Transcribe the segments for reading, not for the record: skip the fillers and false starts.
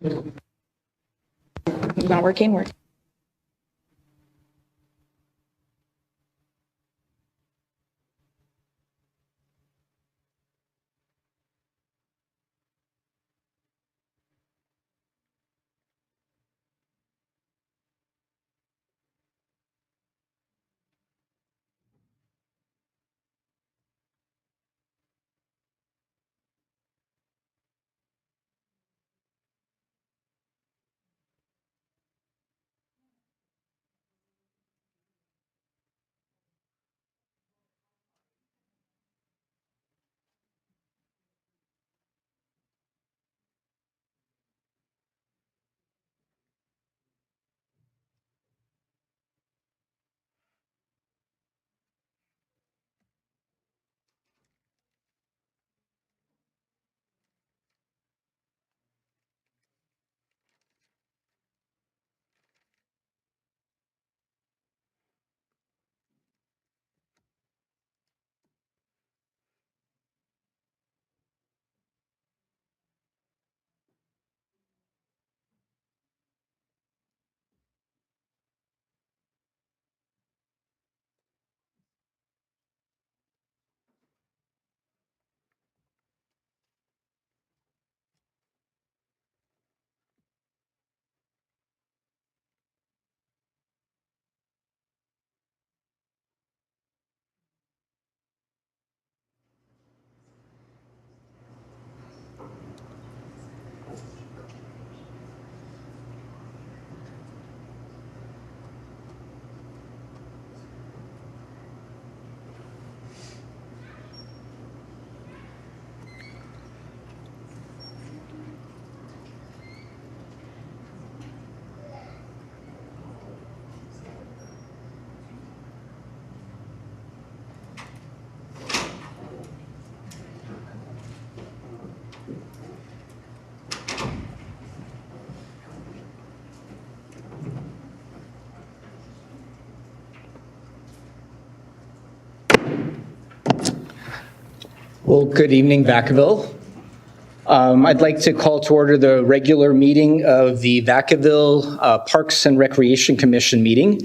Not working. Work. Well, good evening, Vacaville. I'd like to call to order the regular meeting of the Vacaville Parks and Recreation Commission meeting.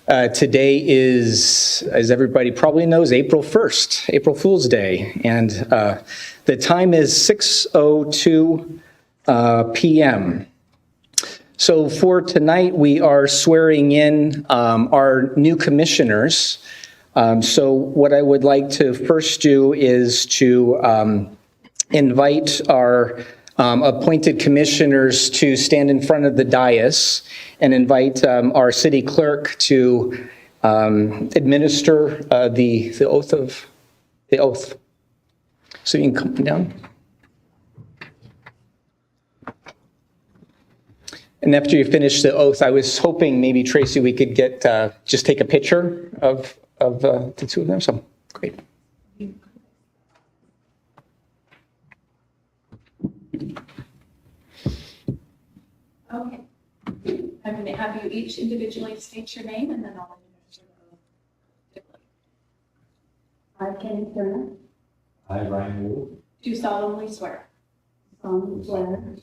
Today is, as everybody probably knows, April 1st, April Fool's Day, and the time is 6:02 p.m. So for tonight, we are swearing in our new commissioners. So what I would like to first do is to invite our appointed commissioners to stand in front of the dais and invite our city clerk to administer the oath. So you can come down. And after you finish the oath, I was hoping maybe, Tracy, we could get just take a picture of the two of them. So great. Okay. I'm going to have you each individually state your name, and then I'll administer the oath. I, Kenneth Turner, I, Ryan Wood, Do solemnly swear solemnly swear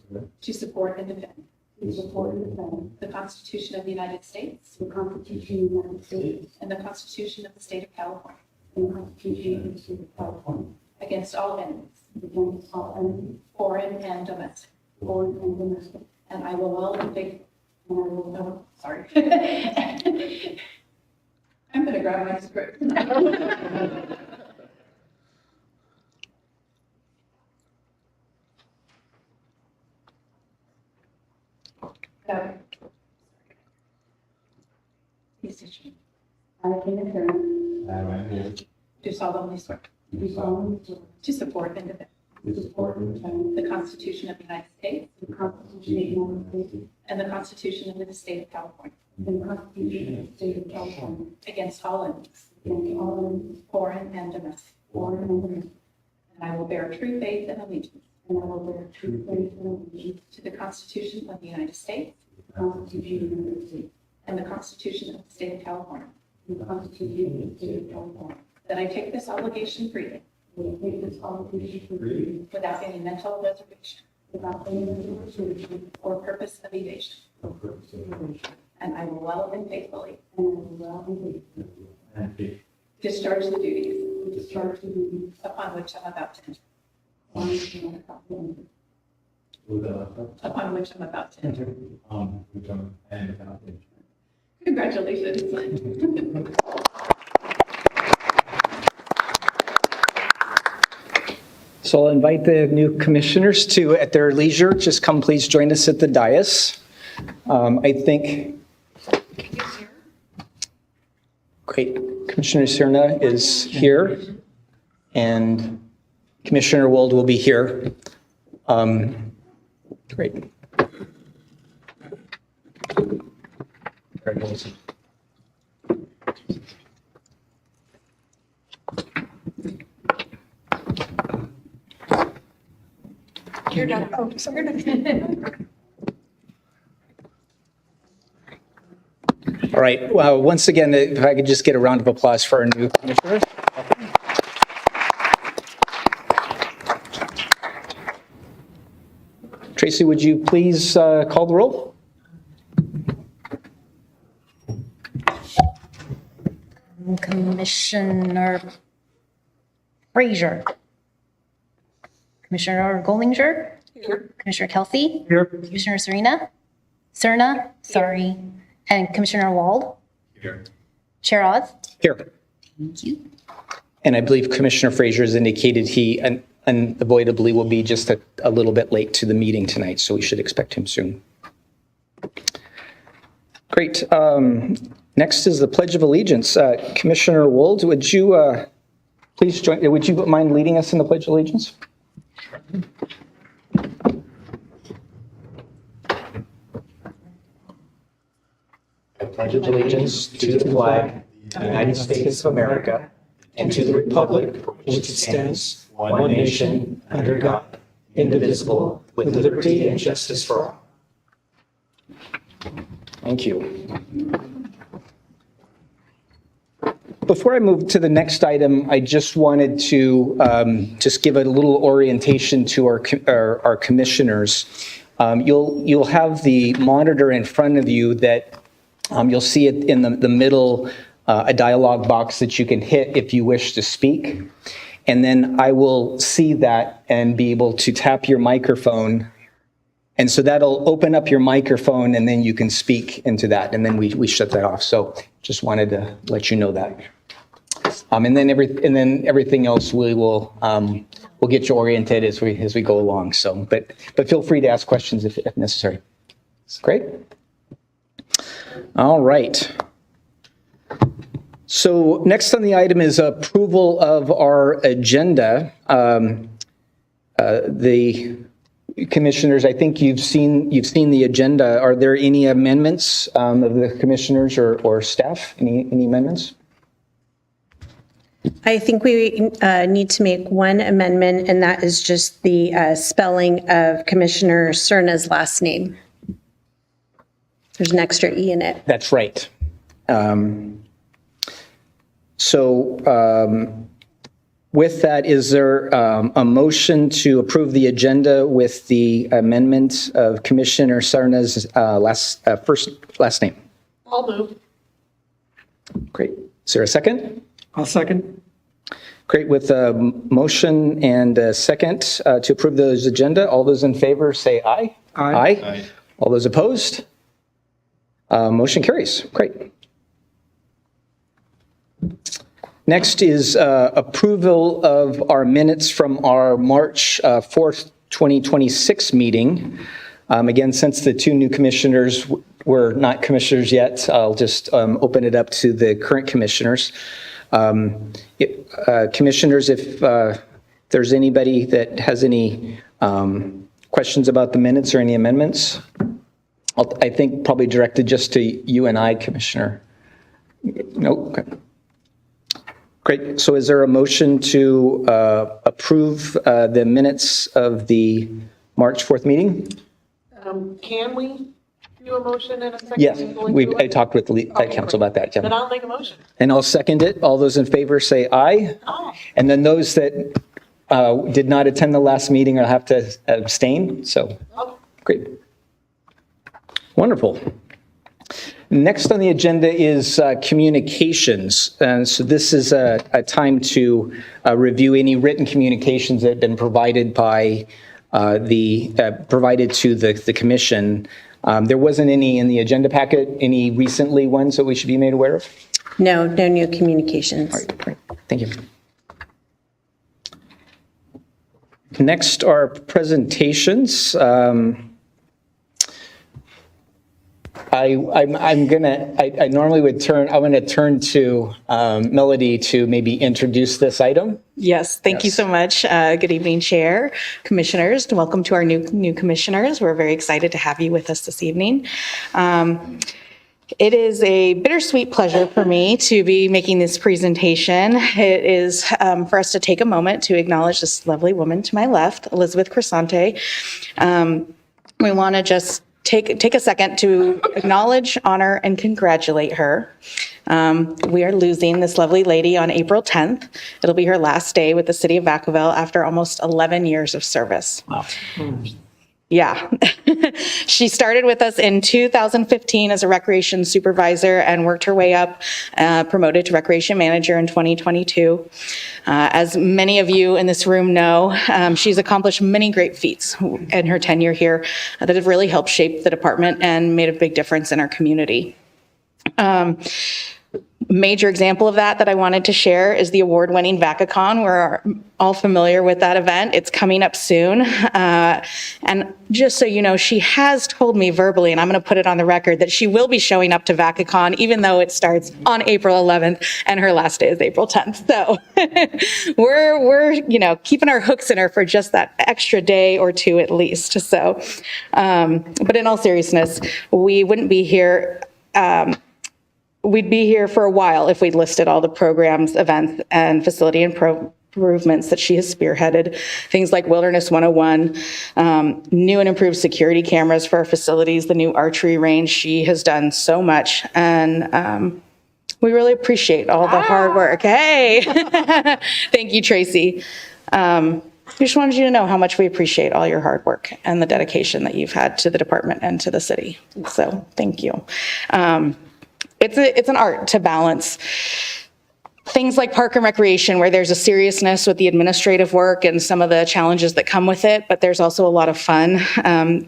to support and defend to support and defend the Constitution of the United States the Constitution of the United States and the Constitution of the State of California and the Constitution of the State of California against all enemies, against all enemies, foreign and domestic, foreign and domestic, and I will well and faithfully. and I will Oh, sorry. I'm going to grab my script. Okay. Please state your name. I, Kenneth Turner, I, Ryan Wood, Do solemnly swear do solemnly swear to support and defend to support and defend the Constitution of the United States the Constitution of the United States and the Constitution of the State of California and the Constitution of the State of California against all enemies, against all enemies, foreign and domestic, foreign and domestic, and I will bear true faith and allegiance and I will bear true faith and allegiance to the Constitution of the United States to the Constitution of the United States and the Constitution of the State of California, and the Constitution of the State of California. that I take this obligation freely Will take this obligation freely without any mental reservation without any reservation or purpose of evasion, or purpose of evasion, and I will well and faithfully and I will well and faithfully and faithfully discharge the duties discharge the duties upon which I'm about to enter. on which I am about to enter. Upon which I'm about to enter. which I am about to enter. Congratulations. So I'll invite the new commissioners to, at their leisure, just come please join us at the dais. I think, great, Commissioner Serna is here, and Commissioner Wold will be here. Great. Congratulations. You're done. Oh, so you're done. All right, well, once again, if I could just get a round of applause for our new commissioners. Tracy, would you please call the roll? Commissioner Frazier. Commissioner Goldinger. Here. Commissioner Kelsey. Here. Commissioner Serna, sorry, and Commissioner Wald. Here. Chair Oz. Here. Thank you. And I believe Commissioner Frazier has indicated he unavoidably will be just a little bit late to the meeting tonight, so we should expect him soon. Great. Next is the Pledge of Allegiance. Commissioner Wold, would you please join? Would you mind leading us in the Pledge of Allegiance? I pledge allegiance to the flag of the United States of America and to the republic for which it stands, one nation, under God, indivisible, with liberty and justice for all. Thank you. Before I move to the next item, I just wanted to just give a little orientation to our commissioners. You'll have the monitor in front of you that you'll see it in the middle, a dialog box that you can hit if you wish to speak. And then I will see that and be able to tap your microphone. And so that'll open up your microphone and then you can speak into that. And then we shut that off. So just wanted to let you know that. And then everything else we'll get you oriented as we go along. So, but feel free to ask questions if necessary. Great. All right. So next on the item is approval of our agenda. The commissioners, I think you've seen the agenda. Are there any amendments of the commissioners or staff? Any amendments? I think we need to make one amendment, and that is just the spelling of Commissioner Serna's last name. There's an extra E in it. That's right. With that, is there a motion to approve the agenda with the amendment of Commissioner Serna's last name? I'll move. Great. Is there a second? I'll second. Great. With a motion and a second to approve those agenda, all those in favor say aye. Aye. Aye. All those opposed? Motion carries. Great. Next is approval of our minutes from our March 4th, 2026 meeting. Again, since the two new commissioners were not commissioners yet, I'll just open it up to the current commissioners. Commissioners, if there's anybody that has any questions about the minutes or any amendments, I think probably directed just to you and I, Commissioner. No? Okay. Great. So is there a motion to approve the minutes of the March 4th meeting? Can we do a motion in a second? Yes, before we do I it? talked with the council about that. Then Yeah. I'll make a motion. And I'll second it. All those in favor say aye. Aye. And then those that did not attend the last meeting. I'll have to abstain, so great. Wonderful. Next on the agenda is communications. And so this is a time to review any written communications that have been provided by provided to the commission. There wasn't any in the agenda packet, any recently ones that we should be made aware of? No new communications. All right, great. Thank you. Next are presentations. I'm going to turn to Melody to maybe introduce this item. Yes, thank you so much. Good evening, Chair, Commissioners. Welcome to our new commissioners. We're very excited to have you with us this evening. It is a bittersweet pleasure for me to be making this presentation. It is for us to take a moment to acknowledge this lovely woman to my left, Elizabeth Crescente. We want to just take a second to acknowledge, honor, and congratulate her. We are losing this lovely lady on April 10th. It'll be her last day with the City of Vacaville after almost 11 years of service. Wow. Yeah. She started with us in 2015 as a recreation supervisor and worked her way up, promoted to recreation manager in 2022. As many of you in this room know, she's accomplished many great feats in her tenure here that have really helped shape the department and made a big difference in our community. Major example of that I wanted to share is the award-winning VacaCon. We're all familiar with that event. It's coming up soon. And just so you know, she has told me verbally, and I'm going to put it on the record, that she will be showing up to VacaCon, even though it starts on April 11th and her last day is April 10th. So we're keeping our hooks in her for just that extra day or two at least. So, but in all seriousness, we wouldn't be here. We'd be here for a while if we'd listed all the programs, events, and facility improvements that she has spearheaded. Things like Wilderness 101, new and improved security cameras for our facilities, the new archery range. She has done so much, and we really appreciate all the hard work. Hey, thank you, Tracy. I just wanted you to know how much we appreciate all your hard work and the dedication that you've had to the department and to the city. So thank you. It's an art to balance things like park and recreation, where there's a seriousness with the administrative work and some of the challenges that come with it, but there's also a lot of fun,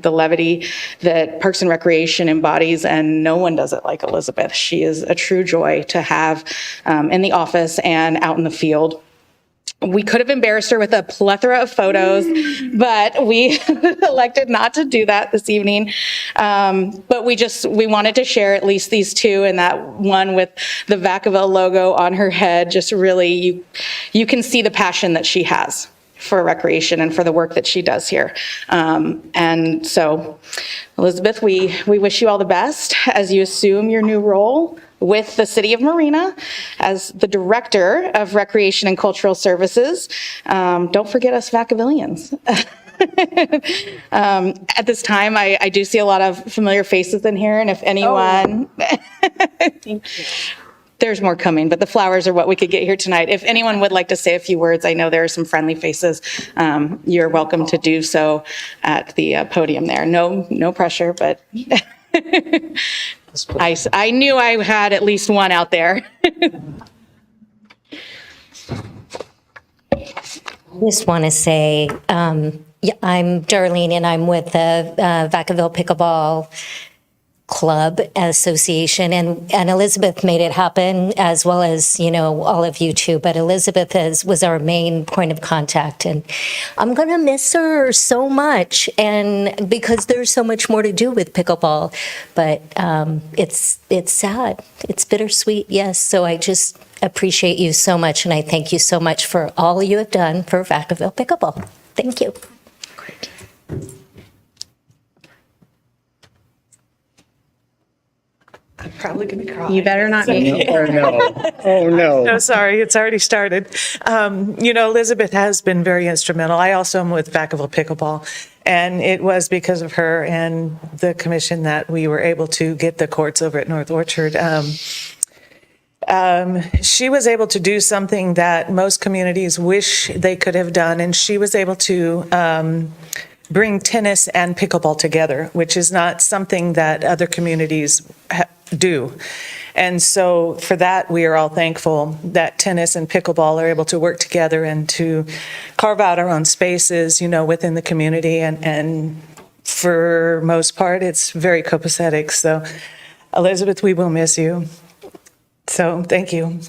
the levity that Parks and Recreation embodies, and no one does it like Elizabeth. She is a true joy to have in the office and out in the field. We could have embarrassed her with a plethora of photos, but we elected not to do that this evening. But we wanted to share at least these two, and that one with the Vacaville logo on her head. Just really, you can see the passion that she has for recreation and for the work that she does here. And so, Elizabeth, we wish you all the best as you assume your new role with the City of Marina as the Director of Recreation and Cultural Services. Don't forget us Vacavillians. At this time, I do see a lot of familiar faces in here, and if anyone... Thank you. There's more coming, but the flowers are what we could get here tonight. If anyone would like to say a few words, I know there are some friendly faces. You're welcome to do so at the podium there. No pressure, but I knew I had at least one out there. I just want to say, yeah, I'm Darlene, and I'm with the Vacaville Pickleball Club Association, and Elizabeth made it happen, as well as, all of you too. But Elizabeth was our main point of contact, and I'm going to miss her so much, and because there's so much more to do with pickleball. But it's sad. It's bittersweet, yes. So I just appreciate you so much, and I thank you so much for all you have done for Vacaville Pickleball. Thank you. Great. I'm probably going to cry. You better not be. Oh, no. Oh, no. No, sorry, it's already started. Elizabeth has been very instrumental. I also am with Vacaville Pickleball, and it was because of her and the commission that we were able to get the courts over at North Orchard. She was able to do something that most communities wish they could have done, and she was able to bring tennis and pickleball together, which is not something that other communities do. And so for that, we are all thankful that tennis and pickleball are able to work together and to carve out our own spaces, within the community. And for most part, it's very copacetic. So Elizabeth, we will miss you. So thank you.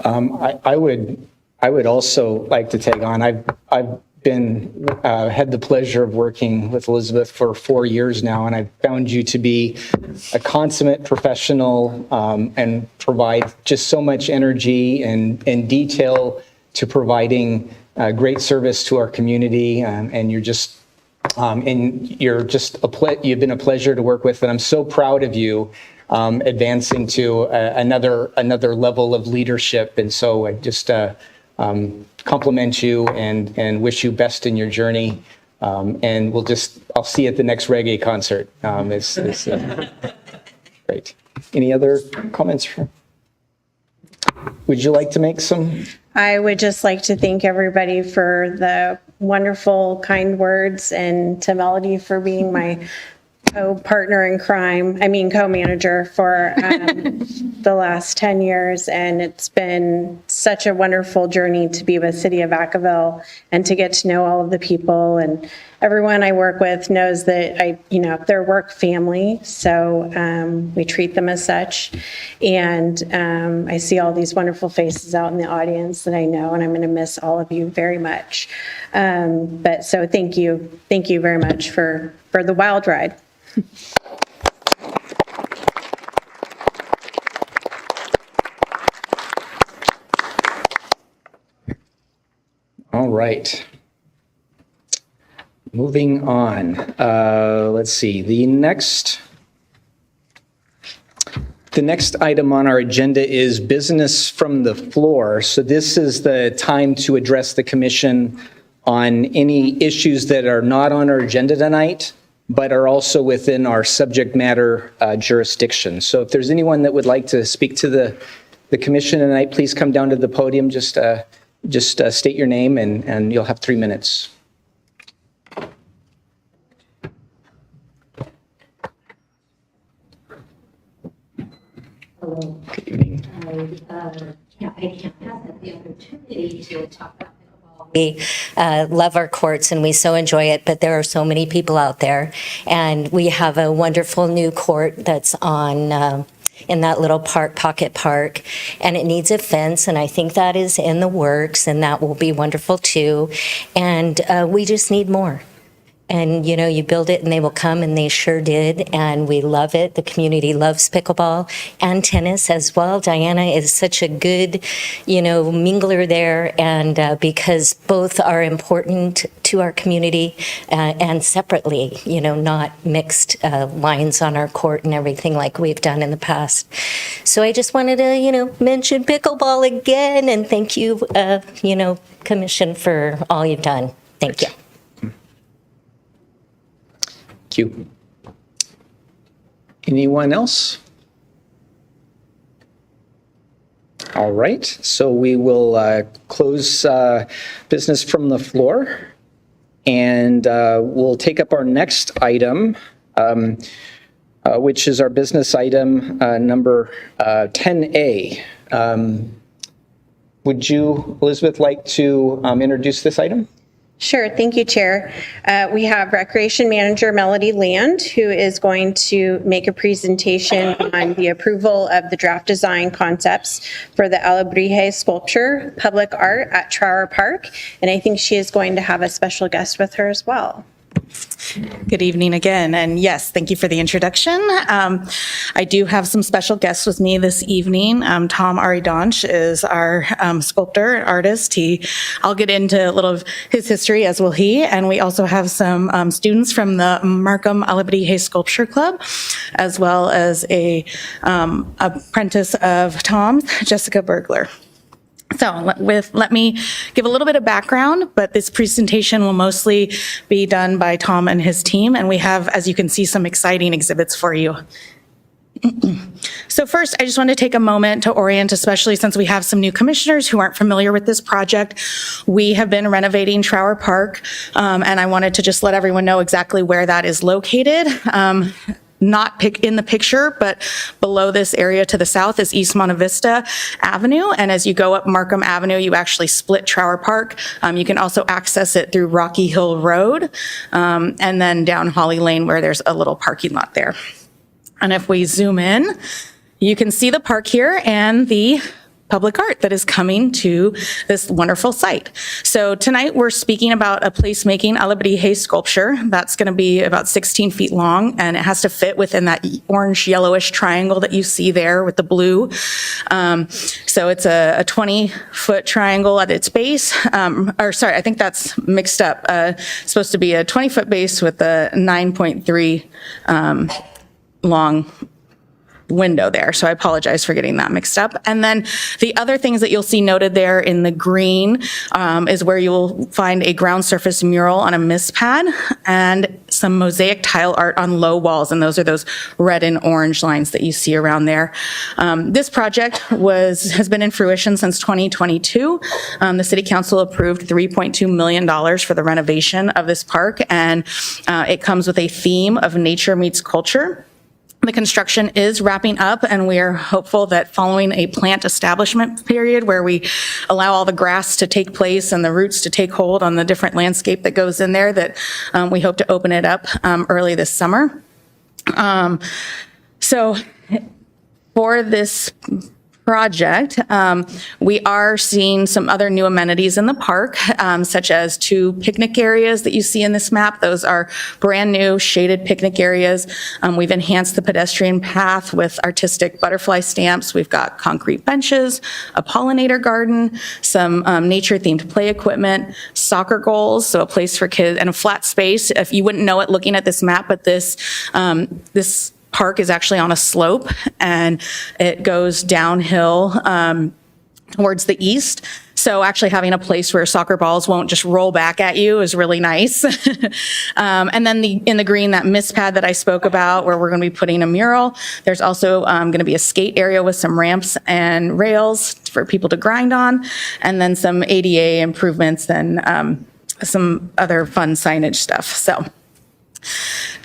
I would also like to tag on. I've been had the pleasure of working with Elizabeth for 4 years now, and I've found you to be a consummate professional and provide just so much energy and detail to providing great service to our community. And you've been a pleasure to work with, and I'm so proud of you advancing to another level of leadership. And so I just compliment you and wish you best in your journey. And I'll see you at the next reggae concert. It's great. Any other comments? Would you like to make some? I would just like to thank everybody for the wonderful, kind words, and to Melody for being my co-partner in crime, co-manager for the last 10 years. And it's been such a wonderful journey to be with City of Vacaville and to get to know all of the people. And everyone I work with knows that they're work family. So we treat them as such. And I see all these wonderful faces out in the audience that I know, and I'm going to miss all of you very much. But so thank you very much for the wild ride. All right. Moving on. Let's see. The next item on our agenda is business from the floor. So this is the time to address the commission on any issues that are not on our agenda tonight, but are also within our subject matter jurisdiction. So if there's anyone that would like to speak to the commission tonight, please come down to the podium. Just state your name and you'll have 3 minutes. Hello. Good evening. I can't pass up the opportunity to talk about pickleball. We love our courts and we so enjoy it, but there are so many people out there. And we have a wonderful new court that's on in that little pocket park, and it needs a fence, and I think that is in the works, and that will be wonderful too. And we just need more. And, you build it and they will come, and they sure did. And we love it. The community loves pickleball and tennis as well. Diana is such a good, mingler there. And because both are important to our community and separately, not mixed lines on our court and everything like we've done in the past. So I just wanted to, mention pickleball again. And thank you, Commission, for all you've done. Thank you. Thank you. Anyone else? All right, so we will close business from the floor, and we'll take up our next item, which is our business item number 10A. Would you, Elizabeth, like to introduce this item? Sure. Thank you, Chair. We have Recreation Manager Melody Land, who is going to make a presentation on the approval of the draft design concepts for the Alebrije sculpture, public art at Trower Park. And I think she is going to have a special guest with her as well. Good evening again, and yes, thank you for the introduction. I do have some special guests with me this evening. Tom Aridonch is our sculptor, artist. I'll get into a little of his history, as will he, and we also have some students from the Markham Alebrije Sculpture Club, as well as a apprentice of Tom's, Jessica Bergler. So let me give a little bit of background, but this presentation will mostly be done by Tom and his team, and we have, as you can see, some exciting exhibits for you. So first, I just want to take a moment to orient, especially since we have some new commissioners who aren't familiar with this project. We have been renovating Trower Park, and I wanted to just let everyone know exactly where that is located. Not in the picture, but below this area to the south is East Monte Vista Avenue. And as you go up Markham Avenue, you actually split Trower Park. You can also access it through Rocky Hill Road, and then down Holly Lane where there's a little parking lot there. And if we zoom in, you can see the park here and the public art that is coming to this wonderful site. So tonight we're speaking about a placemaking Alabrije sculpture that's going to be about 16 feet long, and it has to fit within that orange yellowish triangle that you see there with the blue. So it's a 20-foot triangle at its base, I think that's mixed up. It's supposed to be a 20-foot base with a 9.3 long window there. So I apologize for getting that mixed up. And then the other things that you'll see noted there in the green is where you'll find a ground surface mural on a mist pad and some mosaic tile art on low walls. And those are those red and orange lines that you see around there. This project has been in fruition since 2022. The City Council approved $3.2 million for the renovation of this park. And it comes with a theme of nature meets culture. The construction is wrapping up, and we are hopeful that following a plant establishment period where we allow all the grass to take place and the roots to take hold on the different landscape that goes in there, that we hope to open it up early this summer. So for this project, we are seeing some other new amenities in the park, such as 2 picnic areas that you see in this map. Those are brand new shaded picnic areas. We've enhanced the pedestrian path with artistic butterfly stamps. We've got concrete benches, a pollinator garden, some nature-themed play equipment, soccer goals, so a place for kids, and a flat space. If you wouldn't know it looking at this map, but this park is actually on a slope, and it goes downhill towards the east. So actually having a place where soccer balls won't just roll back at you is really nice. And then in the green, that mist pad that I spoke about, where we're going to be putting a mural. There's also going to be a skate area with some ramps and rails for people to grind on, and then some ADA improvements and some other fun signage stuff. So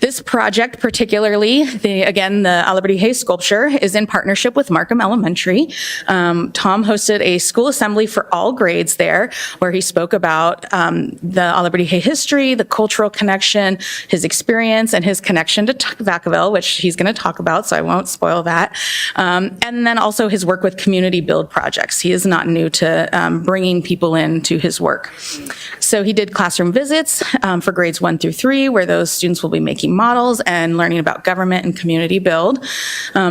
this project, particularly, the Alabrije sculpture, is in partnership with Markham Elementary. Tom hosted a school assembly for all grades there, where he spoke about the Alabrije history, the cultural connection, his experience, and his connection to Vacaville, which he's going to talk about, so I won't spoil that. And then also his work with community build projects. He is not new to bringing people into his work. So he did classroom visits for grades 1 through 3, where those students will be making models and learning about government and community build,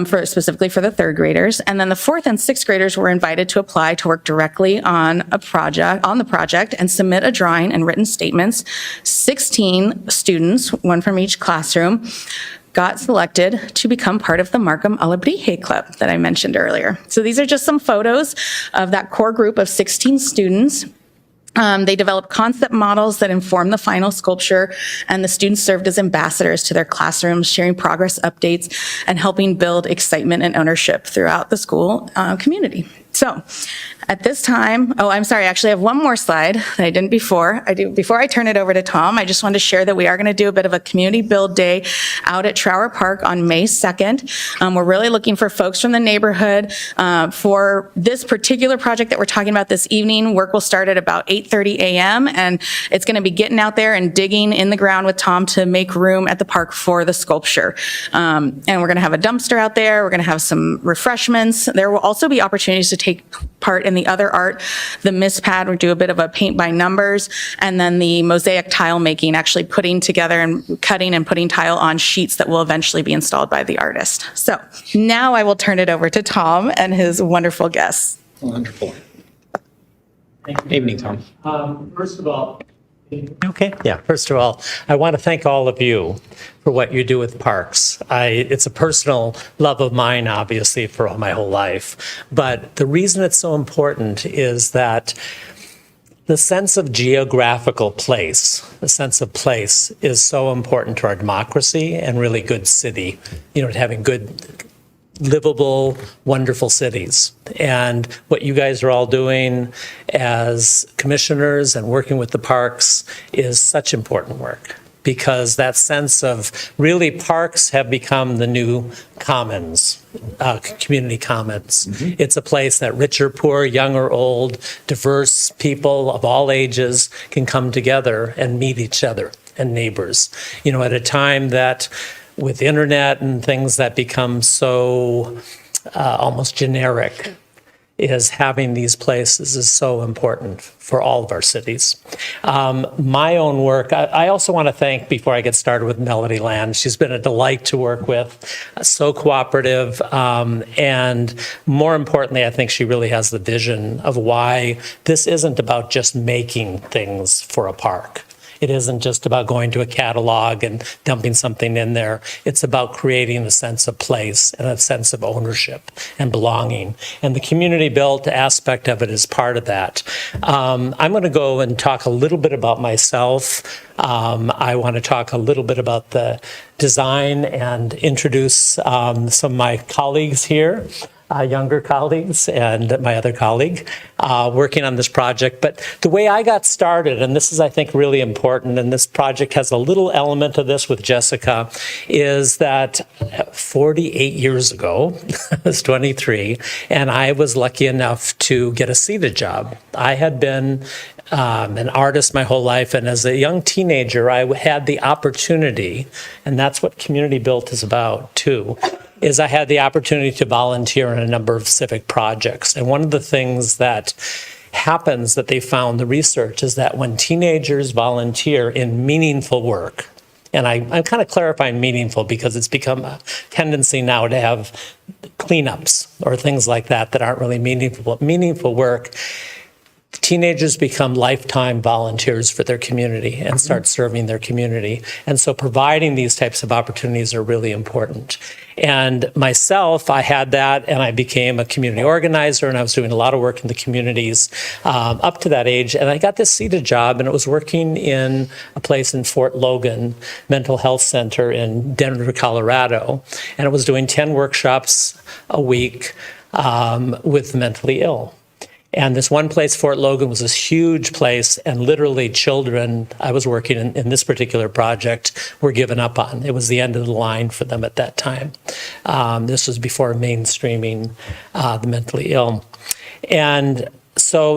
specifically for the 3rd graders. And then the 4th and 6th graders were invited to apply to work directly on the project and submit a drawing and written statements. 16 students, 1 from each classroom, got selected to become part of the Markham Alabrije Club that I mentioned earlier. So these are just some photos of that core group of 16 students. They developed concept models that inform the final sculpture, and the students served as ambassadors to their classrooms, sharing progress updates and helping build excitement and ownership throughout the school community. So at this time, I'm sorry, I actually have one more slide that I didn't before. Before I turn it over to Tom, I just wanted to share that we are going to do a bit of a community build day out at Trower Park on May 2nd. We're really looking for folks from the neighborhood. For this particular project that we're talking about this evening, work will start at about 8:30 a.m. and it's going to be getting out there and digging in the ground with Tom to make room at the park for the sculpture. And we're going to have a dumpster out there. We're going to have some refreshments. There will also be opportunities to take part in the other art. The mist pad, we do a bit of a paint by numbers, and then the mosaic tile making, actually putting together and cutting and putting tile on sheets that will eventually be installed by the artist. So now I will turn it over to Tom and his wonderful guests. Wonderful. Thank you. Evening, Tom. First of all, Okay, yeah. First of all, I want to thank all of you for what you do with parks. It's a personal love of mine, obviously, for my whole life. But the reason it's so important is that the sense of geographical place, the sense of place is so important to our democracy and really good city, to having good, livable, wonderful cities. And what you guys are all doing as commissioners and working with the parks is such important work, because that sense of really parks have become the new commons, community commons. It's a place that rich or poor, young or old, diverse people of all ages can come together and meet each other and neighbors. At a time that with internet and things that become so almost generic, is having these places is so important for all of our cities. My own work, I also want to thank, before I get started, with Melody Land. She's been a delight to work with, so cooperative, and more importantly, I think she really has the vision of why this isn't about just making things for a park. It isn't just about going to a catalog and dumping something in there. It's about creating a sense of place and a sense of ownership and belonging. And the community-built aspect of it is part of that. I'm going to go and talk a little bit about myself. I want to talk a little bit about the design and introduce some of my colleagues here. Younger colleagues and my other colleague working on this project. But the way I got started, and this is, I think, really important, and this project has a little element of this with Jessica, is that 48 years ago, I was 23, and I was lucky enough to get a seated job. I had been an artist my whole life, and as a young teenager, I had the opportunity, and that's what Community Built is about, too, is I had the opportunity to volunteer in a number of civic projects. And one of the things that happens that they found, the research, is that when teenagers volunteer in meaningful work, and I'm kind of clarifying meaningful because it's become a tendency now to have cleanups or things like that that aren't really meaningful. But meaningful work, teenagers become lifetime volunteers for their community and start serving their community. And so providing these types of opportunities are really important. And myself, I had that, and I became a community organizer, and I was doing a lot of work in the communities up to that age. And I got this seated job, and it was working in a place in Fort Logan Mental Health Center in Denver, Colorado. And it was doing 10 workshops a week with mentally ill. And this one place, Fort Logan, was this huge place, and literally children, I was working in this particular project, were given up on. It was the end of the line for them at that time. This was before mainstreaming the mentally ill. And so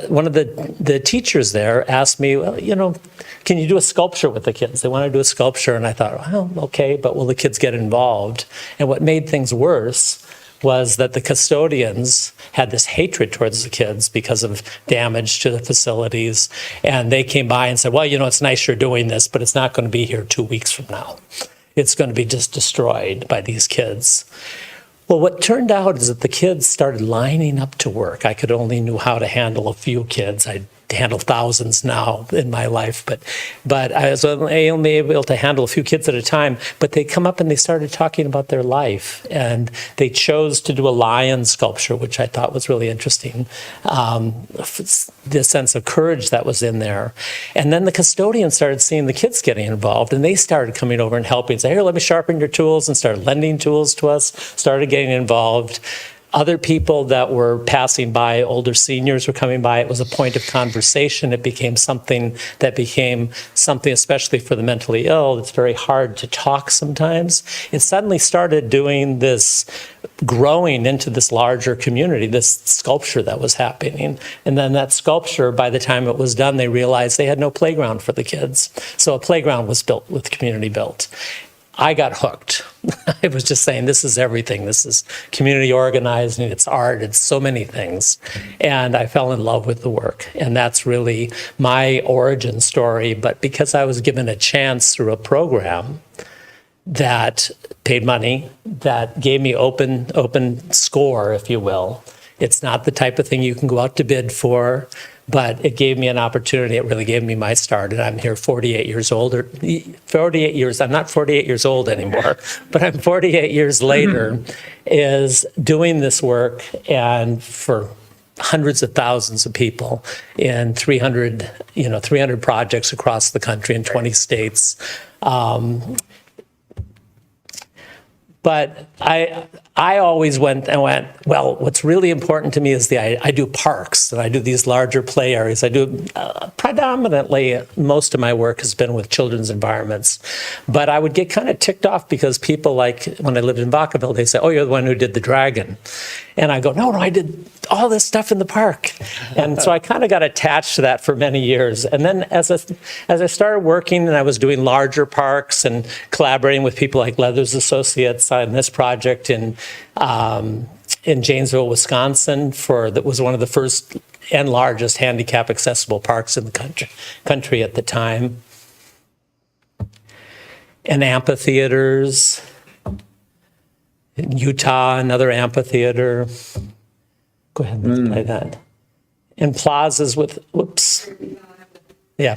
one of the teachers there asked me, well, can you do a sculpture with the kids? They want to do a sculpture. And I thought, well, okay, but will the kids get involved? And what made things worse was that the custodians had this hatred towards the kids because of damage to the facilities. And they came by and said, well, it's nice you're doing this, but it's not going to be here 2 weeks from now. It's going to be just destroyed by these kids. Well, what turned out is that the kids started lining up to work. I could only knew how to handle a few kids. I handle thousands now in my life, but I was only able to handle a few kids at a time. But they come up and they started talking about their life, and they chose to do a lion sculpture, which I thought was really interesting. The sense of courage that was in there. And then the custodians started seeing the kids getting involved, and they started coming over and helping, say, here, let me sharpen your tools, and started lending tools to us, started getting involved. Other people that were passing by, older seniors were coming by. It was a point of conversation. It became something, especially for the mentally ill, it's very hard to talk sometimes. It suddenly started doing this, growing into this larger community, this sculpture that was happening. And then that sculpture, by the time it was done, they realized they had no playground for the kids. So a playground was built with Community Built. I got hooked. I was just saying, this is everything. This is community organizing, it's art, it's so many things. And I fell in love with the work. And that's really my origin story. But because I was given a chance through a program that paid money, that gave me open score, if you will, It's not the type of thing you can go out to bid for, but it gave me an opportunity. It really gave me my start. And I'm here 48 years older. 48 years, I'm not 48 years old anymore, but I'm 48 years later is doing this work and for hundreds of thousands of people in 300 projects across the country in 20 states. But I always went, well, what's really important to me is I do parks, and I do these larger play areas. I do predominantly, most of my work has been with children's environments. But I would get kind of ticked off because people, like when I lived in Vacaville, they say, oh, you're the one who did the dragon. And I go, no, I did all this stuff in the park. And so I kind of got attached to that for many years. And then as I started working and I was doing larger parks and collaborating with people like Leathers Associates on this project in Janesville, Wisconsin, that was one of the first and largest handicap accessible parks in the country at the time. And amphitheaters. In Utah, another amphitheater. Go ahead and play that. And plazas with,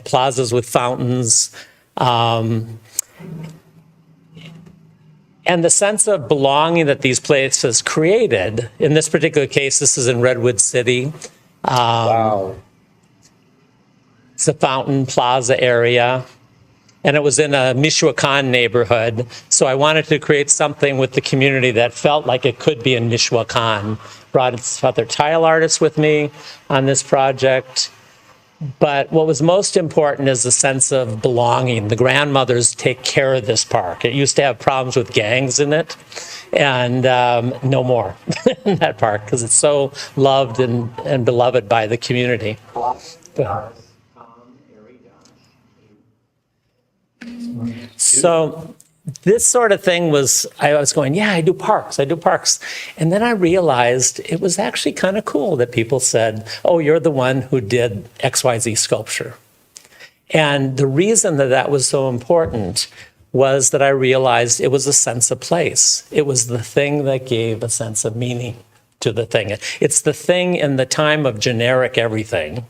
plazas with fountains. And the sense of belonging that these places created, in this particular case, this is in Redwood City. Wow. It's a fountain plaza area. And it was in a Michoacan neighborhood. So I wanted to create something with the community that felt like it could be in Michoacan. Brought other tile artists with me on this project. But what was most important is the sense of belonging. The grandmothers take care of this park. It used to have problems with gangs in it, and no more in that park because it's so loved and beloved by the community. So this sort of thing I was going, yeah, I do parks. And then I realized it was actually kind of cool that people said, oh, you're the one who did XYZ sculpture. And the reason that was so important was that I realized it was a sense of place. It was the thing that gave a sense of meaning to the thing. It's the thing in the time of generic everything.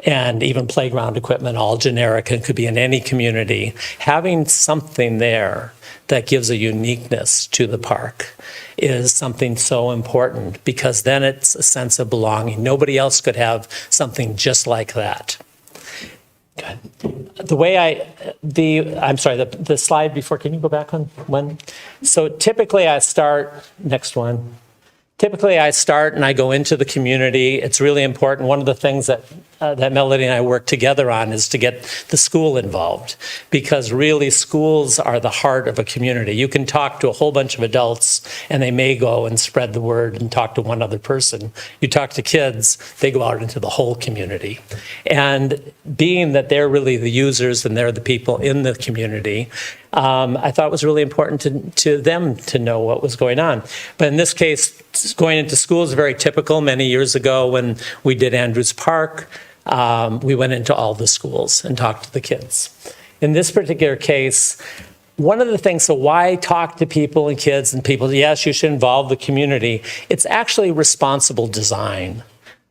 And even playground equipment, all generic and could be in any community. Having something there that gives a uniqueness to the park is something so important because then it's a sense of belonging. Nobody else could have something just like that. Good. The slide before, can you go back on one? So typically I start, next one. Typically, I start and I go into the community. It's really important. One of the things that Melody and I work together on is to get the school involved because really schools are the heart of a community. You can talk to a whole bunch of adults and they may go and spread the word and talk to one other person. You talk to kids, they go out into the whole community. And being that they're really the users and they're the people in the community, I thought it was really important to them to know what was going on. But in this case, going into school is very typical. Many years ago when we did Andrews Park, we went into all the schools and talked to the kids. In this particular case, one of the things, so why talk to people and kids and people? Yes, you should involve the community. It's actually responsible design.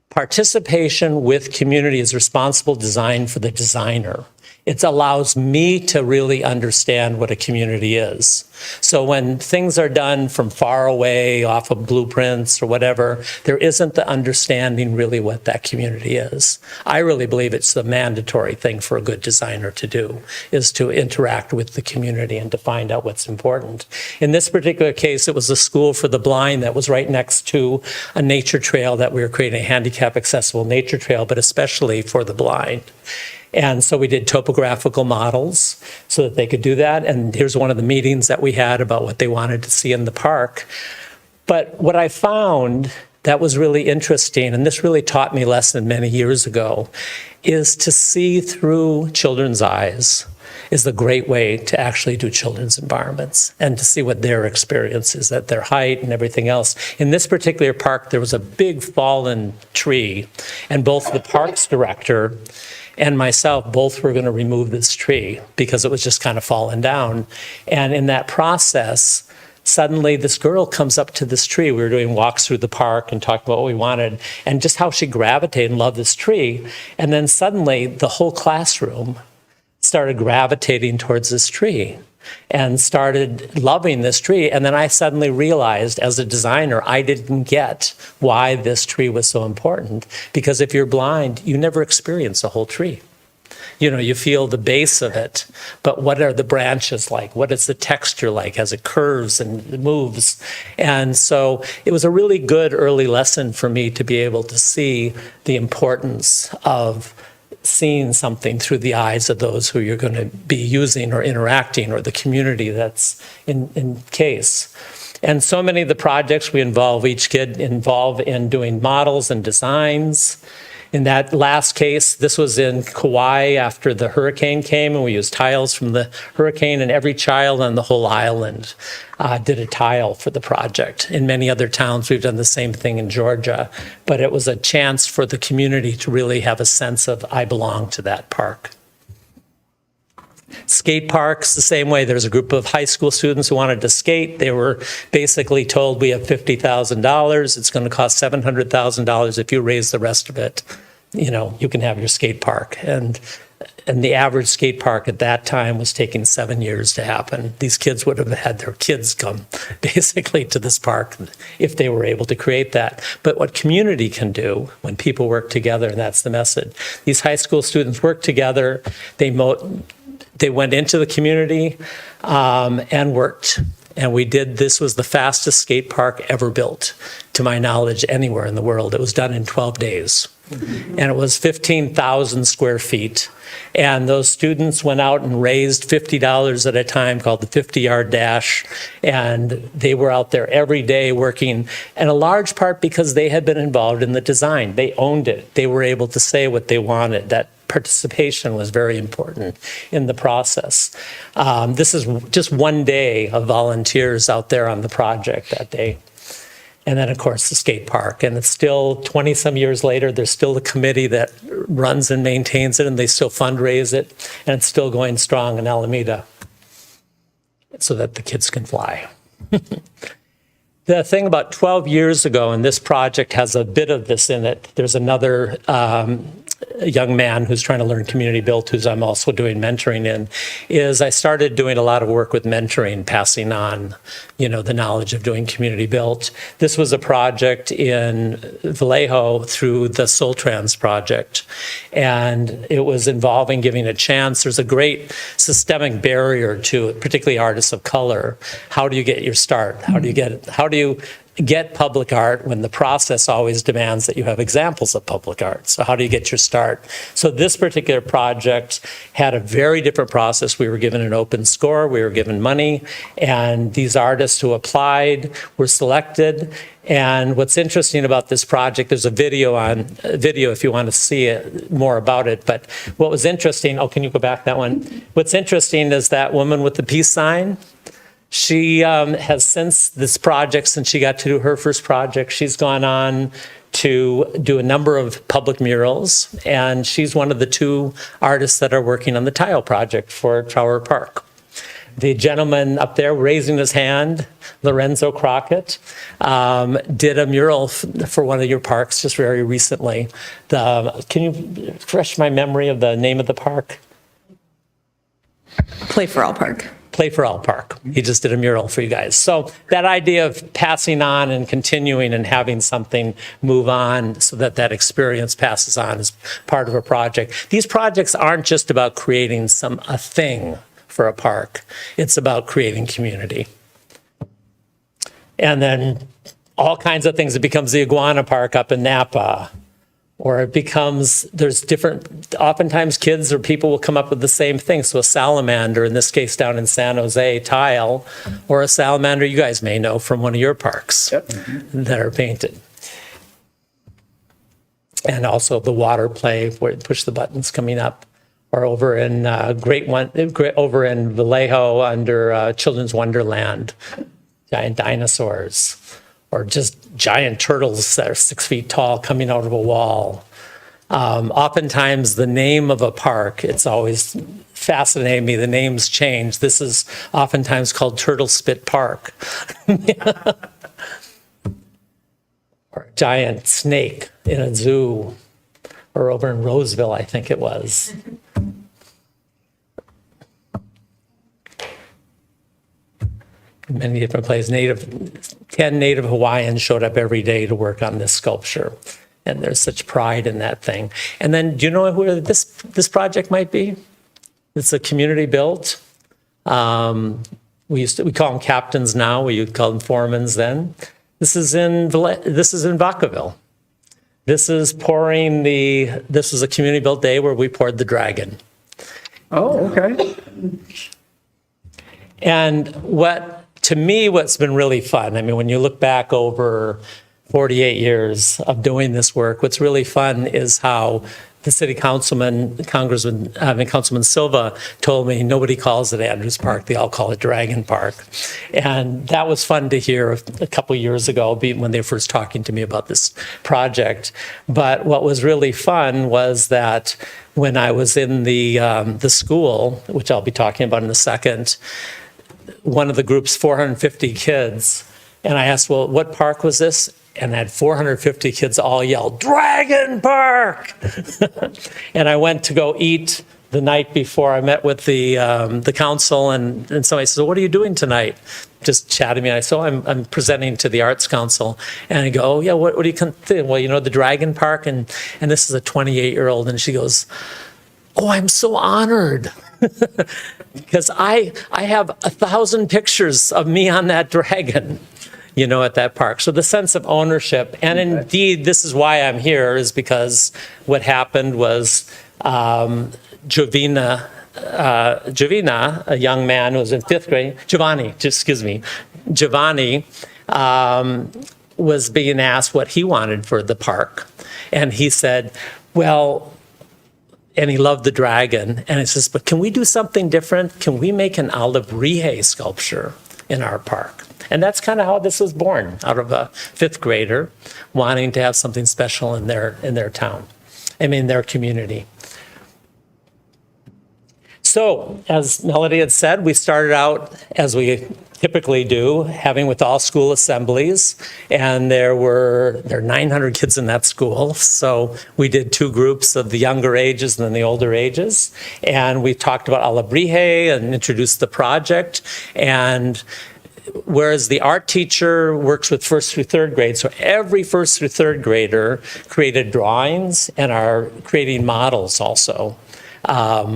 Participation with community is responsible design for the designer. It allows me to really understand what a community is. So when things are done from far away, off of blueprints or whatever, there isn't the understanding really what that community is. I really believe it's the mandatory thing for a good designer to do, is to interact with the community and to find out what's important. In this particular case, it was a school for the blind that was right next to a nature trail that we were creating, a handicap accessible nature trail, but especially for the blind. And so we did topographical models so that they could do that. And here's one of the meetings that we had about what they wanted to see in the park. But what I found that was really interesting, and this really taught me a lesson many years ago, is to see through children's eyes is a great way to actually do children's environments and to see what their experience is at their height and everything else. In this particular park, there was a big fallen tree, and both the parks director and myself both were going to remove this tree because it was just kind of falling down. And in that process, suddenly this girl comes up to this tree. We were doing walks through the park and talking about what we wanted and just how she gravitated and loved this tree. And then suddenly the whole classroom started gravitating towards this tree and started loving this tree. And then I suddenly realized as a designer, I didn't get why this tree was so important. Because if you're blind, you never experience a whole tree. You know, you feel the base of it, but what are the branches like? What is the texture like as it curves and moves? And so it was a really good early lesson for me to be able to see the importance of seeing something through the eyes of those who you're going to be using or interacting, or the community that's in case. And so many of the projects we involve, each kid involved in doing models and designs. In that last case, this was in Kauai after the hurricane came, and we used tiles from the hurricane, and every child on the whole island did a tile for the project. In many other towns, we've done the same thing in Georgia, but it was a chance for the community to really have a sense of, I belong to that park. Skate parks, the same way. There's a group of high school students who wanted to skate. They were basically told, we have $50,000. It's going to cost $700,000. If you raise the rest of it, you know, you can have your skate park. And the average skate park at that time was taking 7 years to happen. These kids would have had their kids come basically to this park if they were able to create that. But what community can do when people work together, and that's the message. These high school students work together. They went into the community and worked. And this was the fastest skate park ever built, to my knowledge, anywhere in the world. It was done in 12 days. And it was 15,000 square feet. And those students went out and raised $50 at a time, called the 50-yard dash. And they were out there every day working, and a large part because they had been involved in the design. They owned it. They were able to say what they wanted. That participation was very important in the process. This is just one day of volunteers out there on the project that day. And then, of course, the skate park. And it's still 20-some years later, there's still a committee that runs and maintains it, and they still fundraise it. And it's still going strong in Alameda so that the kids can fly. The thing about 12 years ago, and this project has a bit of this in it, there's another young man who's trying to learn community built, who's I'm also doing mentoring in, is I started doing a lot of work with mentoring, passing on, you know, the knowledge of doing community built. This was a project in Vallejo through the Soul Trans project, and it was involving giving a chance. There's a great systemic barrier to it, particularly artists of color. How do you get your start? How do you get public art when the process always demands that you have examples of public art? So how do you get your start? So this particular project had a very different process. We were given an open score, we were given money, and these artists who applied were selected. And what's interesting about this project, there's a video if you want to see it, more about it. But what was interesting, can you go back that one? What's interesting is that woman with the peace sign. She has since she got to do her first project, she's gone on to do a number of public murals, and she's one of the 2 artists that are working on the tile project for Trower Park. The gentleman up there raising his hand, Lorenzo Crockett, did a mural for one of your parks just very recently. Can you refresh my memory of the name of the park? Play for All Park. Play for All Park. He just did a mural for you guys. So that idea of passing on and continuing and having something move on so that that experience passes on is part of a project. These projects aren't just about creating a thing for a park. It's about creating community. And then all kinds of things. It becomes the Iguana Park up in Napa. Or it becomes, oftentimes kids or people will come up with the same thing. So a salamander, in this case down in San Jose, tile, or a salamander you guys may know from one of your parks that are painted. And also the water play where you push the buttons coming up. Or over in over in Vallejo under Children's Wonderland, giant dinosaurs. Or just giant turtles that are 6 feet tall coming out of a wall. Oftentimes the name of a park, it's always fascinated me. The names change. This is oftentimes called Turtle Spit Park. Or a giant snake in a zoo, or over in Roseville, I think it was. Many different places. 10 Native Hawaiians showed up every day to work on this sculpture. And there's such pride in that thing. And then, do you know where this project might be? It's a community built. We call them captains now. We would call them foremans then. This is in Vacaville. This was a community built day where we poured the dragon. Oh, okay. And to me, what's been really fun, I mean, when you look back over 48 years of doing this work, what's really fun is how the city councilman, Councilman Silva told me nobody calls it Andrews Park, they all call it Dragon Park. And that was fun to hear a couple years ago when they were first talking to me about this project. But what was really fun was that when I was in the school, which I'll be talking about in a second, one of the group's 450 kids, and I asked, well, what park was this? And I had 450 kids all yell, Dragon Park! And I went to go eat the night before. I met with the council, and somebody said, what are you doing tonight? Just chatting me. I said, I'm presenting to the Arts Council. And I go, oh, yeah, what do you think? Well, you know, the Dragon Park, and this is a 28-year-old, and she goes, oh, I'm so honored. Because I have 1,000 pictures of me on that dragon, you know, at that park. So the sense of ownership, and indeed, this is why I'm here, is because what happened was Giovanni, a young man who was in 5th grade, Giovanni was being asked what he wanted for the park. And he said, well, and he loved the dragon. And he says, but can we do something different? Can we make an alebrije sculpture in our park? And that's kind of how this was born, out of a 5th grader wanting to have something special in their town, their community. So, as Melody had said, we started out, as we typically do, having with all school assemblies, and there are 900 kids in that school, so we did 2 groups of the younger ages and then the older ages, and we talked about alebrije and introduced the project, and whereas the art teacher works with 1st through 3rd grade, so every 1st through 3rd grader created drawings and are creating models also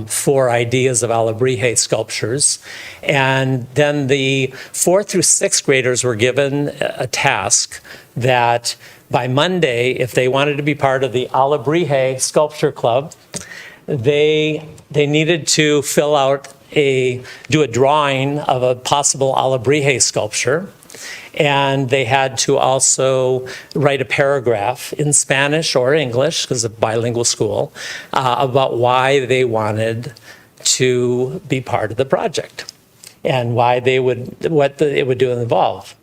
for ideas of alebrije sculptures. And then the 4th through 6th graders were given a task that by Monday, if they wanted to be part of the alebrije sculpture club, they needed to do a drawing of a possible alebrije sculpture. And they had to also write a paragraph in Spanish or English, because it's a bilingual school, about why they wanted to be part of the project and what it would do and involve.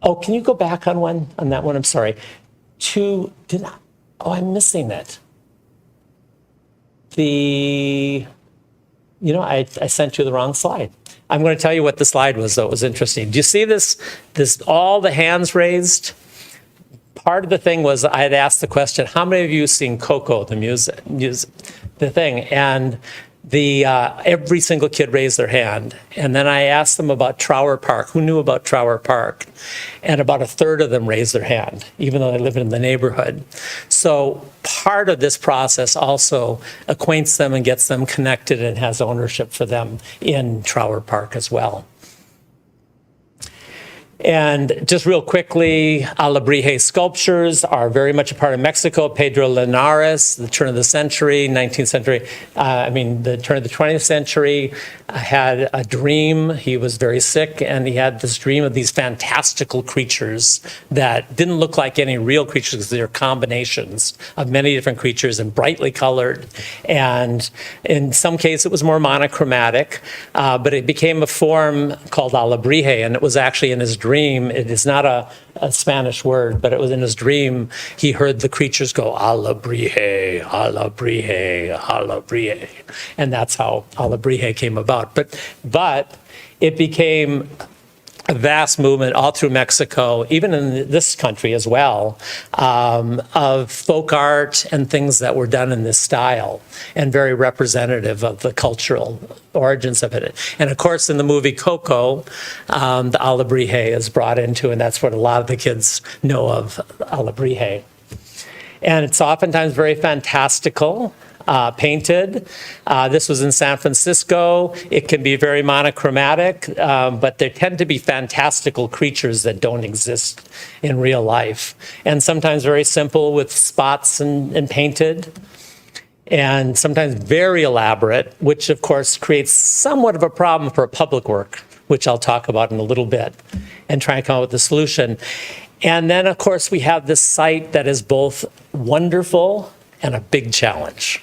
Oh, can you go back on that one? I'm sorry. I'm missing it. I sent you the wrong slide. I'm going to tell you what the slide was, though. It was interesting. Do you see this, all the hands raised? Part of the thing was I had asked the question, how many of you have seen Coco, the music, the thing? And every single kid raised their hand. And then I asked them about Trower Park. Who knew about Trower Park? And about a third of them raised their hand, even though they live in the neighborhood. So part of this process also acquaints them and gets them connected and has ownership for them in Trower Park as well. And just real quickly, alebrije sculptures are very much a part of Mexico. Pedro Linares, the turn of the century, 19th century, the turn of the 20th century, had a dream. He was very sick, and he had this dream of these fantastical creatures that didn't look like any real creatures because they're combinations of many different creatures and brightly colored. And in some cases, it was more monochromatic, but it became a form called alebrije, and it was actually in his dream dream, it is not a Spanish word, but it was in his dream, he heard the creatures go, Alebrije, Alebrije, Alebrije. And that's how Alebrije came about. But it became a vast movement all through Mexico, even in this country as well, of folk art and things that were done in this style, and very representative of the cultural origins of it. And of course, in the movie Coco, the Alebrije is brought into, and that's what a lot of the kids know of Alebrije. And it's oftentimes very fantastical. Painted. This was in San Francisco. It can be very monochromatic, but there tend to be fantastical creatures that don't exist in real life. And sometimes very simple with spots and painted. And sometimes very elaborate, which of course creates somewhat of a problem for a public work, which I'll talk about in a little bit, and try and come up with a solution. And then of course we have this site that is both wonderful and a big challenge,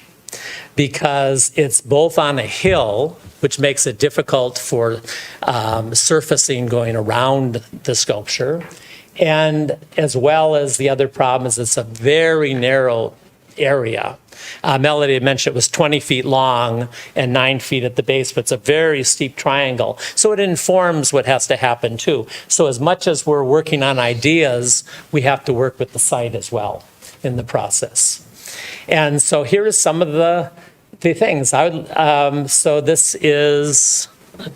because it's both on a hill, which makes it difficult for surfacing going around the sculpture, and as well as the other problem is it's a very narrow area. Melody had mentioned it was 20 feet long and 9 feet at the base, but it's a very steep triangle. So it informs what has to happen too. So as much as we're working on ideas, we have to work with the site as well in the process. And so here is some of the things. So this is, I'm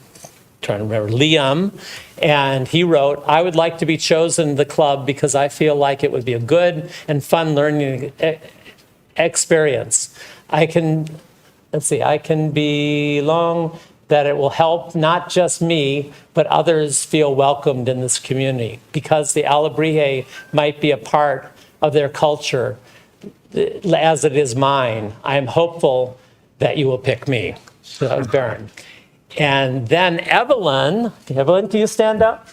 trying to remember, Liam, and he wrote, I would like to be chosen to the club because I feel like it would be a good and fun learning experience. I can belong, that it will help not just me, but others feel welcomed in this community, because the Alebrije might be a part of their culture as it is mine. I am hopeful that you will pick me. So that was Baron. And then Evelyn, can you stand up?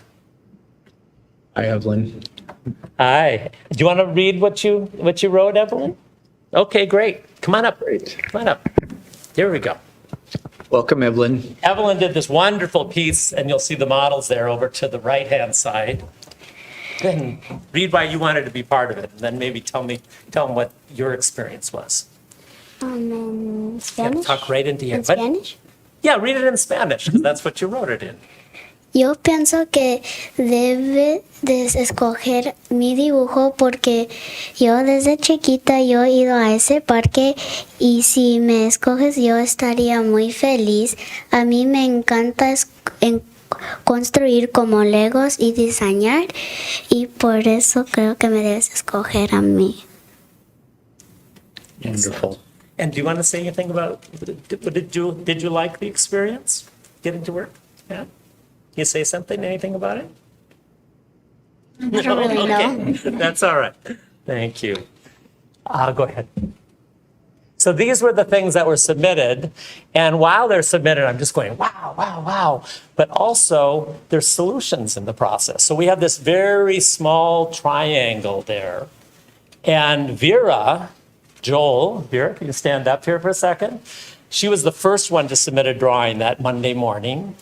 Hi, Evelyn. Hi. Do you want to read what you wrote, Evelyn? Okay, great. Come on up. Come on up. Here we go. Welcome, Evelyn. Evelyn did this wonderful piece, and you'll see the models there over to the right-hand side. Then read why you wanted to be part of it, and then maybe tell them what your experience was. In Yeah, Spanish? talk right into here. In Spanish? Yeah, read it in Spanish, because that's what you wrote it in. Yo pienso que debe de escoger mi dibujo porque yo desde chiquita yo he ido a ese parque y si me escoges yo estaría muy feliz. A mí me encanta construir como Legos y diseñar y por eso creo que me debes escoger a mí. Wonderful. And do you want to say anything about, did you like the experience, getting to work? Yeah? Can you say something, anything about it? I don't really know. That's all right. Thank you. Go ahead. So these were the things that were submitted. And while they're submitted, I'm just going, wow, wow, wow. But also, there's solutions in the process. So we have this very small triangle there. And Vera, can you stand up here for a second? She was the first one to submit a drawing that Monday morning.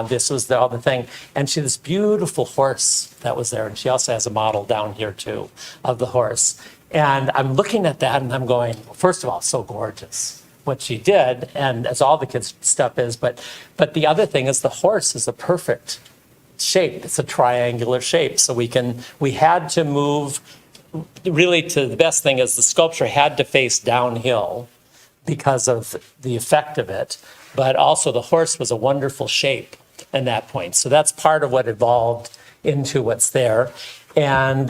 This was the other thing. And she had this beautiful horse that was there. And she also has a model down here too of the horse. And I'm looking at that and I'm going, first of all, so gorgeous what she did. And as all the kids' stuff is, but the other thing is the horse is a perfect shape. It's a triangular shape. So we had to move really to the best thing is the sculpture had to face downhill because of the effect of it, but also the horse was a wonderful shape at that point. So that's part of what evolved into what's there. And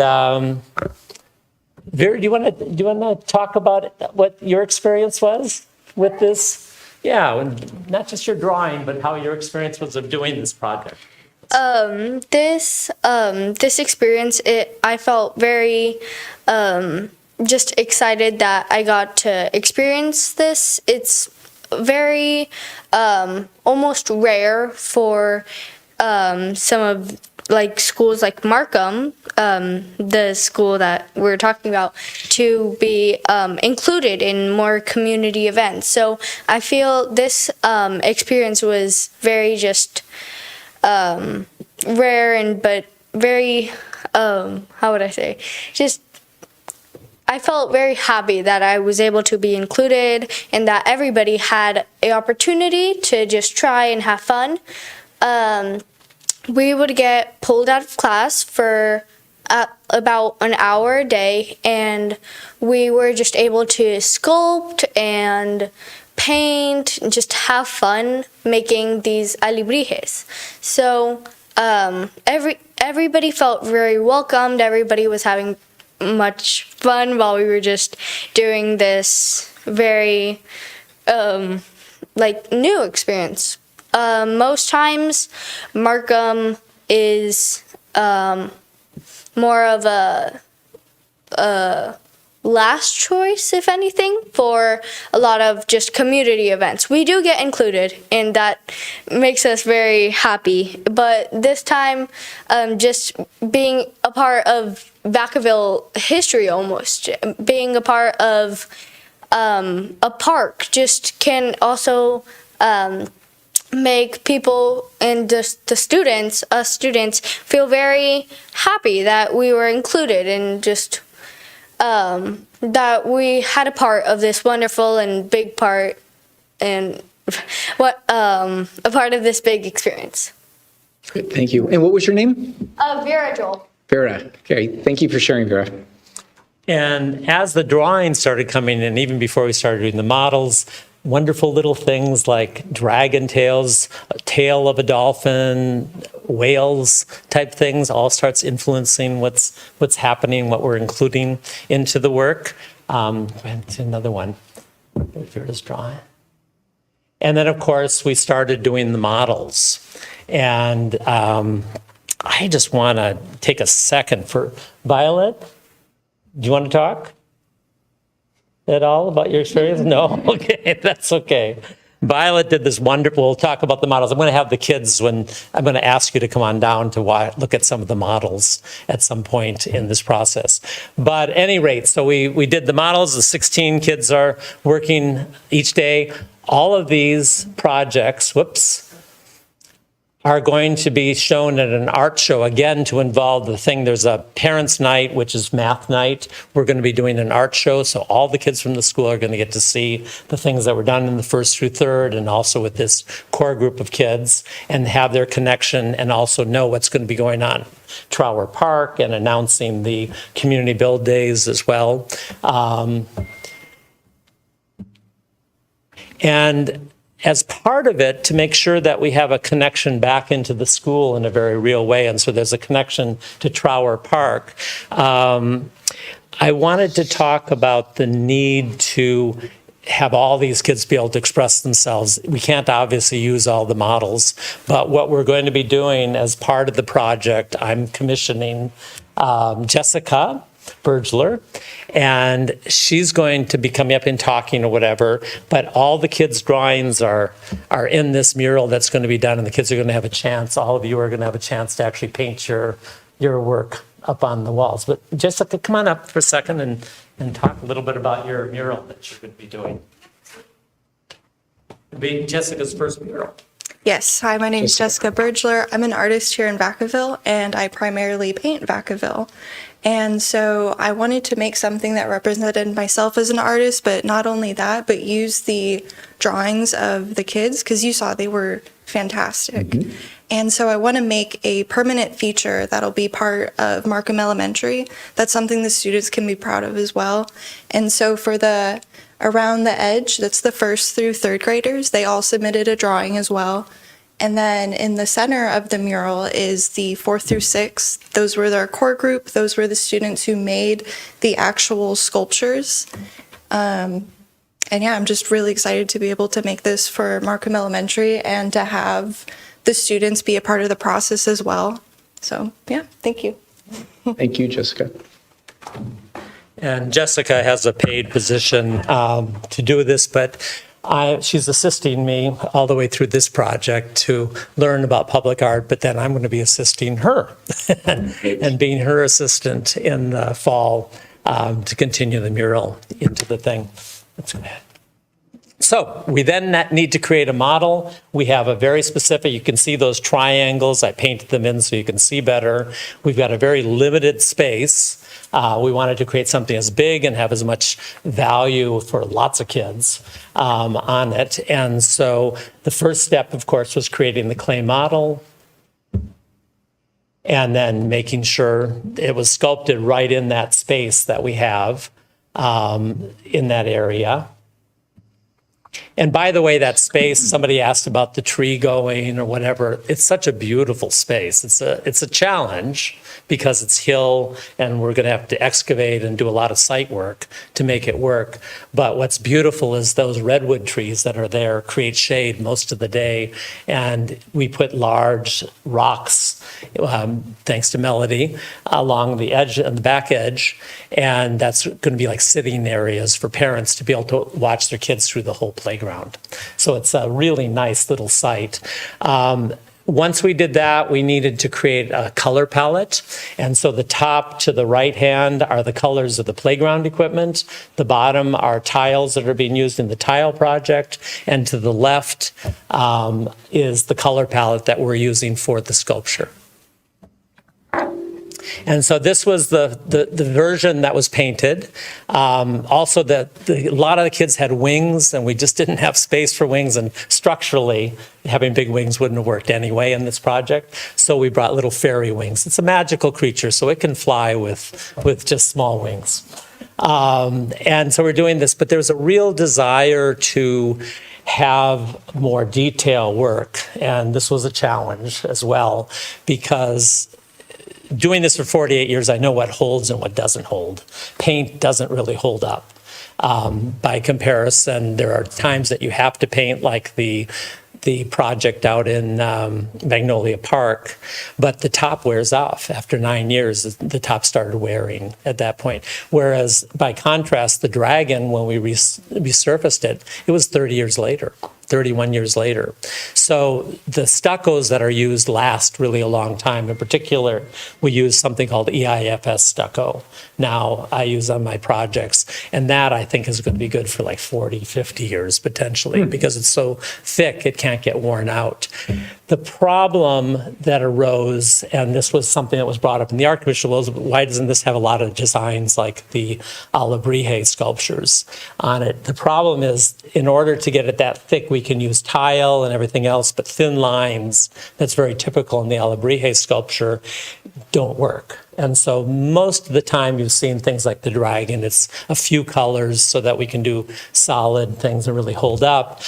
Vera, do you want to talk about what your experience was with this? Yeah, and not just your drawing, but how your experience was of doing this project. This experience, I felt very just excited that I got to experience this. It's very almost rare for some of schools like Markham, the school that we're talking about, to be included in more community events. So I feel this experience was very just rare but very, how would I say, just I felt very happy that I was able to be included and that everybody had an opportunity to just try and have fun. We would get pulled out of class for about an hour a day, and we were just able to sculpt and paint and just have fun making these alebrijes. So everybody felt very welcomed. Everybody was having much fun while we were just doing this very new experience. Most times Markham is more of a last choice, if anything, for a lot of just community events. We do get included, and that makes us very happy. But this time, just being a part of Vacaville history, almost being a part of a park, just can also make people and just the students, us students, feel very happy that we were included and just that we had a part of this wonderful and big part and a part of this big experience. Great, thank you. And what was your name? Vera Joel. Vera. Okay, thank you for sharing, Vera. And as the drawings started coming in, even before we started doing the models, wonderful little things like dragon tails, a tail of a dolphin, whales type things all starts influencing what's happening, what we're including into the work. Another one. Vera's drawing. And then, of course, we started doing the models. And I just want to take a second for Violet. Do you want to talk at all about your experience? No? Okay, that's okay. Violet did this wonderful, we'll talk about the models. I'm going to have the kids, I'm going to ask you to come on down to look at some of the models at some point in this process. But at any rate, so we did the models, the 16 kids are working each day. All of these projects, are going to be shown at an art show, again, to involve the thing. There's a parents' night, which is math night. We're going to be doing an art show, so all the kids from the school are going to get to see the things that were done in the first through third, and also with this core group of kids, and have their connection, and also know what's going to be going on Trower Park, and announcing the community build days as well. And as part of it, to make sure that we have a connection back into the school in a very real way, and so there's a connection to Trower Park, I wanted to talk about the need to have all these kids be able to express themselves. We can't obviously use all the models, but what we're going to be doing as part of the project, I'm commissioning Jessica Bergler, and she's going to be coming up and talking or whatever, but all the kids' drawings are in this mural that's going to be done, and the kids are going to have a chance, all of you are going to have a chance to actually paint your work up on the walls. But Jessica, come on up for a second and talk a little bit about your mural that you're going to be doing. It'll be Jessica's first mural. Yes, hi, my name is Jessica Bergler. I'm an artist here in Vacaville, and I primarily paint Vacaville. And so I wanted to make something that represented myself as an artist, but not only that, but use the drawings of the kids, because you saw they were fantastic. Mm-hmm. And so I want to make a permanent feature that'll be part of Markham Elementary. That's something the students can be proud of as well. And so for the around the edge, that's the first through third graders, they all submitted a drawing as well. And then in the center of the mural is the 4th through 6th. Those were their core group. Those were the students who made the actual sculptures. And yeah, I'm just really excited to be able to make this for Markham Elementary and to have the students be a part of the process as well. So yeah, thank you. Thank you, Jessica. And Jessica has a paid position to do this, but she's assisting me all the way through this project to learn about public art, but then I'm going to be assisting her and being her assistant in the fall to continue the mural into the thing. Let's go ahead. So we then need to create a model. We have a very specific, you can see those triangles. I painted them in so you can see better. We've got a very limited space. We wanted to create something as big and have as much value for lots of kids on it. And so the first step, of course, was creating the clay model and then making sure it was sculpted right in that space that we have in that area. And by the way, that space, somebody asked about the tree going or whatever. It's such a beautiful space. It's a challenge because it's hill and we're going to have to excavate and do a lot of site work to make it work. But what's beautiful is those redwood trees that are there create shade most of the day. And we put large rocks, thanks to Melody, along the edge and the back edge. And that's going to be like sitting areas for parents to be able to watch their kids through the whole playground. So it's a really nice little site. Once we did that, we needed to create a color palette. And so the top to the right hand are the colors of the playground equipment. The bottom are tiles that are being used in the tile project. And to the left is the color palette that we're using for the sculpture. And so this was the version that was painted. Also, a lot of the kids had wings, and we just didn't have space for wings. And structurally, having big wings wouldn't have worked anyway in this project. So we brought little fairy wings. It's a magical creature, so it can fly with just small wings. And so we're doing this, but there's a real desire to have more detail work. And this was a challenge as well, because doing this for 48 years, I know what holds and what doesn't hold. Paint doesn't really hold up. By comparison, there are times that you have to paint, like the project out in Magnolia Park, but the top wears off. After 9 years, the top started wearing at that point. Whereas, by contrast, the Dragon, when we resurfaced it, it was 30 years later. 31 years later. So the stuccos that are used last really a long time. In particular, we use something called EIFS stucco. Now I use on my projects. And that I think is going to be good for like 40, 50 years potentially, because it's so thick it can't get worn out. The problem that arose, and this was something that was brought up in the Art Commission, was why doesn't this have a lot of designs like the Alabrije sculptures on it? The problem is, in order to get it that thick, we can use tile and everything else, but thin lines, that's very typical in the Alabrije sculpture, don't work. And so most of the time you've seen things like the Dragon, it's a few colors so that we can do solid things and really hold up.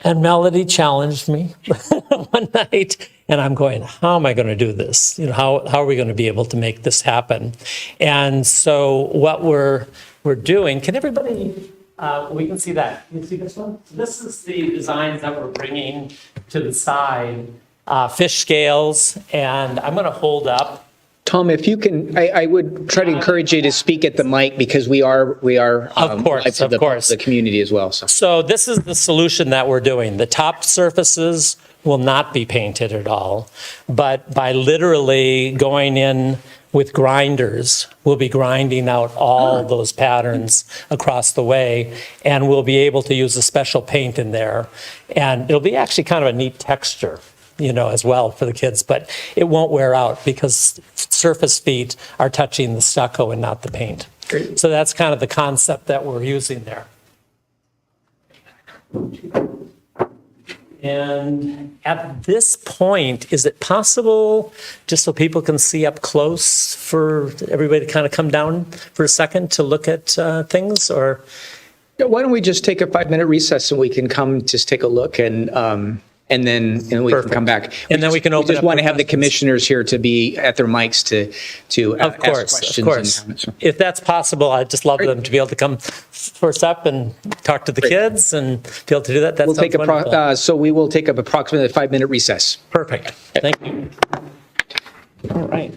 And Melody challenged me one night, and I'm going, how am I going to do this? You know, how are we going to be able to make this happen? And so what we're doing, can everybody, we can see that. Can you see this one? So this is the designs that we're bringing to the side, fish scales, and I'm going to hold up. Tom, if you can, I would try to encourage you to speak at the mic, because we are of course, live to the community as well. So this is the solution that we're doing. The top surfaces will not be painted at all, but by literally going in with grinders, we'll be grinding out all those patterns across the way, and we'll be able to use a special paint in there. And it'll be actually kind of a neat texture, you know, as well for the kids, but it won't wear out because surface feet are touching the stucco and not the paint. Great. So that's kind of the concept that we're using there. And at this point, is it possible, just so people can see up close, for everybody to kind of come down for a second to look at things? Or why don't we just take a 5-minute recess and we can come just take a look, and then we can come back. And then we can open up. We just want to have the questions. commissioners here to be at their mics to ask questions. Of course. And comments. If that's possible, I'd just love them to be able to come first up and talk to the kids and be able to do that. That sounds wonderful. So we will take up approximately a 5-minute recess. Perfect. Thank you. All right.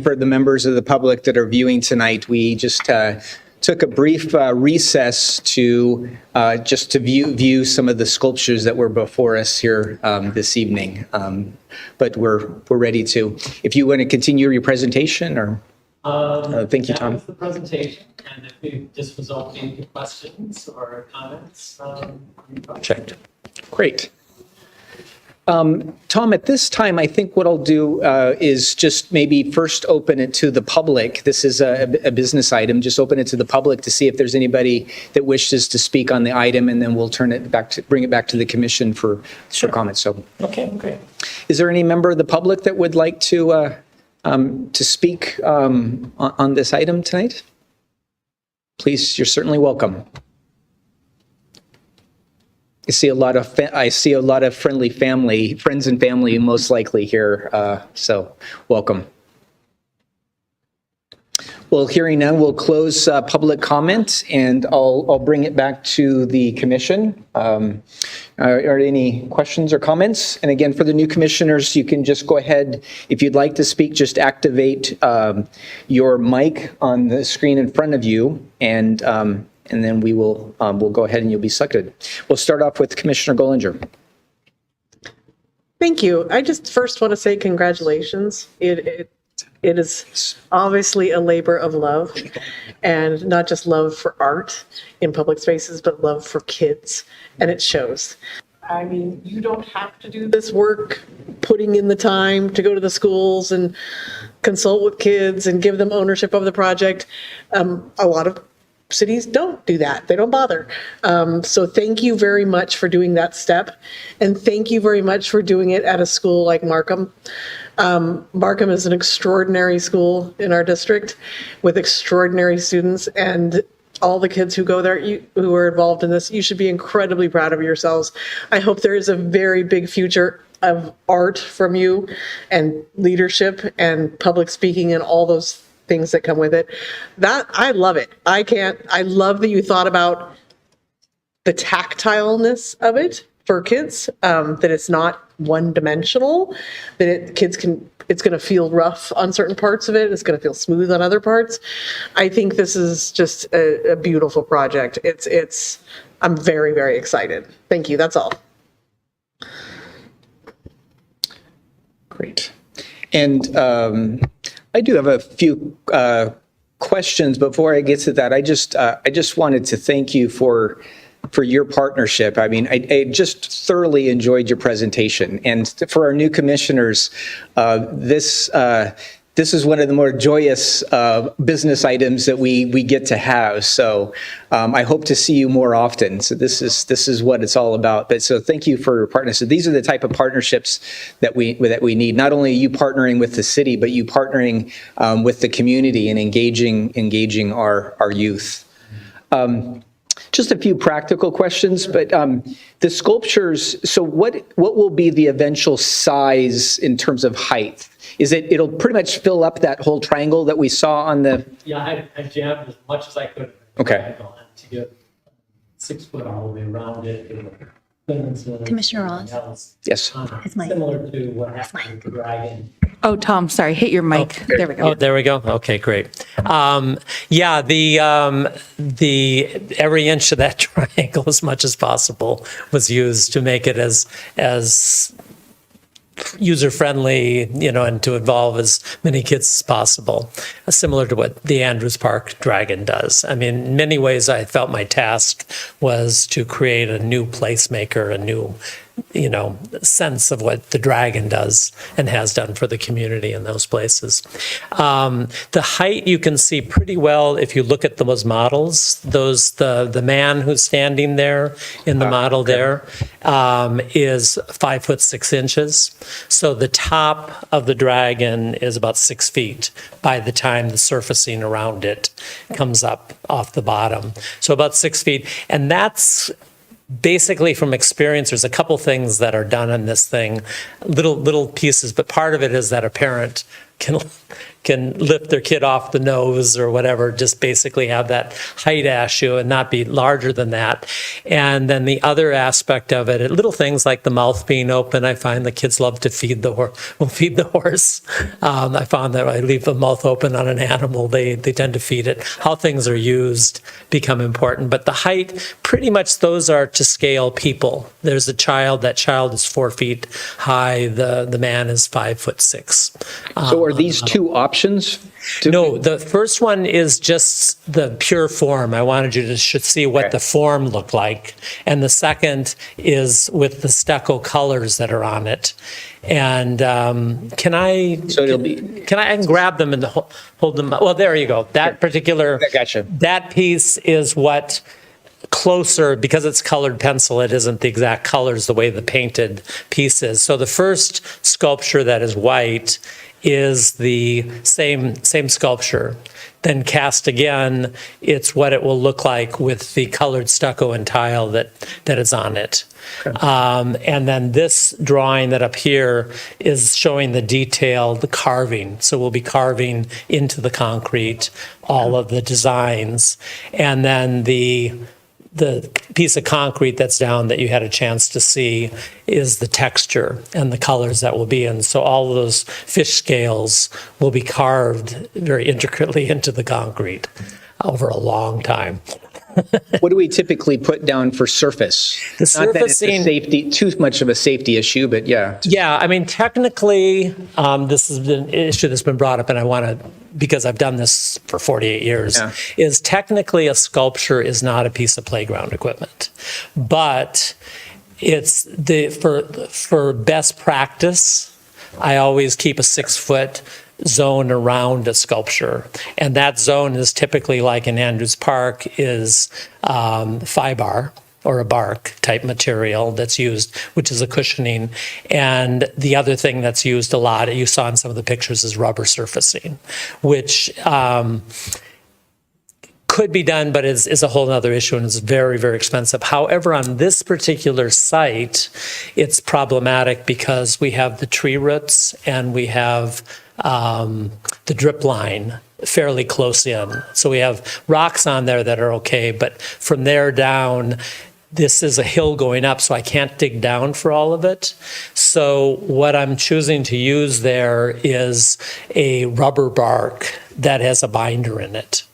for the members of the public that are viewing tonight, we just took a brief recess to just to view some of the sculptures that were before us here this evening. But we're ready to. If you want to continue your presentation, or thank you, Tom. That was the presentation, and if we just was open to questions or comments. Checked. Great. Tom, at this time, I think what I'll do is just maybe first open it to the public. This is a business item. Just open it to the public to see if there's anybody that wishes to speak on the item, and then we'll bring it back to the commission for comments. So, Okay, great. is there any member of the public that would like to speak on this item tonight? Please, you're certainly welcome. I see a lot of friendly friends and family, most likely here. So, welcome. Well, hearing none, we'll close public comment, and I'll bring it back to the commission. Are there any questions or comments? And again, for the new commissioners, you can just go ahead. If you'd like to speak, just activate your mic on the screen in front of you, and then we'll go ahead and you'll be selected. We'll start off with Commissioner Gollinger. Thank you. I just first want to say congratulations. It is obviously a labor of love, and not just love for art in public spaces, but love for kids, and it shows. I mean, you don't have to do this work, putting in the time to go to the schools and consult with kids and give them ownership of the project. A lot of cities don't do that. They don't bother. So thank you very much for doing that step. And thank you very much for doing it at a school like Markham. Markham is an extraordinary school in our district with extraordinary students, and all the kids who go there, who are involved in this, you should be incredibly proud of yourselves. I hope there is a very big future of art from you, and leadership and public speaking and all those things that come with it. I love it. I love that you thought about the tactileness of it for kids, that it's not one dimensional, that it's going to feel rough on certain parts of it. It's going to feel smooth on other parts. I think this is just a beautiful project. I'm very, very excited. Thank you. That's all. Great. And I do have a few questions. Before I get to that, I just wanted to thank you for your partnership. I mean, I just thoroughly enjoyed your presentation. And for our new commissioners, this is one of the more joyous business items that we get to have. So I hope to see you more often. So this is what it's all about. But so thank you for your partnership. These are the type of partnerships that we need. Not only you partnering with the city, but you partnering with the community and engaging our youth. Just a few practical questions, but the sculptures, so what will be the eventual size in terms of height? It'll pretty much fill up that whole triangle that we saw on the... Yeah, I jammed as much as I could. Okay. To get 6 foot all the way around it. Commissioner Ross? Yes. Similar to what happened with the dragon. Oh, Tom, sorry, hit your mic. There we go. Oh, there we go. Okay, great. Yeah, the every inch of that triangle, as much as possible, was used to make it as user-friendly, and to involve as many kids as possible, similar to what the Andrews Park Dragon does. I mean, in many ways, I felt my task was to create a new placemaker, a new sense of what the Dragon does and has done for the community in those places. The height you can see pretty well if you look at those models. The man who's standing there in the model there is 5 foot 6 inches. So the top of the Dragon is about 6 feet by the time the surfacing around it comes up off the bottom. So about 6 feet, and that's basically from experience. There's a couple things that are done on this thing, little pieces, but part of it is that a parent can can lift their kid off the nose or whatever, just basically have that height issue and not be larger than that. And then the other aspect of it, little things like the mouth being open, I find the kids love to feed the horse. I found that I leave the mouth open on an animal, they tend to feed it. How things are used become important. But the height, pretty much those are to scale people. There's a child, that child is 4 feet high, the man is 5'6". So are these two options? No, the first one is just the pure form. I wanted you to see what the form looked like. And the second is with the stucco colors that are on it. And can I grab them and hold them? Well, there you go. That particular, Gotcha. that piece is what closer, because it's colored pencil, it isn't the exact colors the way the painted piece is. So the first sculpture that is white is the same sculpture. Then cast again, it's what it will look like with the colored stucco and tile that is on it. And then this drawing that up here is showing the detail, the carving. So we'll be carving into the concrete all of the designs. And then the piece of concrete that's down that you had a chance to see is the texture and the colors that will be in. So all of those fish scales will be carved very intricately into the concrete over a long time. What do we typically put down for surface? Not that it's a safety, too much of a safety issue, but yeah. Yeah, I mean, technically, this is an issue that's been brought up, and I want to, because I've done this for 48 years, is technically a sculpture is not a piece of playground equipment. But it's for best practice, I always keep a 6-foot zone around a sculpture. And that zone is typically, like in Andrews Park, is fibar or a bark type material that's used, which is a cushioning. And the other thing that's used a lot, you saw in some of the pictures, is rubber surfacing, which could be done, but is a whole other issue and is very, very expensive. However, on this particular site, it's problematic because we have the tree roots and we have the drip line fairly close in. So we have rocks on there that are okay, but from there down, this is a hill going up, so I can't dig down for all of it. So what I'm choosing to use there is a rubber bark that has a binder in it.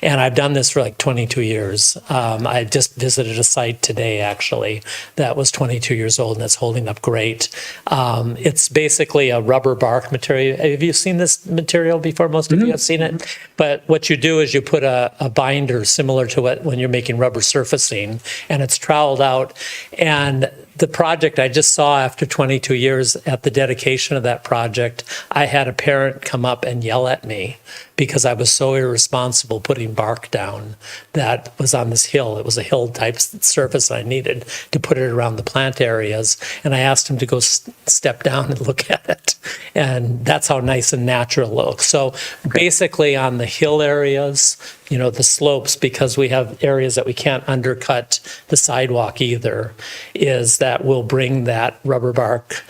And I've done this for like 22 years. I just visited a site today, actually, that was 22 years old and it's holding up great. It's basically a rubber bark material. Have you seen this material before? Most of you have seen it. But what you do is you put a binder similar to what when you're making rubber surfacing, and it's troweled out. And the project I just saw after 22 years, at the dedication of that project, I had a parent come up and yell at me because I was so irresponsible putting bark down that was on this hill. It was a hill type surface I needed to put it around the plant areas. And I asked him to go step down and look at it. And that's how nice and natural it looks. So basically on the hill areas, you know, the slopes, because we have areas that we can't undercut the sidewalk either, is that we'll bring that rubber bark,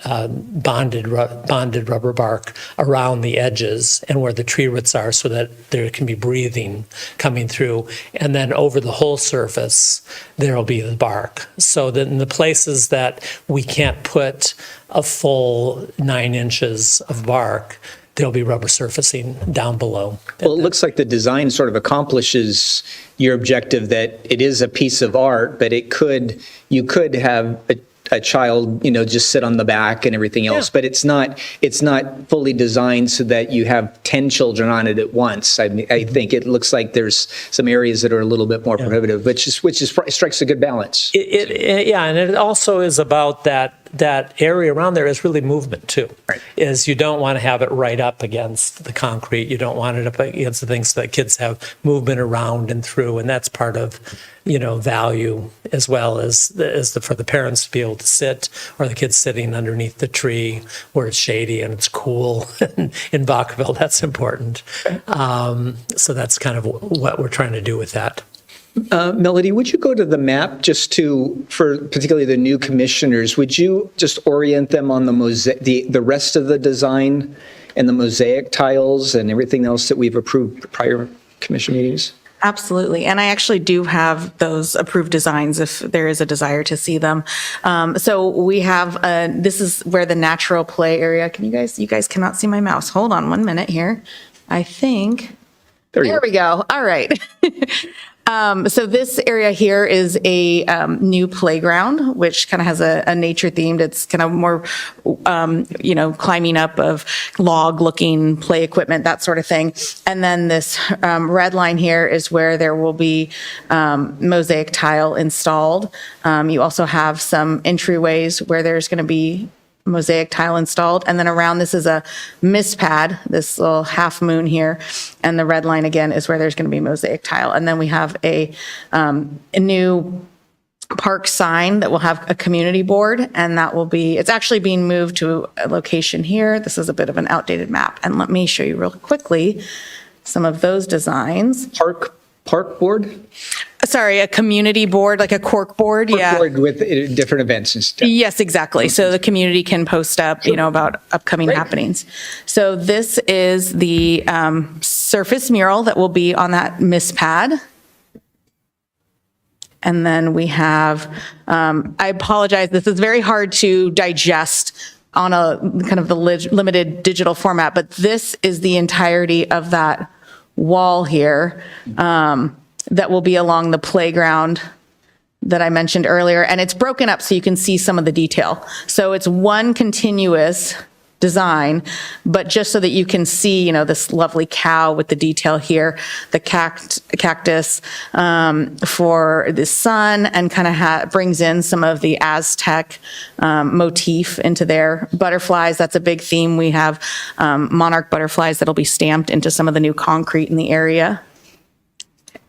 bonded rubber bark around the edges and where the tree roots are so that there can be breathing coming through. And then over the whole surface, there'll be the bark. So that in the places that we can't put a full 9 inches of bark, there'll be rubber surfacing down below. Well, it looks like the design sort of accomplishes your objective that it is a piece of art, but you could have a child, you know, just sit on the back and everything else, but it's not fully designed so that you have 10 children on it at once. I think it looks like there's some areas that are a little bit more prohibitive, which strikes a good balance. Yeah, and it also is about that area around there is really movement too. Right. Is you don't want to have it right up against the concrete. You don't want it up against the things so that kids have movement around and through, and that's part of, you know, value as well as for the parents to be able to sit, or the kids sitting underneath the tree where it's shady and it's cool. In Vacaville, that's important. So that's kind of what we're trying to do with that. Melody, would you go to the map for particularly the new commissioners, would you just orient them on the rest of the design and the mosaic tiles and everything else that we've approved prior commission meetings? Absolutely. And I actually do have those approved designs if there is a desire to see them. So we have, this is where the natural play area, you guys cannot see my mouse. Hold on 1 minute here. I think, there we go. All right. So this area here is a new playground, which kind of has a nature themed. It's kind of more, climbing up of log-looking play equipment, that sort of thing. And then this red line here is where there will be mosaic tile installed. You also have some entryways where there's going to be mosaic tile installed. And then around this is a mist pad, this little half moon here. And the red line again is where there's going to be mosaic tile. And then we have a new park sign that will have a community board, and that will be, it's actually being moved to a location here. This is a bit of an outdated map. And let me show you real quickly some of those designs. Park board? Sorry, a community board, like a cork board. Yeah. Board with different events and stuff. Yes, exactly. So the community can post up, about upcoming happenings. So this is the surface mural that will be on that mist pad. And then we have, I apologize, this is very hard to digest on a kind of the limited digital format, but this is the entirety of that wall here that will be along the playground that I mentioned earlier. And it's broken up so you can see some of the detail. So it's one continuous design, but just so that you can see, this lovely cow with the detail here, the cactus for the sun, and kind of brings in some of the Aztec motif into there. Butterflies, that's a big theme. We have monarch butterflies that'll be stamped into some of the new concrete in the area.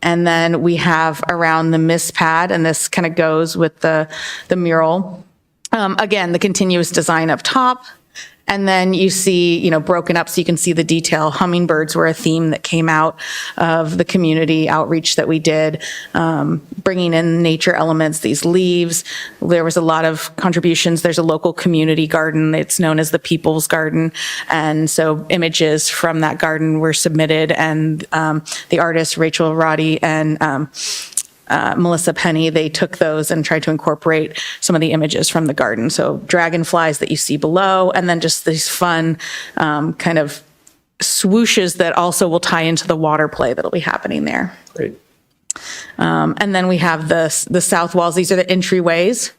And then we have around the mist pad, and this kind of goes with the mural. Again, the continuous design up top. And then you see, broken up so you can see the detail. Hummingbirds were a theme that came out of the community outreach that we did, bringing in nature elements, these leaves. There was a lot of contributions. There's a local community garden. It's known as the People's Garden. And so images from that garden were submitted, and the artists, Rachel Roddy and Melissa Penny, they took those and tried to incorporate some of the images from the garden. So dragonflies that you see below, and then just these fun kind of swooshes that also will tie into the water play that'll be happening there. Great. And then we have the south walls. These are the entryways.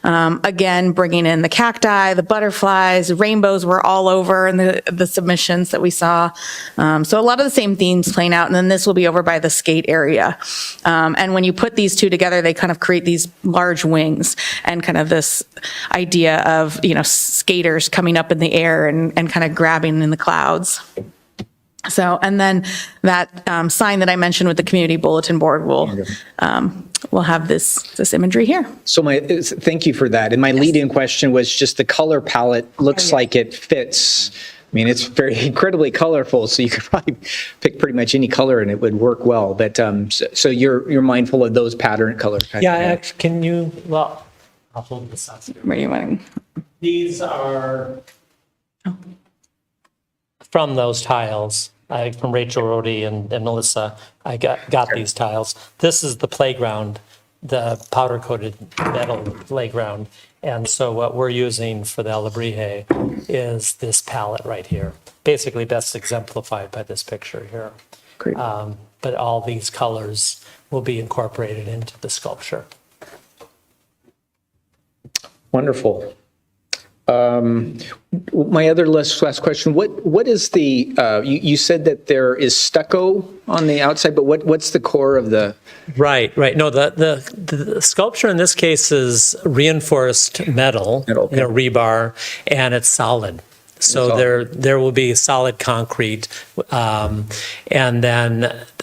Again, bringing in the cacti, the butterflies, rainbows were all over in the submissions that we saw. So a lot of the same themes playing out. And then this will be over by the skate area. And when you put these two together, they kind of create these large wings and kind of this idea of, skaters coming up in the air and kind of grabbing in the clouds. So, and then that sign that I mentioned with the community bulletin board will have this imagery here. So thank you for that. And my lead-in question was just the color palette looks like it fits. I mean, it's very incredibly colorful, so you could probably pick pretty much any color and it would work well. But so you're mindful of those pattern color. Yeah, can you, I'll hold this up. Where are you wanting? These are from those tiles. From Rachel Rody and Melissa, I got these tiles. This is the playground, the powder-coated metal playground. And so what we're using for the Alebrije is this palette right here. Basically, best exemplified by this picture here. Great. But all these colors will be incorporated into the sculpture. Wonderful. My other last question, what is the, you said that there is stucco on the outside, but what's the core of the? Right. No, the sculpture in this case is reinforced metal, okay. Rebar, and it's solid. So there will be solid concrete, and then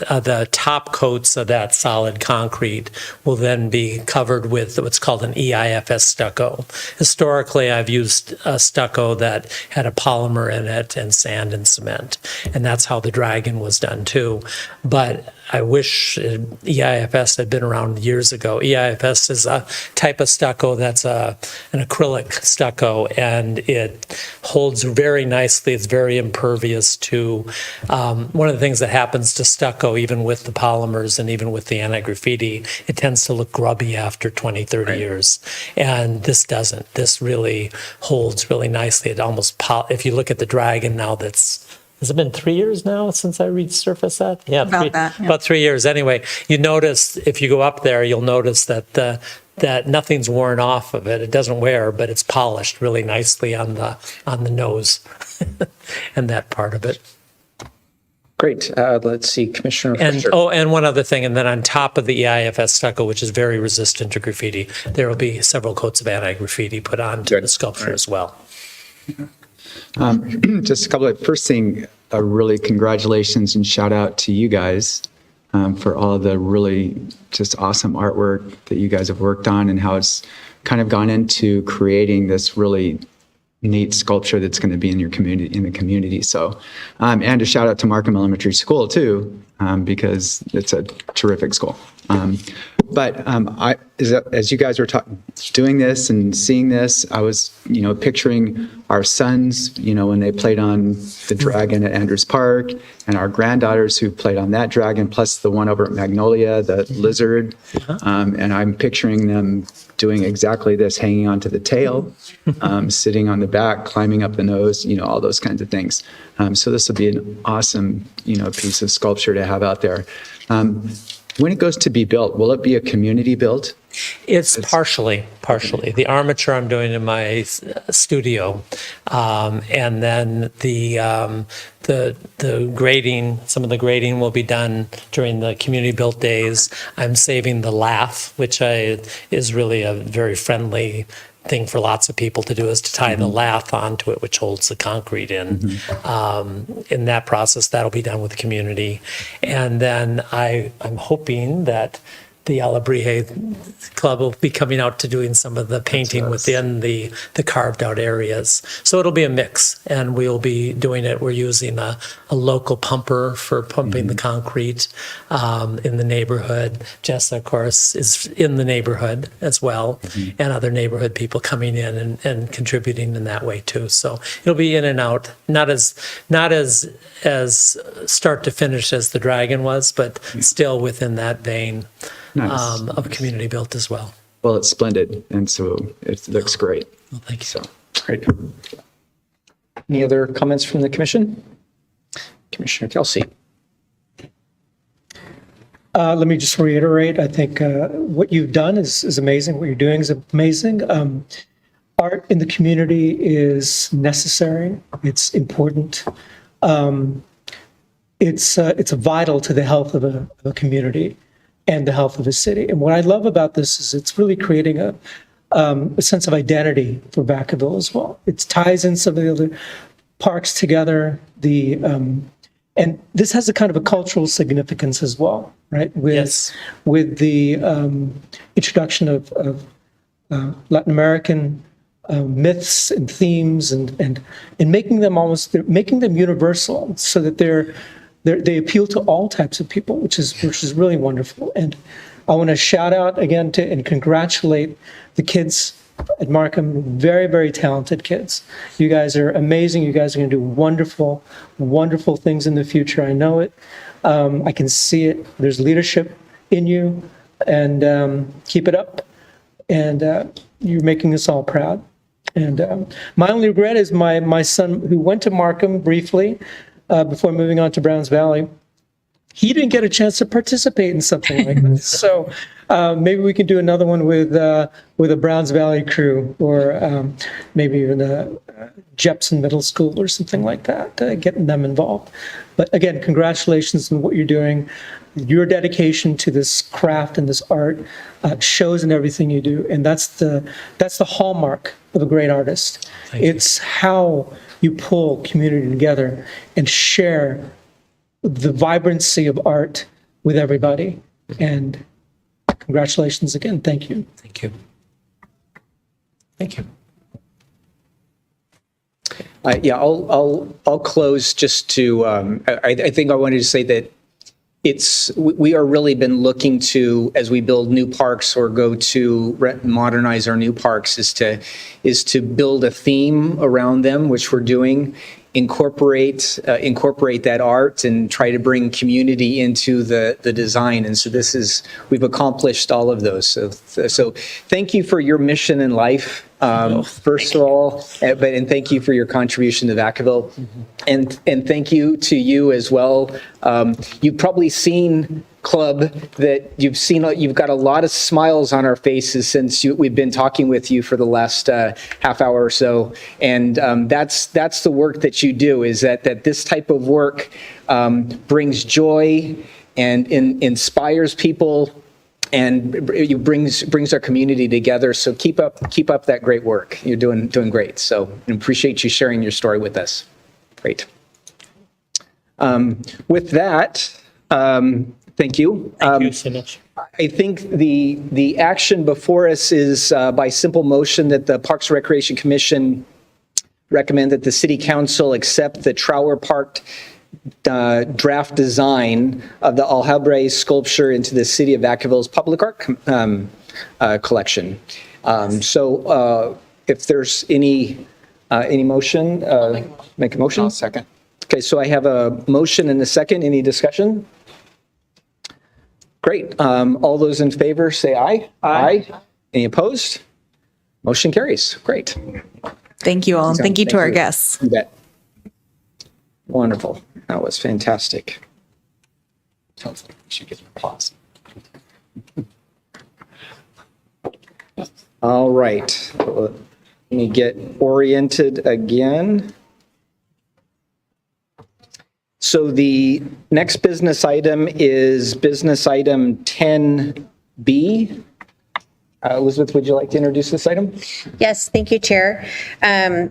the top coats of that solid concrete will then be covered with what's called an EIFS stucco. Historically, I've used a stucco that had a polymer in it and sand and cement, and that's how the Dragon was done too. But I wish EIFS had been around years ago. EIFS is a type of stucco that's an acrylic stucco, and it holds very nicely. It's very impervious to one of the things that happens to stucco, even with the polymers and even with the anti-graffiti, it tends to look grubby after 20, 30 years. And this doesn't. This really holds really nicely. It almost, if you look at the Dragon now, has it been 3 years now since I resurfaced that? Yeah, about 3 years. Anyway, you notice if you go up there, you'll notice that that nothing's worn off of it. It doesn't wear, but it's polished really nicely on the nose and that part of it. Great. Let's see, Commissioner And Fisher. and one other thing, and then on top of the EIFS stucco, which is very resistant to graffiti, there will be several coats of anti-graffiti put onto the sculpture as well. Just a couple of, first thing, really congratulations and shout out to you guys for all the really just awesome artwork that you guys have worked on and how it's kind of gone into creating this really neat sculpture that's going to be in your community, in the community. So, and a shout out to Markham Elementary School too, because it's a terrific school. As you guys were doing this and seeing this, I was, picturing our sons, when they played on the Dragon at Andrews Park, and our granddaughters who played on that Dragon, plus the one over at Magnolia, the lizard. And I'm picturing them doing exactly this, hanging onto the tail, sitting on the back, climbing up the nose, all those kinds of things. So this will be an awesome, piece of sculpture to have out there. When it goes to be built, will it be a community built? It's partially. The armature I'm doing in my studio, and then the grading. Some of the grading will be done during the community built days. I'm saving the lath, which is really a very friendly thing for lots of people to do, is to tie the lath onto it, which holds the concrete in. In that process, that'll be done with the community. And then I'm hoping that the Alabrije Club will be coming out to doing some of the painting within the carved out areas. So it'll be a mix, and we'll be doing it. We're using a local pumper for pumping the concrete in the neighborhood. Jess, of course, is in the neighborhood as well, and other neighborhood people coming in and contributing in that way too. So it'll be in and out, not as start to finish as the Dragon was, but still within that vein. Nice. Of community built as well. Well, it's splendid, and so it looks great. Well, thank you. So, Great. Any other comments from the commission? Commissioner Kelsey. Let me just reiterate, I think what you've done is amazing. What you're doing is amazing. Art in the community is necessary. It's important. It's vital to the health of a community and the health of a city. And what I love about this is it's really creating a sense of identity for Vacaville as well. It ties in some of the other parks together. And this has a kind of a cultural significance as well, right? With the introduction of Latin American myths and themes and making them universal, so that they appeal to all types of people, which is really wonderful. And I want to shout out again and congratulate the kids at Markham. Very, very talented kids. You guys are amazing. You guys are going to do wonderful, wonderful things in the future. I know it. I can see it. There's leadership in you, and keep it up. And you're making us all proud. And my only regret is my son, who went to Markham briefly, before moving on to Browns Valley, he didn't get a chance to participate in something like this. So maybe we can do another one with a Browns Valley crew, or maybe even a Jepson Middle School or something like that, getting them involved. But again, congratulations on what you're doing. Your dedication to this craft and this art shows in everything you do, and that's the hallmark of a great artist. It's how you pull community together and share the vibrancy of art with everybody. And congratulations again. Thank you. Thank you. Thank you. Yeah, I'll close just to, I think I wanted to say that we are really been looking to, as we build new parks or go to modernize our new parks, is to build a theme around them, which we're doing, incorporate that art and try to bring community into the design. And so we've accomplished all of those. So thank you for your mission in life, first of all, and thank you for your contribution to Vacaville. And thank you to you as well. You've probably seen, Club, that you've got a lot of smiles on our faces since we've been talking with you for the last half hour or so. And that's the work that you do, is that this type of work brings joy and inspires people and it brings our community together. So keep up that great work. You're doing great. So I appreciate you sharing your story with us. Great. With that, thank you. Thank you so much. I think the action before us is by simple motion that the Parks and Recreation Commission recommend that the City Council accept the Trower Park draft design of the Alhambra sculpture into the City of Vacaville's public art collection. So if there's any motion, make a motion. I'll second. Okay, so I have a motion and a second. Any discussion? Great. All those in favor say aye. Aye. Any opposed? Motion carries. Great. Thank you all. And thank you to our guests. You bet. Wonderful. That was fantastic. Sounds like we should get an applause. All right. Let me get oriented again. So the next business item is business item 10B. Elizabeth, would you like to introduce this item? Yes, thank you, Chair.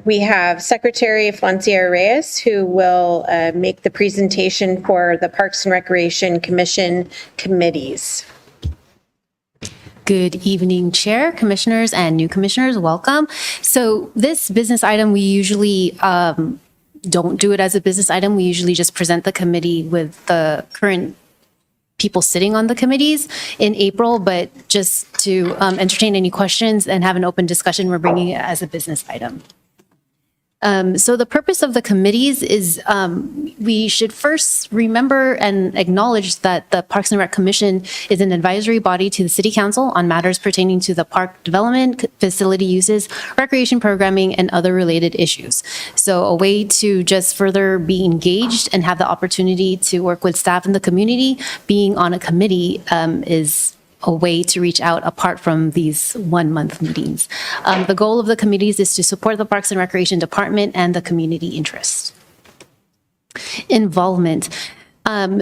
We have Secretary Florencia Reyes, who will make the presentation for the Parks and Recreation Commission committees. Good evening, Chair, Commissioners, and new Commissioners. Welcome. So this business item, we usually don't do it as a business item. We usually just present the committee with the current people sitting on the committees in April, but just to entertain any questions and have an open discussion, we're bringing it as a business item. So the purpose of the committees is we should first remember and acknowledge that the Parks and Rec Commission is an advisory body to the City Council on matters pertaining to the park development, facility uses, recreation programming, and other related issues. So a way to just further be engaged and have the opportunity to work with staff in the community, being on a committee is a way to reach out apart from these 1 month meetings. The goal of the committees is to support the Parks and Recreation Department and the community interest. Involvement.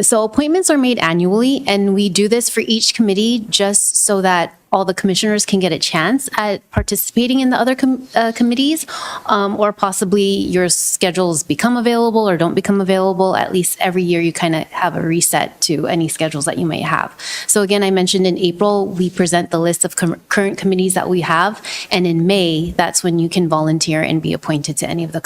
So appointments are made annually, and we do this for each committee just so that all the commissioners can get a chance at participating in the other committees, or possibly your schedules become available or don't become available. At least every year you kind of have a reset to any schedules that you may have. So again, I mentioned in April, we present the list of current committees that we have, and in May, that's when you can volunteer and be appointed to any of the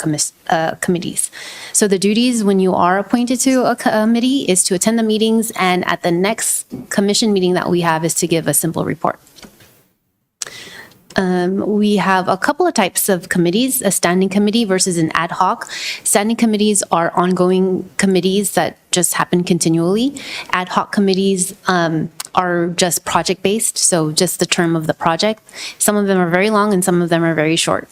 committees. So the duties when you are appointed to a committee is to attend the meetings, and at the next commission meeting that we have is to give a simple report. We have a couple of types of committees, a standing committee versus an ad hoc. Standing committees are ongoing committees that just happen continually. Ad hoc committees are just project-based, so just the term of the project. Some of them are very long and some of them are very short.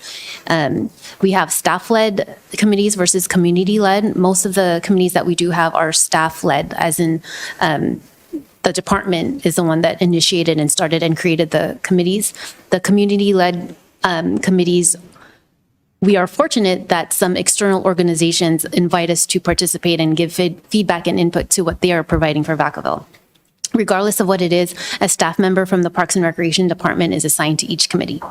We have staff-led committees versus community-led. Most of the committees that we do have are staff-led, as in the department is the one that initiated and started and created the committees. The community-led committees, we are fortunate that some external organizations invite us to participate and give feedback and input to what they are providing for Vacaville. Regardless of what it is, a staff member from the Parks and Recreation Department is assigned to each committee.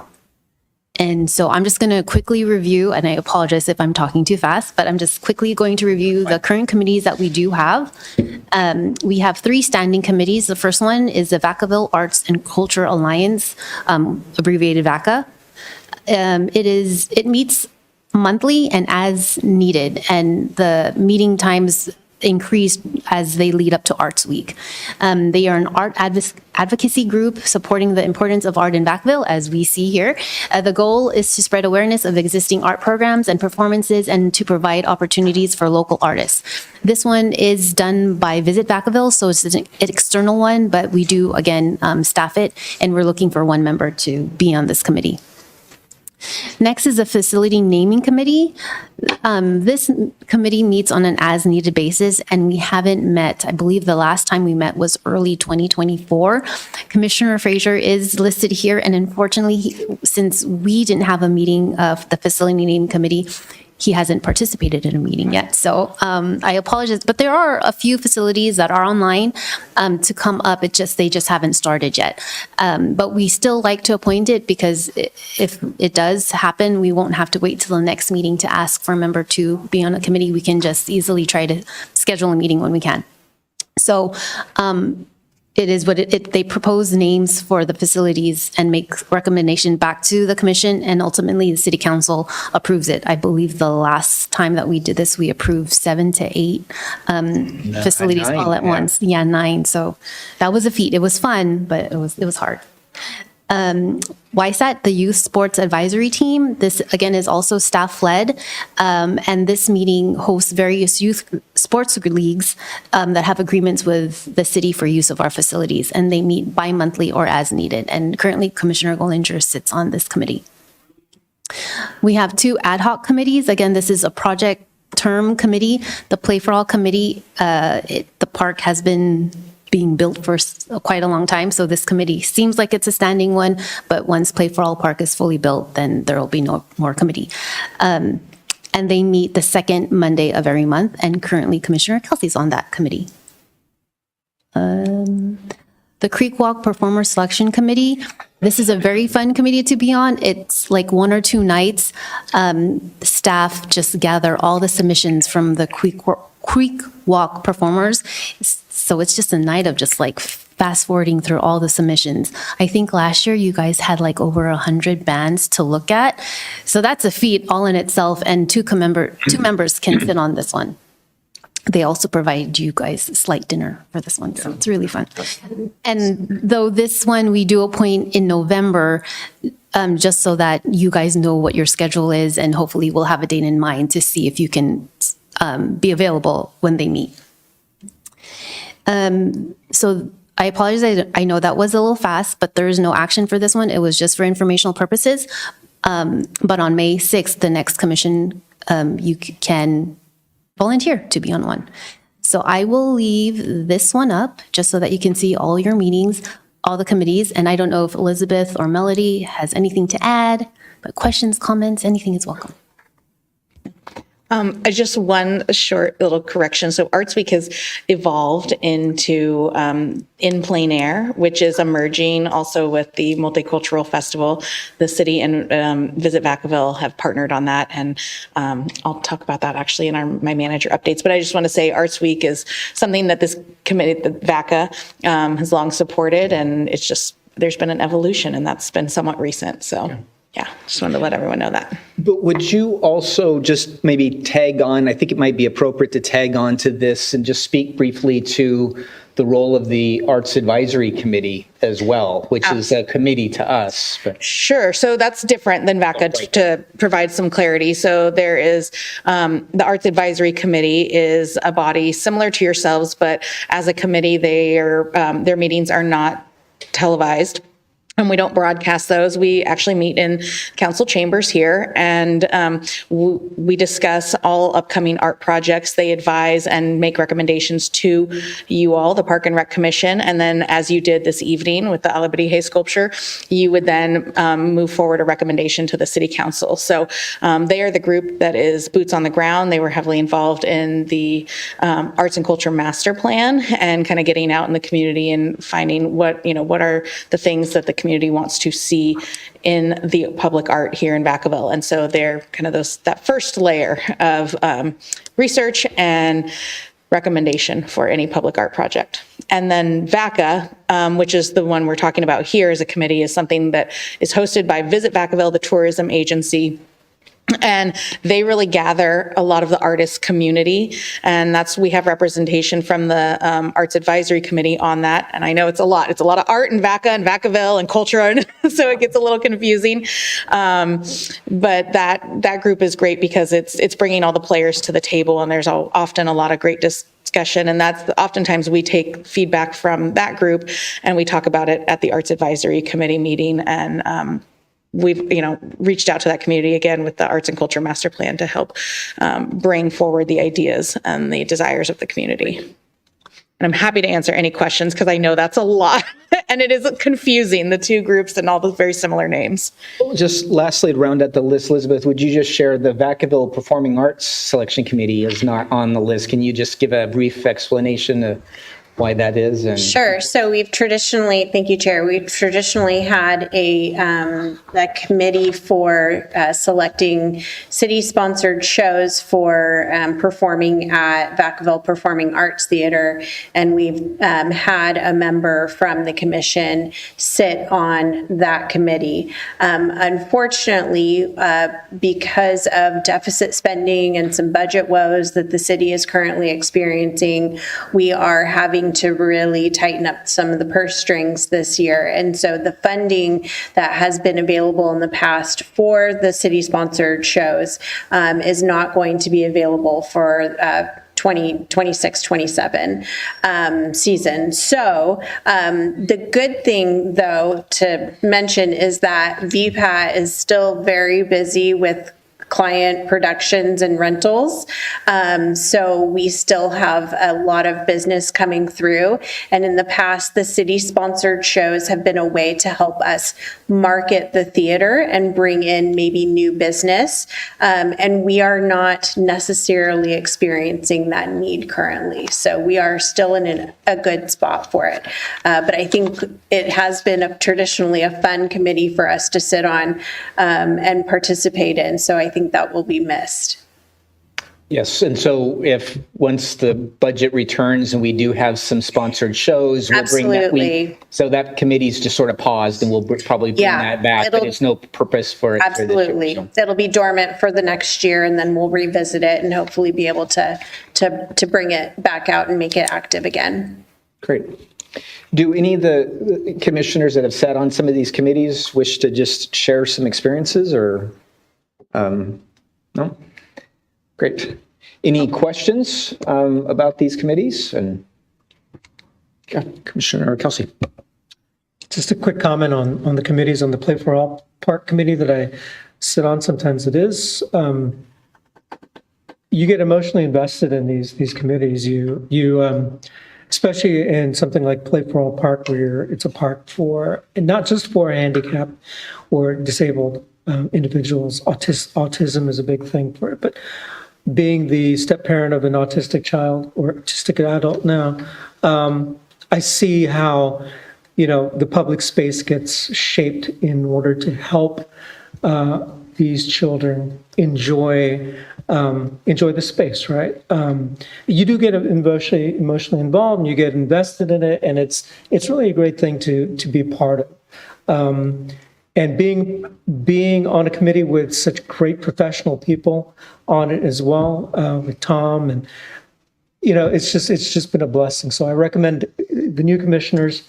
And so I'm just going to quickly review, and I apologize if I'm talking too fast, but I'm just quickly going to review the current committees that we do have. We have 3 standing committees. The first one is the Vacaville Arts and Culture Alliance, abbreviated VACA. It meets monthly and as needed, and the meeting times increased as they lead up to Arts Week. They are an art advocacy group supporting the importance of art in Vacaville, as we see here. The goal is to spread awareness of existing art programs and performances and to provide opportunities for local artists. This one is done by Visit Vacaville, so it's an external one, but we do, again, staff it, and we're looking for one member to be on this committee. Next is a facility naming committee. This committee meets on an as-needed basis, and we haven't met. I believe the last time we met was early 2024. Commissioner Frazier is listed here, and unfortunately, since we didn't have a meeting of the facility naming committee, he hasn't participated in a meeting yet. So I apologize, but there are a few facilities that are online to come up. They just haven't started yet. But we still like to appoint it because if it does happen, we won't have to wait till the next meeting to ask for a member to be on a committee. We can just easily try to schedule a meeting when we can. So it is what they propose names for the facilities and make recommendation back to the commission, and ultimately the city council approves it. I believe the last time that we did this, we approved 7 to 8 facilities all at once. Yeah, 9. So that was a feat. It was fun, but it was hard. YSAT, the Youth Sports Advisory Team, this again is also staff-led, and this meeting hosts various youth sports leagues that have agreements with the city for use of our facilities, and they meet bi-monthly or as needed. And currently, Commissioner Gollinger sits on this committee. We have 2 ad hoc committees. Again, this is a project term committee. The Play for All committee, the park has been being built for quite a long time. So this committee seems like it's a standing one, but once Play for All Park is fully built, then there will be no more committee. And they meet the second Monday of every month, and currently Commissioner Kelsey's on that committee. The Creek Walk Performer Selection Committee, this is a very fun committee to be on. It's like 1 or 2 nights. Staff just gather all the submissions from the Creek Walk performers. So it's just a night of just like fast forwarding through all the submissions. I think last year you guys had like over 100 bands to look at. So that's a feat all in itself, and 2 members can sit on this one. They also provide you guys a slight dinner for this one, so it's really fun. And though this one we do appoint in November, just so that you guys know what your schedule is, and hopefully we'll have a date in mind to see if you can be available when they meet. So I apologize, I know that was a little fast, but there is no action for this one. It was just for informational purposes. But on May 6th, the next commission, you can volunteer to be on one. So I will leave this one up just so that you can see all your meetings, all the committees. And I don't know if Elizabeth or Melody has anything to add, but questions, comments, anything is welcome. Just one short little correction. So Arts Week has evolved into In Plein Air, which is emerging also with the Multicultural Festival. The city and Visit Vacaville have partnered on that, and I'll talk about that actually in my manager updates. But I just want to say Arts Week is something that this committee, the VACA, has long supported, and it's just, there's been an evolution, and that's been somewhat recent. So. Yeah, just wanted to let everyone know that. But would you also just maybe tag on, I think it might be appropriate to tag on to this and just speak briefly to the role of the Arts Advisory Committee as well, which is a committee to us. But. Sure. So that's different than VACA, to provide some clarity. So there is, the Arts Advisory Committee is a body similar to yourselves, but as a committee, their meetings are not televised. And we don't broadcast those. We actually meet in council chambers here, and we discuss all upcoming art projects. They advise and make recommendations to you all, the Park and Rec Commission. And then, as you did this evening with the Alabadi Hay sculpture, you would then move forward a recommendation to the city council. So they are the group that is boots on the ground. They were heavily involved in the Arts and Culture Master Plan and kind of getting out in the community and finding what are the things that the community wants to see in the public art here in Vacaville. And so they're kind of that first layer of research and recommendation for any public art project. And then VACA, which is the one we're talking about here as a committee, is something that is hosted by Visit Vacaville, the tourism agency. And they really gather a lot of the artist community, and we have representation from the Arts Advisory Committee on that. And I know it's a lot of art in Vaca and Vacaville and culture, and so it gets a little confusing. But that group is great because it's bringing all the players to the table, and there's often a lot of great discussion, and that's oftentimes we take feedback from that group and we talk about it at the Arts Advisory Committee meeting. And we've reached out to that community again with the Arts and Culture Master Plan to help bring forward the ideas and the desires of the community. And I'm happy to answer any questions because I know that's a lot and it is confusing, the two groups and all the very similar names. Just lastly, to round out the list, Elizabeth, would you just share the Vacaville Performing Arts Selection Committee is not on the list? Can you just give a brief explanation of why that is? And Sure. So we've traditionally, thank you, Chair, we've traditionally had a committee for selecting city-sponsored shows for performing at Vacaville Performing Arts Theater. And we've had a member from the commission sit on that committee. Unfortunately, because of deficit spending and some budget woes that the city is currently experiencing, we are having to really tighten up some of the purse strings this year. And so the funding that has been available in the past for the city-sponsored shows is not going to be available for 2026-27 season. So the good thing, though, to mention is that VPAT is still very busy with client productions and rentals. So we still have a lot of business coming through. And in the past, the city-sponsored shows have been a way to help us market the theater and bring in maybe new business. And we are not necessarily experiencing that need currently. So we are still in a good spot for it. But I think it has been traditionally a fun committee for us to sit on and participate in. So I think that will be missed. yes, and so if once the budget returns and we do have some sponsored shows, we'll bring that. Absolutely. So that committee's just sort of paused, and we'll probably bring that back. But it's no purpose for it. Absolutely. For this year, It'll be dormant for the next year, and then we'll revisit it and hopefully be able to bring it back out and make it active again. Great. Do any of the commissioners that have sat on some of these committees wish to just share some experiences or? No? Great. Any questions about these committees? And Commissioner Kelsey. Just a quick comment on the committees, on the Play for All Park Committee that I sit on. Sometimes it is. You get emotionally invested in these committees. You especially in something like Play for All Park, where it's a park for, and not just for handicapped or disabled individuals. Autism is a big thing for it, but being the step parent of an autistic child or autistic adult now, I see how, the public space gets shaped in order to help these children enjoy the space, right? You do get emotionally involved, and you get invested in it, and it's really a great thing to be a part of. And being on a committee with such great professional people on it as well, with Tom, and it's just been a blessing. So I recommend the new commissioners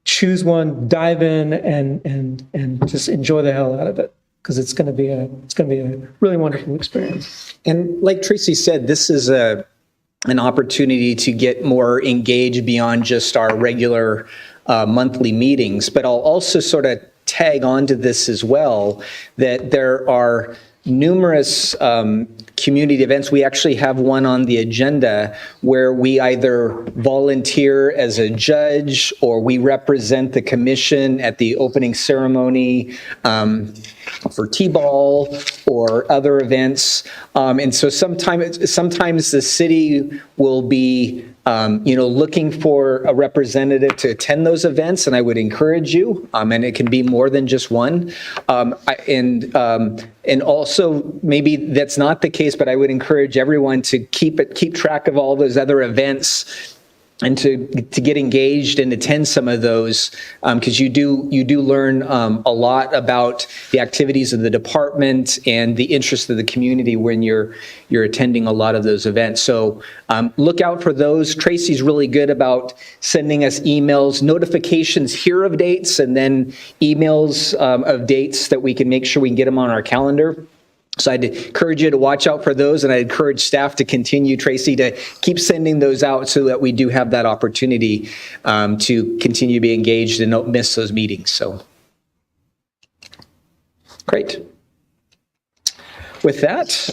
choose one, dive in, and just enjoy the hell out of it, because it's going to be a really wonderful experience. And like Tracy said, this is an opportunity to get more engaged beyond just our regular monthly meetings. But I'll also sort of tag onto this as well, that there are numerous community events. We actually have one on the agenda where we either volunteer as a judge or we represent the commission at the opening ceremony for T-ball or other events. And so sometimes the city will be looking for a representative to attend those events, and I would encourage you, and it can be more than just one. And also, maybe that's not the case, but I would encourage everyone to keep track of all those other events and to get engaged and attend some of those, because you do learn a lot about the activities of the department and the interest of the community when you're attending a lot of those events. So look out for those. Tracy's really good about sending us emails, notifications here of dates, and then emails of dates that we can make sure we can get them on our calendar. So I'd encourage you to watch out for those, and I encourage staff to continue, Tracy, to keep sending those out so that we do have that opportunity to continue to be engaged and don't miss those meetings. So, great. With that,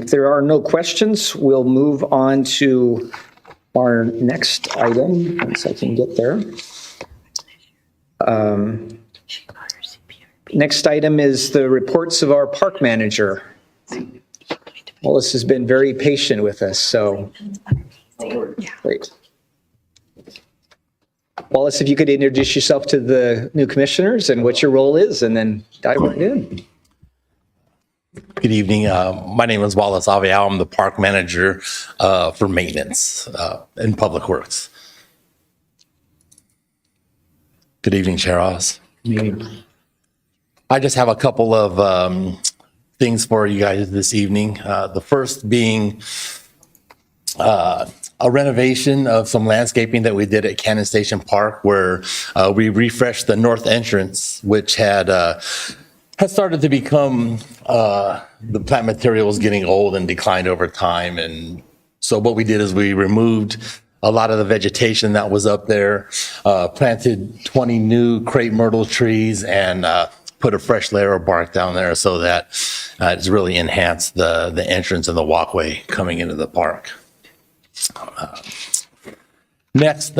if there are no questions, we'll move on to our next item, once I can get there. Next item is the reports of our park manager. Wallace has been very patient with us, so great. Wallace, if you could introduce yourself to the new commissioners and what your role is, and then dive right in. Good evening. My name is Wallace Avial. I'm the park manager for maintenance in Public Works. Good evening, Chair Oz. I just have a couple of things for you guys this evening. The first being a renovation of some landscaping that we did at Cannon Station Park, where we refreshed the north entrance, which had started to become, the plant material was getting old and declined over time. And so what we did is we removed a lot of the vegetation that was up there, planted 20 new crepe myrtle trees, and put a fresh layer of bark down there so that it's really enhanced the entrance and the walkway coming into the park. Next,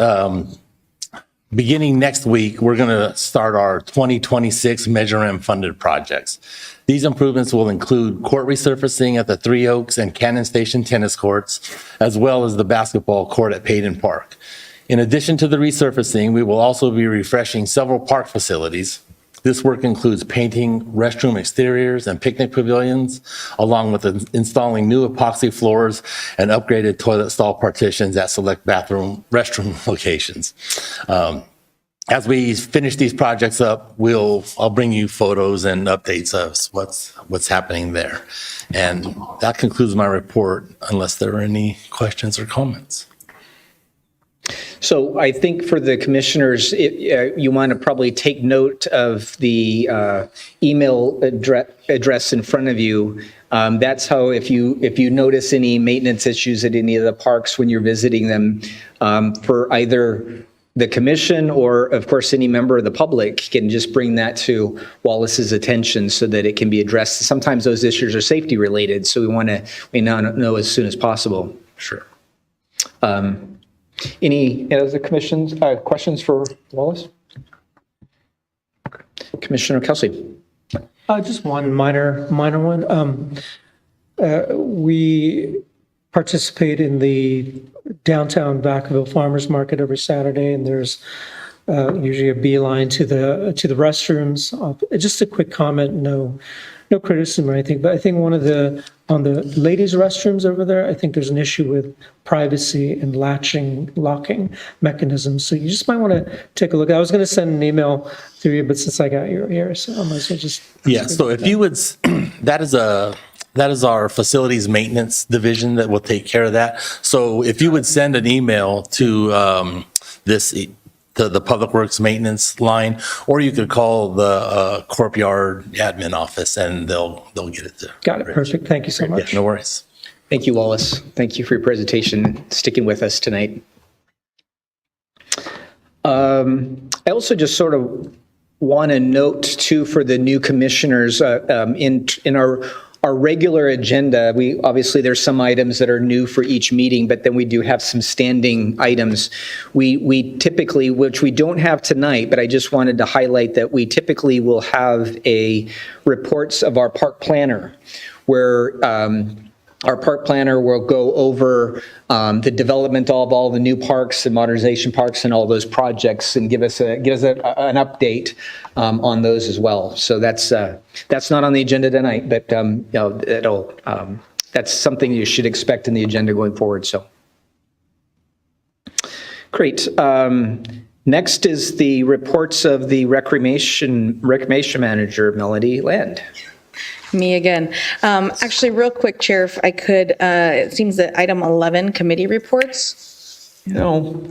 beginning next week, we're going to start our 2026 Measure M funded projects. These improvements will include court resurfacing at the Three Oaks and Cannon Station tennis courts, as well as the basketball court at Payton Park. In addition to the resurfacing, we will also be refreshing several park facilities. This work includes painting restroom exteriors and picnic pavilions, along with installing new epoxy floors and upgraded toilet stall partitions at select restroom locations. As we finish these projects up, I'll bring you photos and updates of what's happening there. And that concludes my report, unless there are any questions or comments. So I think for the commissioners, you want to probably take note of the email address in front of you. That's how, if you notice any maintenance issues at any of the parks when you're visiting them, for either the commission or, of course, any member of the public can just bring that to Wallace's attention so that it can be addressed. Sometimes those issues are safety related, so we want to know as soon as possible. Sure. Any other questions for Wallace? Commissioner Kelsey. Just one minor one. We participate in the downtown Vacaville Farmers Market every Saturday, and there's usually a beeline to the restrooms. Just a quick comment, no criticism or anything, but I think on the ladies' restrooms over there, I think there's an issue with privacy and locking mechanisms. So you just might want to take a look. I was going to send an email through you, but since I got you here, so I might as well just. Yeah, so if you would, that is our facilities maintenance division that will take care of that. So if you would send an email to the Public Works maintenance line, or you could call the Corp Yard admin office and they'll get it there. Got it. Perfect. Thank you so much. Yeah, no worries. Thank you, Wallace. Thank you for your presentation and sticking with us tonight. I also just sort of want to note too for the new commissioners in our regular agenda, obviously there's some items that are new for each meeting, but then we do have some standing items. We typically, which we don't have tonight, but I just wanted to highlight that we typically will have reports of our park planner, where our park planner will go over the development of all the new parks and modernization parks and all those projects, and give us an update on those as well. So that's not on the agenda tonight, but that's something you should expect in the agenda going forward. So Great. Next is the reports of the Recreation Manager, Melody Land. Me again. Actually, real quick, Chair, if I could, it seems that item 11, committee reports. No.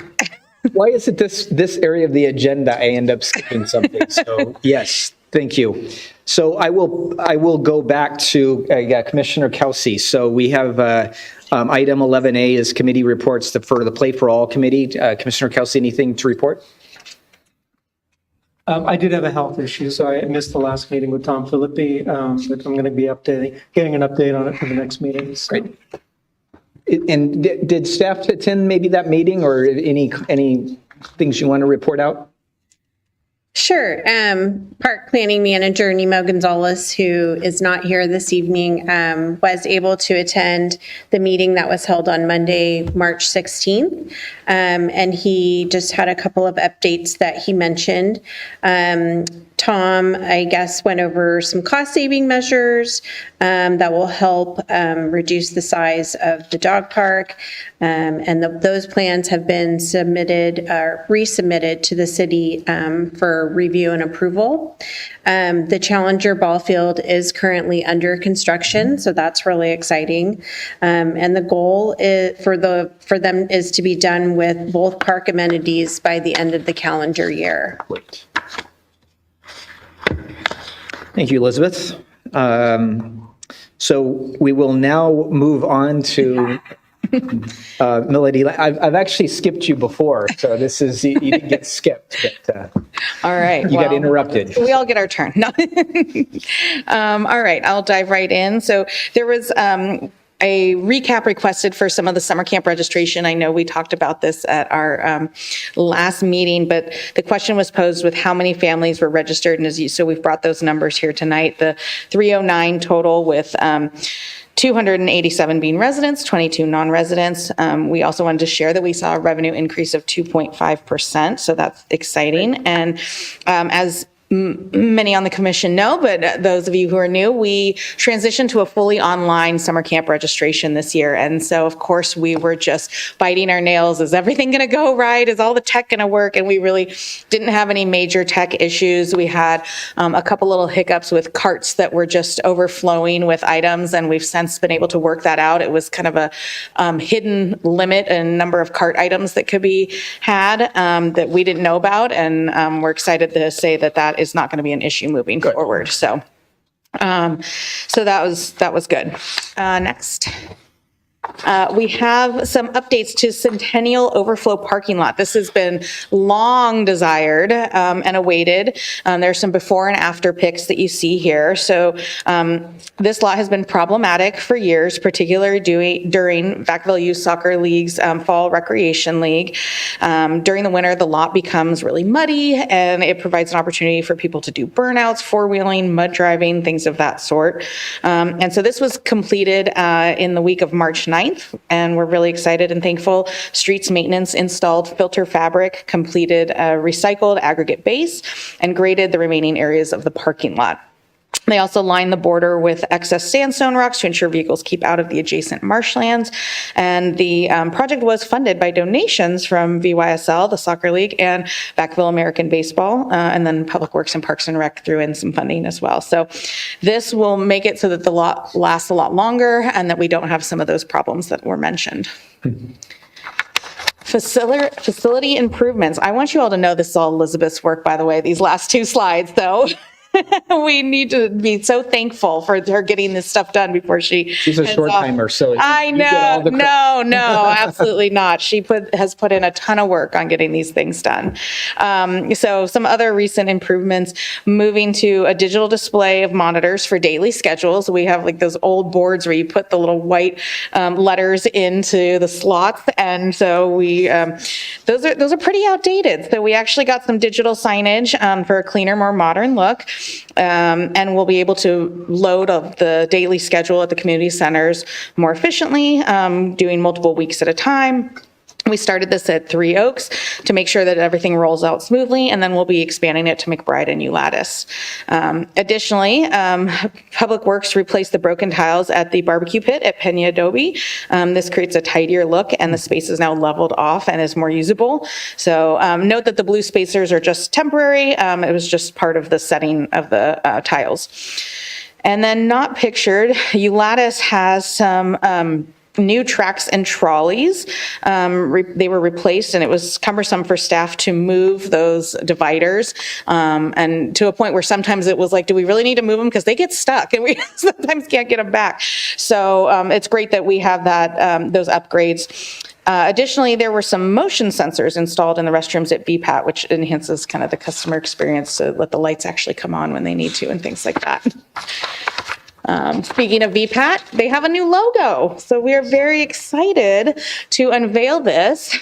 Why is it this area of the agenda I end up skipping something? So yes, thank you. So I will go back to Commissioner Kelsey. So we have item 11A is committee reports for the Play for All Committee. Commissioner Kelsey, anything to report? I did have a health issue, so I missed the last meeting with Tom Philippi, but I'm going to be getting an update on it for the next meeting. So. Great. And did staff attend maybe that meeting, or any things you want to report out? Sure. Park Planning Manager Nemo Gonzalez, who is not here this evening, was able to attend the meeting that was held on Monday, March 16th. And he just had a couple of updates that he mentioned. Tom, I guess, went over some cost-saving measures that will help reduce the size of the dog park. And those plans have been resubmitted to the city for review and approval. The Challenger ball field is currently under construction, so that's really exciting. And the goal for them is to be done with both park amenities by the end of the calendar year. Great. Thank you, Elizabeth. So we will now move on to Melody. I've actually skipped you before, so this is, you didn't get skipped, but all right. You got interrupted. We all get our turn. No. All right, I'll dive right in. So there was a recap requested for some of the summer camp registration. I know we talked about this at our last meeting, but the question was posed with how many families were registered. And so we've brought those numbers here tonight. The 309 total with 287 being residents, 22 non-residents. We also wanted to share that we saw a revenue increase of 2.5%. So that's exciting. And as many on the commission know, but those of you who are new, we transitioned to a fully online summer camp registration this year. And so, of course, we were just biting our nails. Is everything going to go right? Is all the tech going to work? And we really didn't have any major tech issues. We had a couple little hiccups with carts that were just overflowing with items, and we've since been able to work that out. It was kind of a hidden limit and number of cart items that could be had that we didn't know about. And we're excited to say that is not going to be an issue moving forward. So, so that was good. Next. We have some updates to Centennial Overflow Parking Lot. This has been long desired and awaited. There's some before and after pics that you see here. So this lot has been problematic for years, particularly during Vacaville Youth Soccer League's Fall Recreation League. During the winter, the lot becomes really muddy, and it provides an opportunity for people to do burnouts, four-wheeling, mud driving, things of that sort. And so this was completed in the week of March 9th, and we're really excited and thankful. Streets maintenance installed filter fabric, completed a recycled aggregate base, and graded the remaining areas of the parking lot. They also lined the border with excess sandstone rocks to ensure vehicles keep out of the adjacent marshlands. And the project was funded by donations from VYSL, the soccer league, and Vacaville American Baseball, and then Public Works and Parks and Rec threw in some funding as well. So this will make it so that the lot lasts a lot longer and that we don't have some of those problems that were mentioned. Facility improvements. I want you all to know this is all Elizabeth's work, by the way, these last two slides, though. We need to be so thankful for her getting this stuff done before she's a short timer, so I know. No, absolutely not. She has put in a ton of work on getting these things done. So some other recent improvements, moving to a digital display of monitors for daily schedules. We have like those old boards where you put the little white letters into the slots, and so we those are pretty outdated. So we actually got some digital signage for a cleaner, more modern look. And we'll be able to load the daily schedule at the community centers more efficiently, doing multiple weeks at a time. We started this at Three Oaks to make sure that everything rolls out smoothly, and then we'll be expanding it to McBride and Ulatis. Additionally, Public Works replaced the broken tiles at the barbecue pit at Peña Adobe. This creates a tidier look, and the space is now leveled off and is more usable. So note that the blue spacers are just temporary. It was just part of the setting of the tiles. And then not pictured, Ulatis has some new tracks and trolleys. They were replaced, and it was cumbersome for staff to move those dividers, and to a point where sometimes it was like, do we really need to move them? Because they get stuck and we sometimes can't get them back. So it's great that we have that those upgrades. Additionally, there were some motion sensors installed in the restrooms at VPAT, which enhances kind of the customer experience to let the lights actually come on when they need to and things like that. Speaking of VPAT, they have a new logo. So we are very excited to unveil this.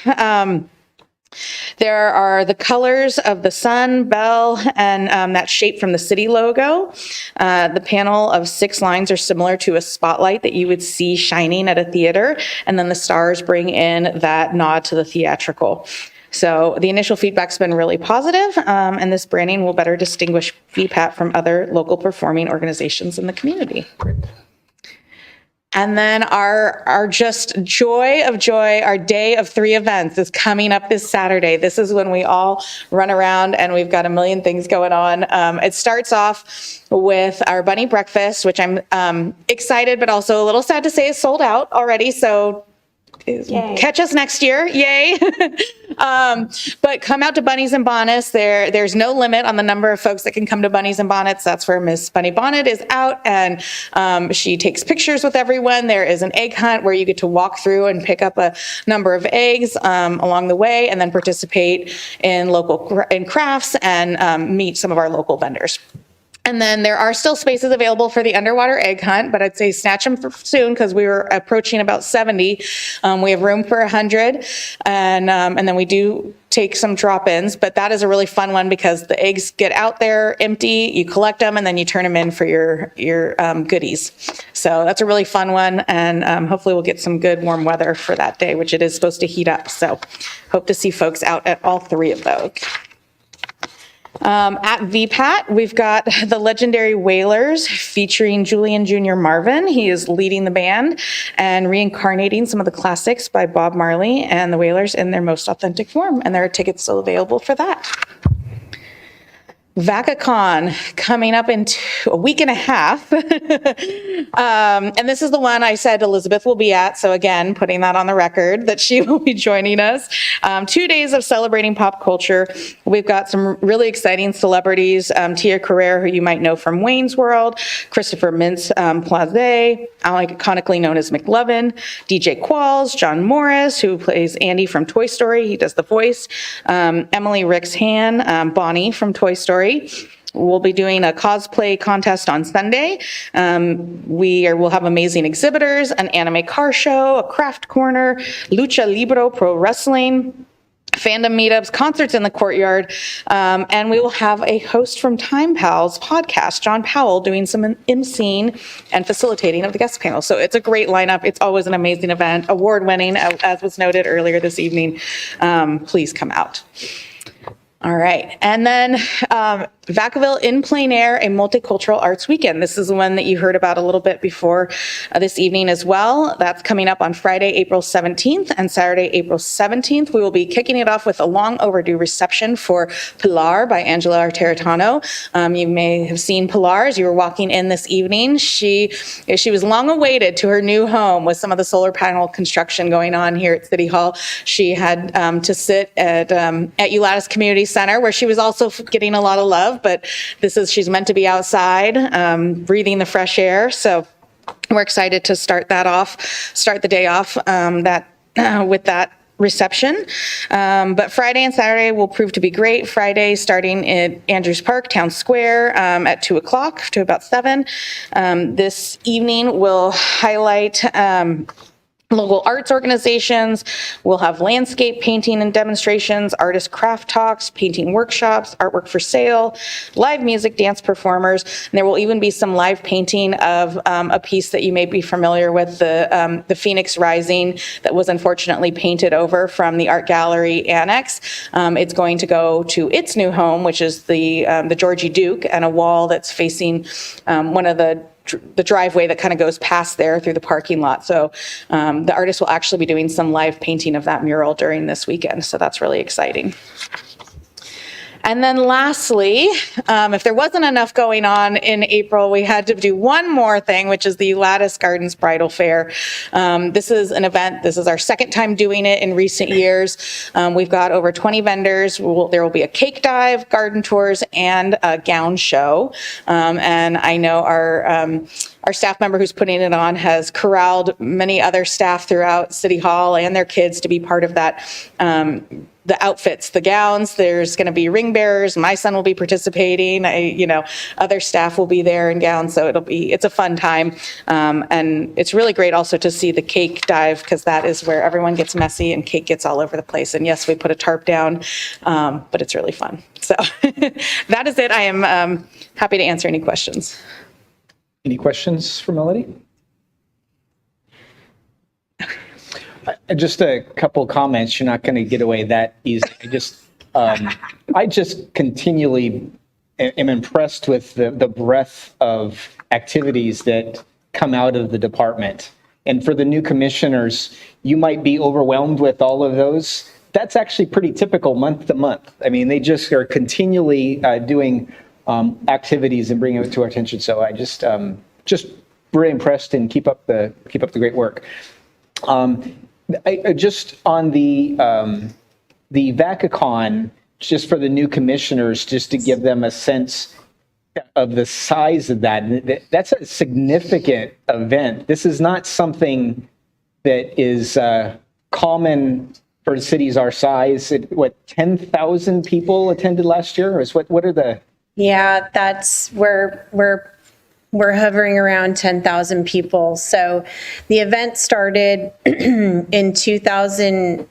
There are the colors of the sun, bell, and that shape from the city logo. The panel of 6 lines are similar to a spotlight that you would see shining at a theater. And then the stars bring in that nod to the theatrical. So the initial feedback's been really positive, and this branding will better distinguish VPAT from other local performing organizations in the community. And then our just joy of joy, our day of 3 events is coming up this Saturday. This is when we all run around and we've got a million things going on. It starts off with our bunny breakfast, which I'm excited, but also a little sad to say is sold out already. So yay. Catch us next year, yay. But come out to Bunnies and Bonnets. There's no limit on the number of folks that can come to Bunnies and Bonnets. That's where Miss Bunny Bonnet is out, and she takes pictures with everyone. There is an egg hunt where you get to walk through and pick up a number of eggs along the way, and then participate in in crafts and meet some of our local vendors. And then there are still spaces available for the underwater egg hunt, but I'd say snatch them soon because we were approaching about 70. We have room for 100, and then we do take some drop-ins, but that is a really fun one because the eggs get out there empty, you collect them, and then you turn them in for your goodies. So that's a really fun one, and hopefully we'll get some good warm weather for that day, which it is supposed to heat up. So hope to see folks out at all 3 of those. At VPAT, we've got the legendary Wailers featuring Julian Jr. Marvin. He is leading the band and reincarnating some of the classics by Bob Marley and the Wailers in their most authentic form, and there are tickets still available for that. VacaCon coming up in a week and a half. And this is the one I said Elizabeth will be at. So again, putting that on the record that she will be joining us. 2 days of celebrating pop culture. We've got some really exciting celebrities. Tia Carrere, who you might know from Wayne's World, Christopher Mintz-Plaze, iconically known as McLovin, DJ Qualls, John Morris, who plays Andy from Toy Story. He does the voice. Emily Rix-Han, Bonnie from Toy Story. We'll be doing a cosplay contest on Sunday. We'll have amazing exhibitors, an anime car show, a craft corner, lucha libre pro wrestling, fandom meetups, concerts in the courtyard, and we will have a host from Time Pals podcast, John Powell, doing some emceeing and facilitating of the guest panel. So it's a great lineup. It's always an amazing event, award-winning, as was noted earlier this evening. Please come out. All right. And then Vacaville in Plein Air, a multicultural arts weekend. This is the one that you heard about a little bit before this evening as well. That's coming up on Friday, April 17th and Saturday, April 17th. We will be kicking it off with a long overdue reception for Pilar by Angela Arteritano. You may have seen Pilar as you were walking in this evening. She was long awaited to her new home with some of the solar panel construction going on here at City Hall. She had to sit at Ulatis Community Center, where she was also getting a lot of love, but she's meant to be outside, breathing the fresh air. So we're excited to start the day off with that reception. But Friday and Saturday will prove to be great. Friday starting at Andrews Park, Town Square, at 2 o'clock to about 7. This evening will highlight local arts organizations. We'll have landscape painting and demonstrations, artist craft talks, painting workshops, artwork for sale, live music, dance performers, and there will even be some live painting of a piece that you may be familiar with, the Phoenix Rising, that was unfortunately painted over from the Art Gallery Annex. It's going to go to its new home, which is the Georgie Duke, and a wall that's facing one of the driveway that kind of goes past there through the parking lot. So the artist will actually be doing some live painting of that mural during this weekend. So that's really exciting. And then lastly, if there wasn't enough going on in April, we had to do one more thing, which is the Lattice Gardens Bridal Fair. This is an event, this is our second time doing it in recent years. We've got over 20 vendors. There will be a cake dive, garden tours, and a gown show. And I know our staff member who's putting it on has corralled many other staff throughout City Hall and their kids to be part of that. The outfits, the gowns, there's going to be ring bearers. My son will be participating. Other staff will be there in gowns. So it's a fun time. And it's really great also to see the cake dive, because that is where everyone gets messy and cake gets all over the place. And yes, we put a tarp down, but it's really fun. So that is it. I am happy to answer any questions. Any questions for Melody? Just a couple comments. You're not going to get away that easy. I just continually am impressed with the breadth of activities that come out of the department. And for the new commissioners, you might be overwhelmed with all of those. That's actually pretty typical month to month. I mean, they just are continually doing activities and bringing it to our attention. So I just very impressed, and keep up the great work. Just on the VacaCon, just for the new commissioners, just to give them a sense of the size of that. That's a significant event. This is not something that is common for cities our size. 10,000 people attended last year? What are the? Yeah, that's where we're hovering around 10,000 people. So the event started in 2019.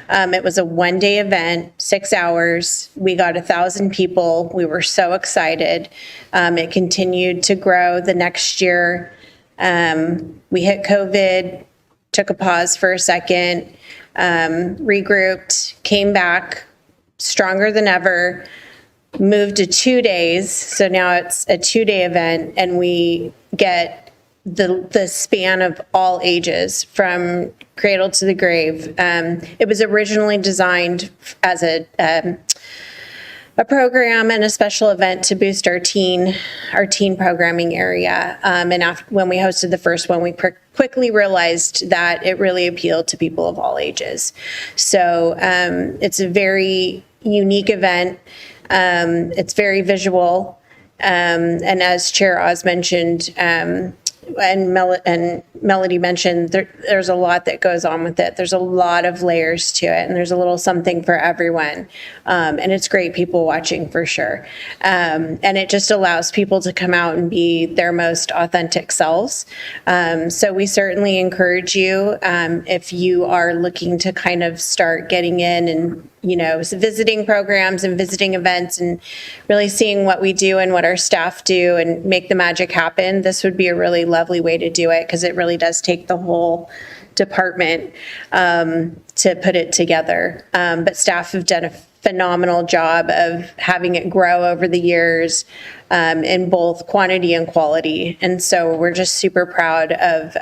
It was a one-day event, 6 hours. We got 1,000 people. We were so excited. It continued to grow the next year. We hit COVID, took a pause for a second, regrouped, came back stronger than ever. Moved to 2 days, so now it's a 2-day event, and we get the span of all ages from cradle to the grave. It was originally designed as a program and a special event to boost our teen programming area. And when we hosted the first one, we quickly realized that it really appealed to people of all ages. So it's a very unique event. It's very visual. And as Chair Oz mentioned, and Melody mentioned, there's a lot that goes on with it. There's a lot of layers to it, and there's a little something for everyone. And it's great people watching for sure. And it just allows people to come out and be their most authentic selves. So we certainly encourage you, if you are looking to kind of start getting in and visiting programs and visiting events and really seeing what we do and what our staff do and make the magic happen, this would be a really lovely way to do it, because it really does take the whole department to put it together. But staff have done a phenomenal job of having it grow over the years in both quantity and quality. And so we're just super proud of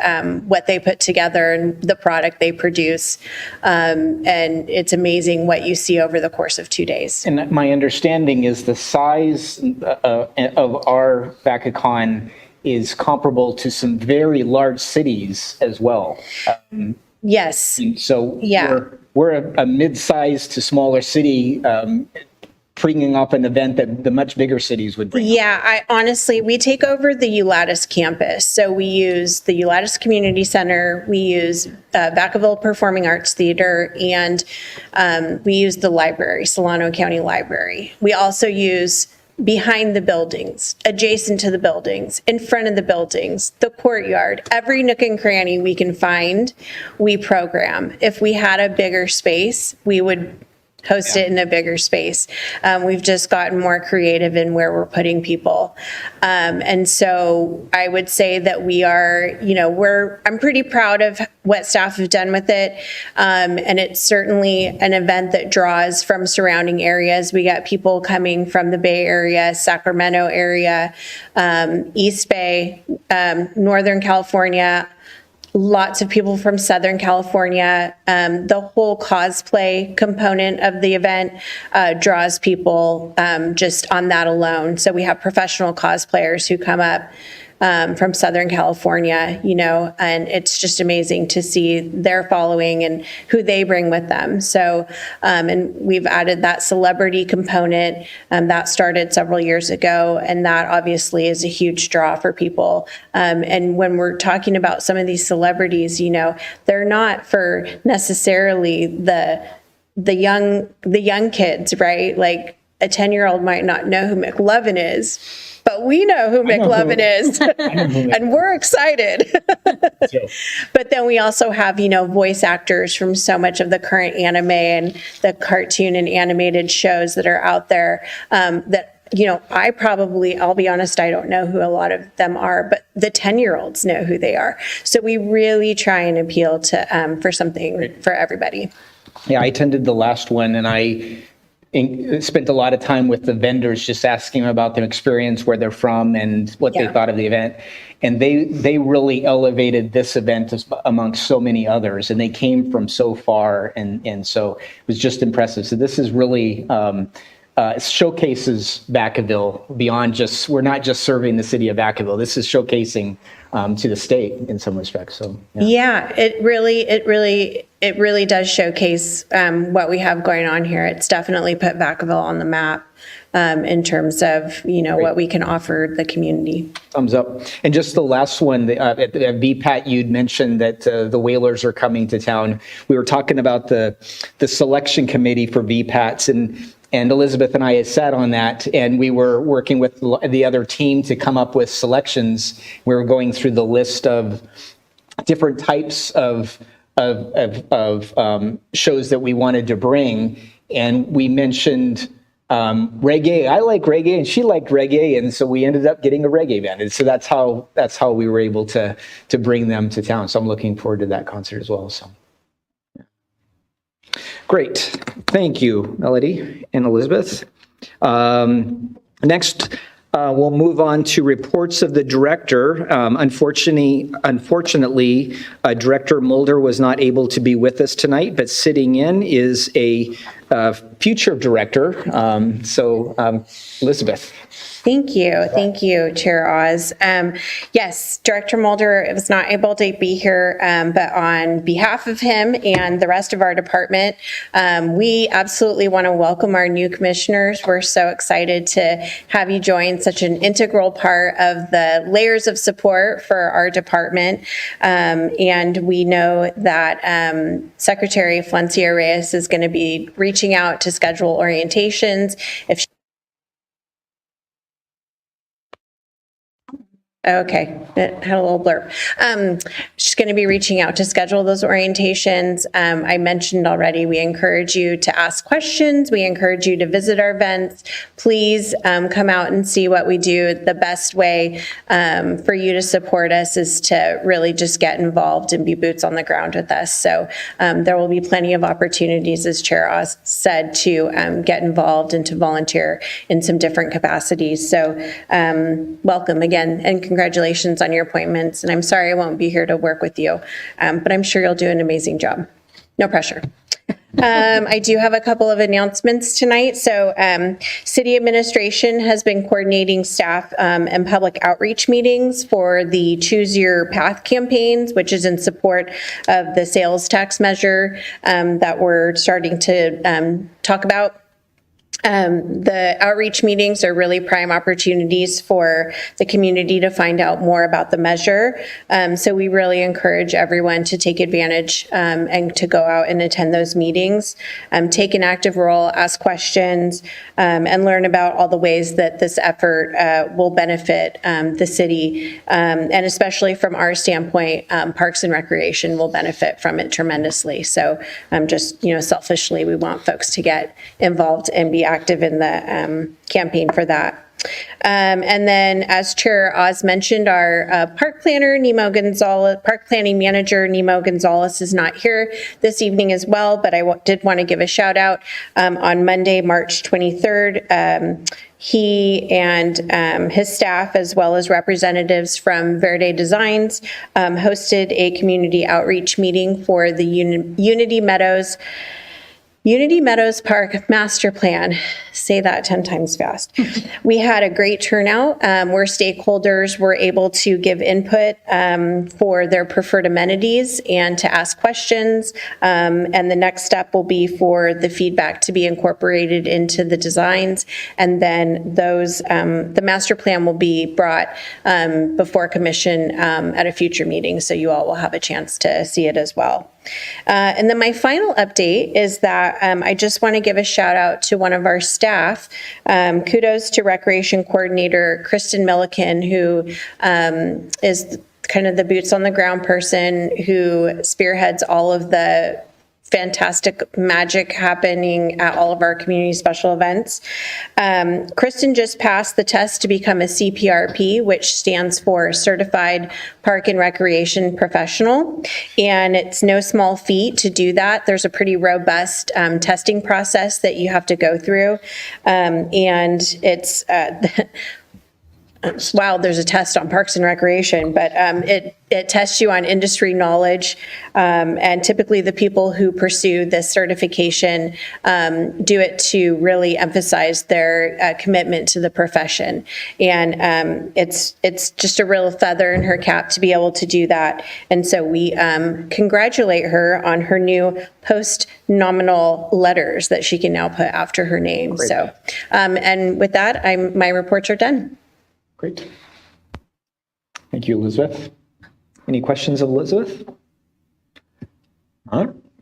what they put together and the product they produce. And it's amazing what you see over the course of 2 days. And my understanding is the size of our VacaCon is comparable to some very large cities as well. Yes. So yeah. We're a mid-sized to smaller city, bringing up an event that the much bigger cities would bring. Yeah, we take over the Ulatis campus. So we use the Ulatis Community Center, we use Vacaville Performing Arts Theater, and we use the library, Solano County Library. We also use behind the buildings, adjacent to the buildings, in front of the buildings, the courtyard, every nook and cranny we can find, we program. If we had a bigger space, we would host it in a bigger space. We've just gotten more creative in where we're putting people. And so I would say that we are, I'm pretty proud of what staff have done with it. And it's certainly an event that draws from surrounding areas. We got people coming from the Bay Area, Sacramento area, East Bay, Northern California, lots of people from Southern California. The whole cosplay component of the event draws people just on that alone. So we have professional cosplayers who come up from Southern California, and it's just amazing to see their following and who they bring with them. So, and we've added that celebrity component that started several years ago, and that obviously is a huge draw for people. And when we're talking about some of these celebrities, they're not for necessarily the young kids, right? Like a 10-year-old might not know who McLovin is, but we know who McLovin is, and we're excited. But then we also have, voice actors from so much of the current anime and the cartoon and animated shows that are out there that, I'll be honest, I don't know who a lot of them are, but the 10-year-olds know who they are. So we really try and appeal to for something for everybody. Yeah, I attended the last one, and I spent a lot of time with the vendors, just asking them about their experience, where they're from, and what they thought of the event. And they really elevated this event amongst so many others, and they came from so far, and so it was just impressive. So this is really showcases Vacaville beyond just, we're not just serving the city of Vacaville. This is showcasing to the state in some respects. So yeah, it really does showcase what we have going on here. It's definitely put Vacaville on the map in terms of what we can offer the community. Thumbs up. And just the last one, at VPAT, you'd mentioned that the Whalers are coming to town. We were talking about the selection committee for VPATs, and Elizabeth and I had sat on that, and we were working with the other team to come up with selections. We were going through the list of different types of shows that we wanted to bring, and we mentioned reggae. I like reggae, and she liked reggae, and so we ended up getting a reggae band. And so that's how we were able to bring them to town. So I'm looking forward to that concert as well. So. Great. Thank you, Melody and Elizabeth. Next, we'll move on to reports of the director. Unfortunately, Director Mulder was not able to be with us tonight, but sitting in is a future director. Elizabeth. Thank you, Chair Oz. Yes, Director Mulder was not able to be here, but on behalf of him and the rest of our department, we absolutely want to welcome our new commissioners. We're so excited to have you join such an integral part of the layers of support for our department. And we know that Secretary Flencia Reyes is going to be reaching out to schedule orientations. Okay, it had a little blurb. She's going to be reaching out to schedule those orientations. I mentioned already, we encourage you to ask questions. We encourage you to visit our events. Please come out and see what we do. The best way for you to support us is to really just get involved and be boots on the ground with us. So there will be plenty of opportunities, as Chair Oz said, to get involved and to volunteer in some different capacities. So welcome again, and congratulations on your appointments. And I'm sorry I won't be here to work with you, but I'm sure you'll do an amazing job. No pressure. I do have a couple of announcements tonight. So city administration has been coordinating staff and public outreach meetings for the Choose Your Path campaigns, which is in support of the sales tax measure that we're starting to talk about. The outreach meetings are really prime opportunities for the community to find out more about the measure. So we really encourage everyone to take advantage and to go out and attend those meetings, take an active role, ask questions, and learn about all the ways that this effort will benefit the city. And especially from our standpoint, Parks and Recreation will benefit from it tremendously. So just, selfishly, we want folks to get involved and be active in the campaign for that. And then, as Chair Oz mentioned, our park planner, park planning manager, Nemo Gonzalez, is not here this evening as well, but I did want to give a shout out. On Monday, March 23rd, he and his staff, as well as representatives from Verde Designs, hosted a community outreach meeting for the Unity Meadows Park Master Plan. Say that 10 times fast. We had a great turnout where stakeholders were able to give input for their preferred amenities and to ask questions. And the next step will be for the feedback to be incorporated into the designs. And then the master plan will be brought before commission at a future meeting. So you all will have a chance to see it as well. And then my final update is that I just want to give a shout out to one of our staff. Kudos to Recreation Coordinator Kristen Milliken, who is kind of the boots on the ground person who spearheads all of the fantastic magic happening at all of our community special events. Kristen just passed the test to become a CPRP, which stands for Certified Park and Recreation Professional. And it's no small feat to do that. There's a pretty robust testing process that you have to go through. And it's wow, there's a test on Parks and Recreation, but it tests you on industry knowledge. And typically the people who pursue this certification do it to really emphasize their commitment to the profession. And it's just a real feather in her cap to be able to do that. And so we congratulate her on her new post-nominal letters that she can now put after her name. Great. So, and with that, my reports are done. Great. Thank you, Elizabeth. Any questions of Elizabeth?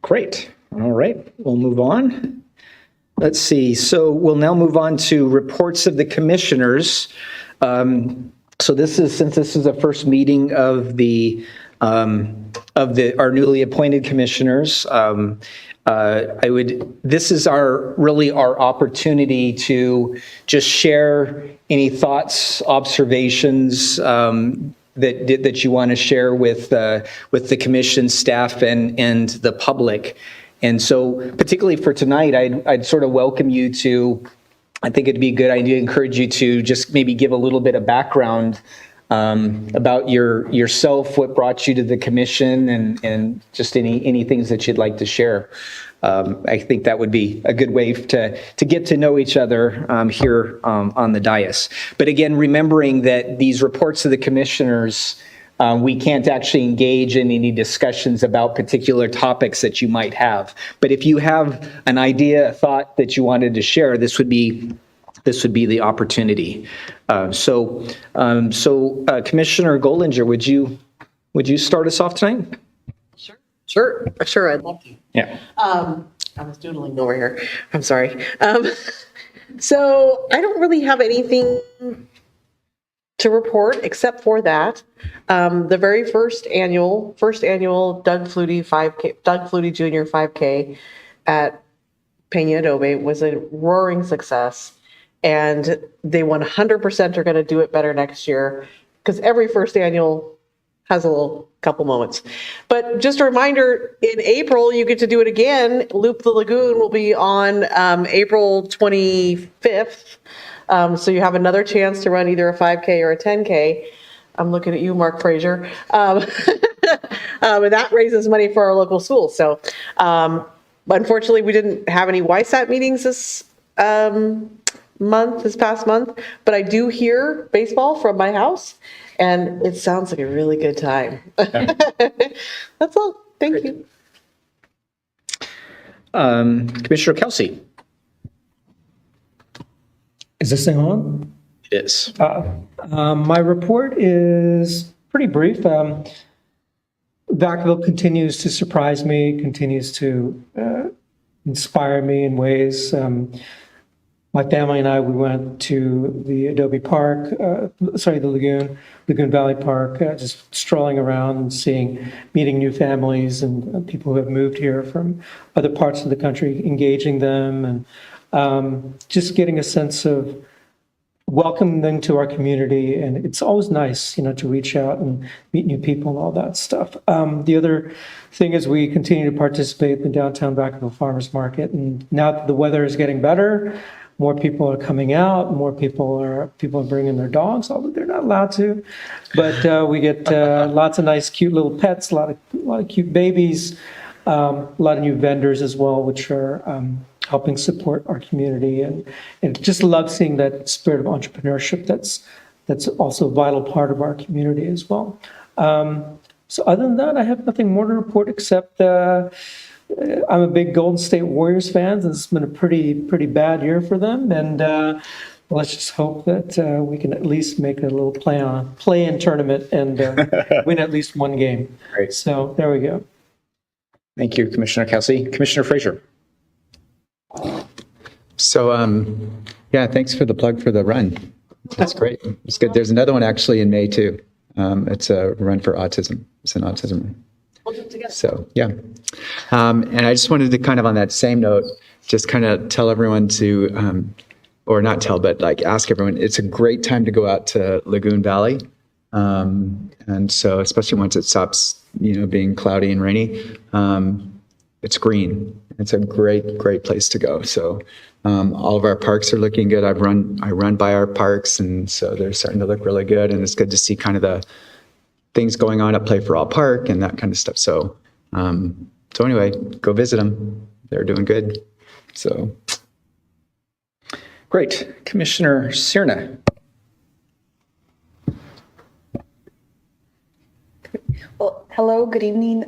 Great. All right, we'll move on. Let's see. So we'll now move on to reports of the commissioners. So since this is the first meeting of our newly appointed commissioners, this is our opportunity to just share any thoughts, observations that you want to share with the commission staff and the public. And so particularly for tonight, I'd sort of welcome you to, I think it'd be a good idea to encourage you to just maybe give a little bit of background about yourself, what brought you to the commission, and just any things that you'd like to share. I think that would be a good way to get to know each other here on the dais. But again, remembering that these reports to the commissioners, we can't actually engage in any discussions about particular topics that you might have. But if you have an idea, a thought that you wanted to share, this would be the opportunity. So Commissioner Gollinger, would you start us off tonight? Sure, I'd love to. Yeah. I was doodling over here. I'm sorry. So I don't really have anything to report except for that. The very first annual Doug Flutie Jr. 5K at Peña Adobe was a roaring success. And they 100% are going to do it better next year because every first annual has a little couple moments. But just a reminder, in April, you get to do it again. Loop the Lagoon will be on April 25th. So you have another chance to run either a 5K or a 10K. I'm looking at you, Mark Frazier. And that raises money for our local schools. So unfortunately, we didn't have any YSAT meetings this past month, but I do hear baseball from my house, and it sounds like a really good time. That's all. Thank you. Commissioner Kelsey. Is this thing on? It is. My report is pretty brief. Vacaville continues to surprise me, continues to inspire me in ways. My family and I, we went to the Adobe Park, the Lagoon Valley Park, just strolling around and meeting new families and people who have moved here from other parts of the country, engaging them and just getting a sense of welcoming them to our community. And it's always nice, to reach out and meet new people and all that stuff. The other thing is we continue to participate in the downtown Vacaville Farmers Market. And now that the weather is getting better, more people are coming out, more people are bringing their dogs, although they're not allowed to. But we get lots of nice, cute little pets, a lot of cute babies, a lot of new vendors as well, which are helping support our community. And just love seeing that spirit of entrepreneurship that's also a vital part of our community as well. So other than that, I have nothing more to report except I'm a big Golden State Warriors fan, and it's been a pretty bad year for them. And let's just hope that we can at least make a little play-in tournament and win at least one game. Great. So there we go. Thank you, Commissioner Kelsey. Commissioner Frazier. So, thanks for the plug for the run. That's great. It's good. There's another one actually in May too. It's a run for autism. It's an autism run. So, yeah. And I just wanted to kind of on that same note, just kind of tell everyone to, or not tell, but like ask everyone, it's a great time to go out to Lagoon Valley. And so, especially once it stops, being cloudy and rainy, it's green. It's a great place to go. So, all of our parks are looking good. I run by our parks, and so they're starting to look really good. And it's good to see kind of the things going on at Play for All Park and that kind of stuff. So, anyway, go visit them. They're doing good. So, great. Commissioner Sirna. Well, hello, good evening.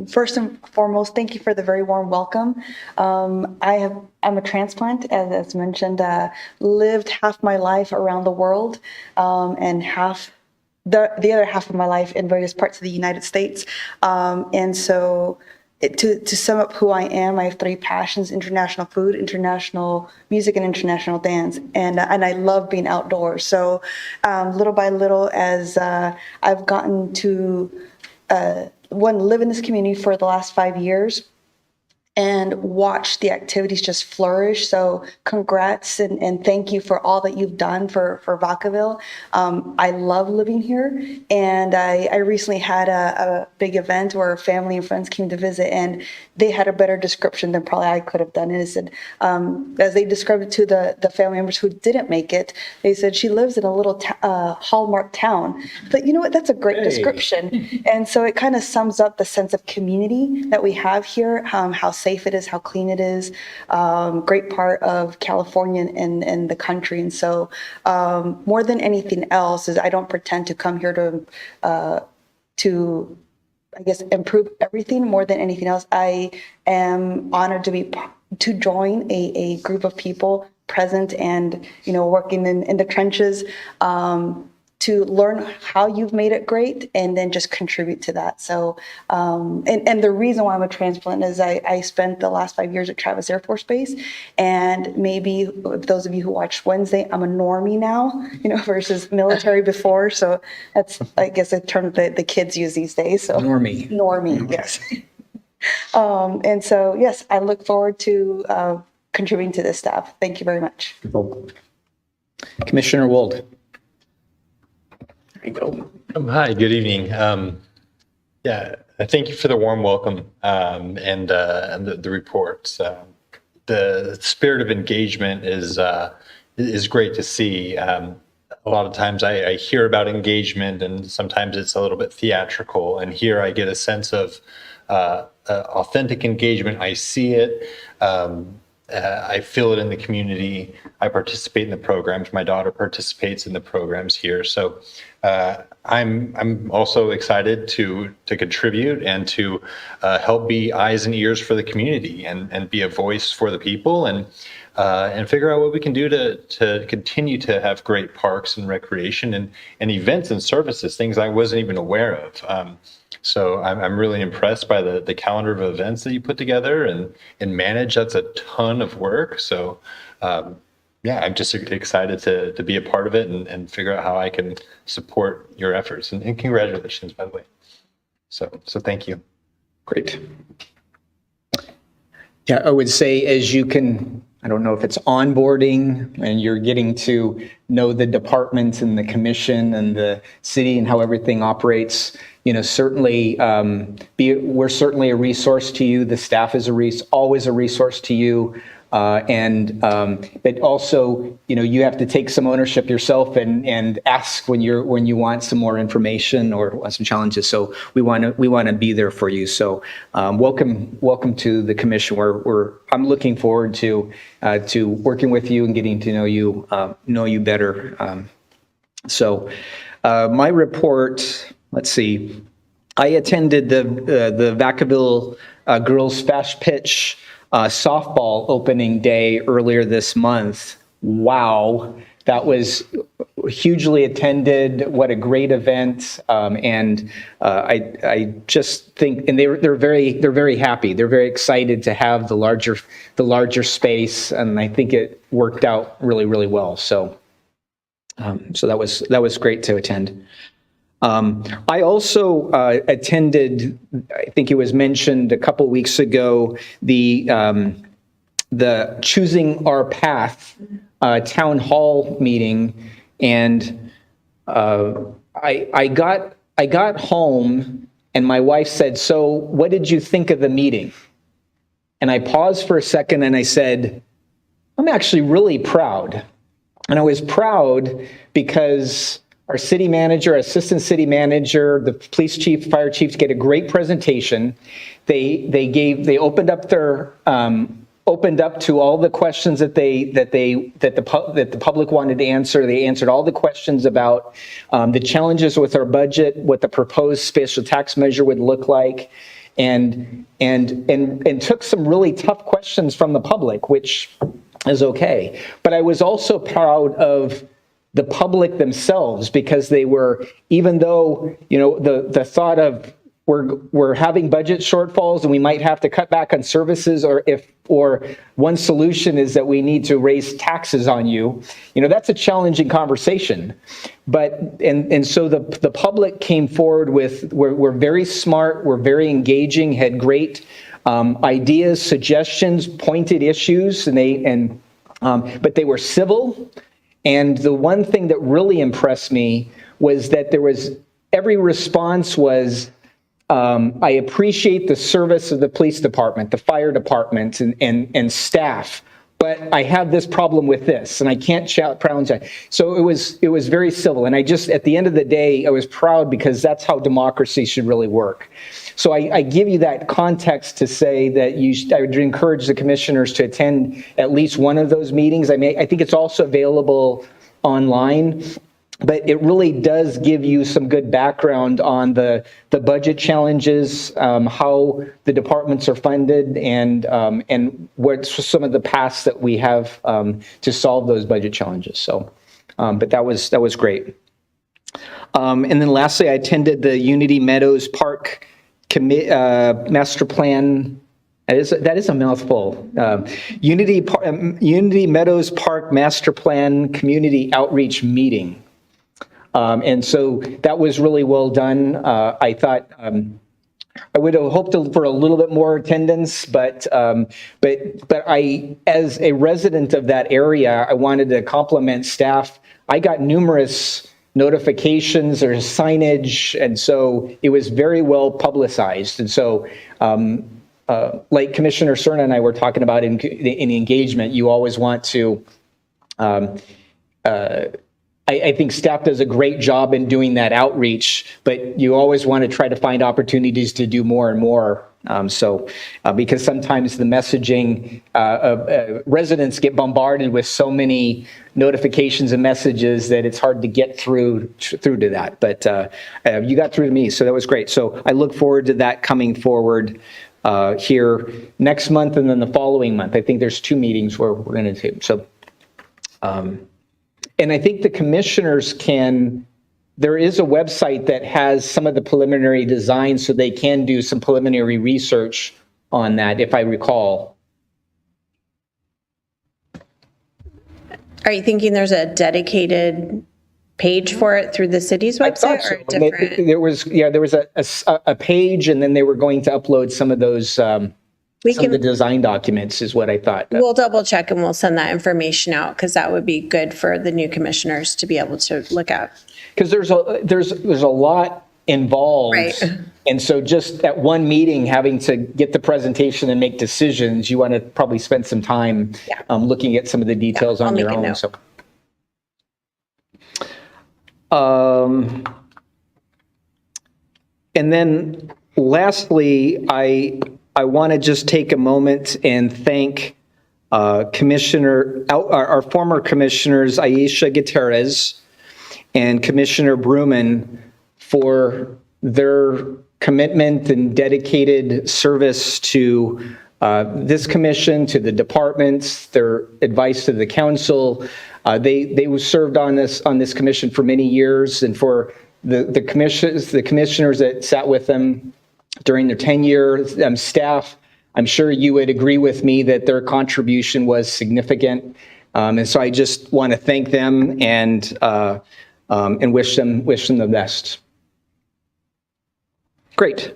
First and foremost, thank you for the very warm welcome. I'm a transplant, as mentioned, lived half my life around the world, and the other half of my life in various parts of the United States. And so to sum up who I am, I have three passions: international food, international music, and international dance. And I love being outdoors. So little by little, as I've gotten to live in this community for the last 5 years and watch the activities just flourish. So congrats and thank you for all that you've done for Vacaville. I love living here. And I recently had a big event where family and friends came to visit, and they had a better description than probably I could have done. And it said, as they described it to the family members who didn't make it, they said, she lives in a little hallmark town. But you know what? That's a great description. And so it kind of sums up the sense of community that we have here, how safe it is, how clean it is, great part of California and the country. And so more than anything else is I don't pretend to come here to I guess improve everything. More than anything else, I am honored to join a group of people present and working in the trenches, to learn how you've made it great and then just contribute to that. So, and the reason why I'm a transplant is I spent the last 5 years at Travis Air Force Base, and maybe those of you who watched Wednesday, I'm a normie now, versus military before. So that's, I guess, a term that the kids use these days. So Normie, yes. And so, yes, I look forward to contributing to this staff. Thank you very much. Commissioner Wold. Hi, good evening. Thank you for the warm welcome and the reports. The spirit of engagement is great to see. A lot of times I hear about engagement, and sometimes it's a little bit theatrical. And here I get a sense of authentic engagement. I see it. I feel it in the community. I participate in the programs. My daughter participates in the programs here. So I'm also excited to contribute and to help be eyes and ears for the community and be a voice for the people. And and figure out what we can do to continue to have great parks and recreation and events and services, things I wasn't even aware of. So I'm really impressed by the calendar of events that you put together and manage. That's a ton of work. So yeah, I'm just excited to be a part of it and figure out how I can support your efforts. And congratulations, by the way. So thank you. Great. Yeah, I would say as you can, I don't know if it's onboarding and you're getting to know the department and the commission and the city and how everything operates, certainly we're certainly a resource to you. The staff is always a resource to you. But also, you have to take some ownership yourself and ask when you want some more information or some challenges. So we want to be there for you. So welcome to the commission. I'm looking forward to working with you and getting to know you better. So my report. Let's see. I attended the Vacaville Girls Fast Pitch softball opening day earlier this month. Wow, that was hugely attended. What a great event! And I just think, and they're very happy. They're very excited to have the larger space, and I think it worked out really well. So that was great to attend. I also attended, I think it was mentioned a couple weeks ago, the Choosing Our Path town hall meeting, and I got home and my wife said, "So what did you think of the meeting?" And I paused for a second and I said, "I'm actually really proud." And I was proud because our city manager, assistant city manager, the police chief, fire chiefs get a great presentation. They opened up to all the questions that the public wanted to answer. They answered all the questions about the challenges with our budget, what the proposed special tax measure would look like, and took some really tough questions from the public, which is okay. But I was also proud of the public themselves, because they were, even though, the thought of we're having budget shortfalls and we might have to cut back on services, or one solution is that we need to raise taxes on you, that's a challenging conversation. But, and so the public came forward with, we're very smart, we're very engaging, had great ideas, suggestions, pointed issues, but they were civil. And the one thing that really impressed me was that every response was, I appreciate the service of the police department, the fire department, and staff, but I have this problem with this, and I can't challenge that. So it was very civil. And at the end of the day, I was proud, because that's how democracy should really work. So I give you that context to say that I would encourage the commissioners to attend at least one of those meetings. I think it's also available online, but it really does give you some good background on the budget challenges, how the departments are funded, and what's some of the paths that we have to solve those budget challenges. So, but that was great. And then lastly, I attended the Unity Meadows Park master plan. That is a mouthful. Unity Meadows Park Master Plan Community Outreach Meeting. And so that was really well done. I thought I would have hoped for a little bit more attendance, but I, as a resident of that area, I wanted to compliment staff. I got numerous notifications or signage, and so it was very well publicized. And so, like Commissioner Cerna and I were talking about in engagement, you always want to. I think staff does a great job in doing that outreach, but you always want to try to find opportunities to do more and more. Because sometimes the messaging, residents get bombarded with so many notifications and messages that it's hard to get through to that. But you got through to me, so that was great. So I look forward to that coming forward. here next month and then the following month. I think there's 2 meetings where we're going to do. So, and I think the commissioners there is a website that has some of the preliminary designs, so they can do some preliminary research on that, if I recall. Are you thinking there's a dedicated page for it through the city's website or different? There was a page, and then they were going to upload some of those, some of the design documents is what I thought. We'll double check and we'll send that information out because that would be good for the new commissioners to be able to look at. Because there's a lot involved. Right. And so just at one meeting, having to get the presentation and make decisions, you want to probably spend some time looking at some of the details on your own. So. And then lastly, I want to just take a moment and thank our former commissioners, Aisha Gutierrez and Commissioner Bruman, for their commitment and dedicated service to this commission, to the departments, their advice to the council. They served on this commission for many years, and for the commissioners that sat with them during their tenure, staff, I'm sure you would agree with me that their contribution was significant. And so I just want to thank them and wish them the best. Great.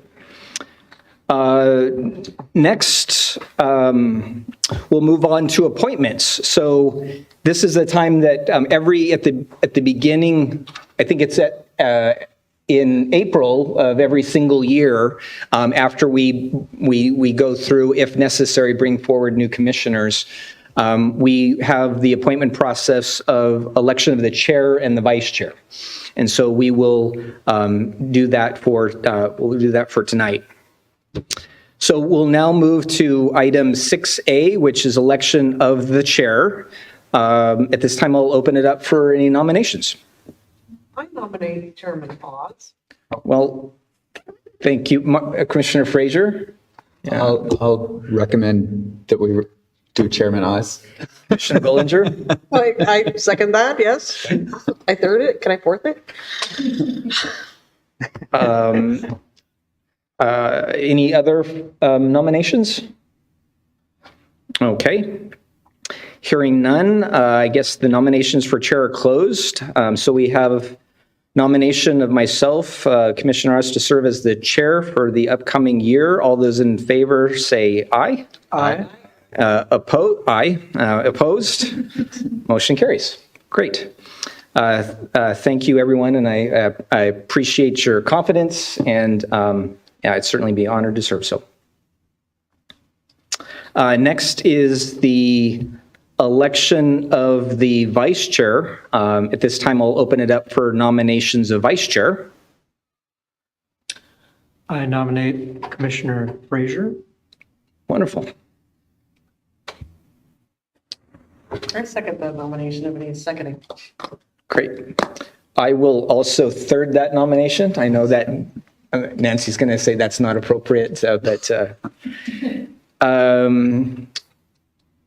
Next, we'll move on to appointments. So this is a time that at the beginning, I think it's in April of every single year, after we go through, if necessary, bring forward new commissioners. We have the appointment process of election of the chair and the vice chair. And so we will do that for tonight. So we'll now move to item 6A, which is election of the chair. At this time, I'll open it up for any nominations. I nominate Chairman Oz. Well, thank you, Commissioner Frazier. Yeah. I'll recommend that we do Chairman Oz. Commissioner Billinger. I second that, yes. I third it. Can I fourth it? Any other nominations? Okay. Hearing none, I guess the nominations for chair are closed. So we have nomination of myself, Commissioner Oz, to serve as the chair for the upcoming year. All those in favor say aye. Aye. Opposed? Motion carries. Great. Thank you, everyone, and I appreciate your confidence, and I'd certainly be honored to serve. So, next is the election of the vice chair. At this time, I'll open it up for nominations of vice chair. I nominate Commissioner Frazier. Wonderful. I second that nomination if it needs seconding. Great. I will also third that nomination. I know that Nancy's going to say that's not appropriate, but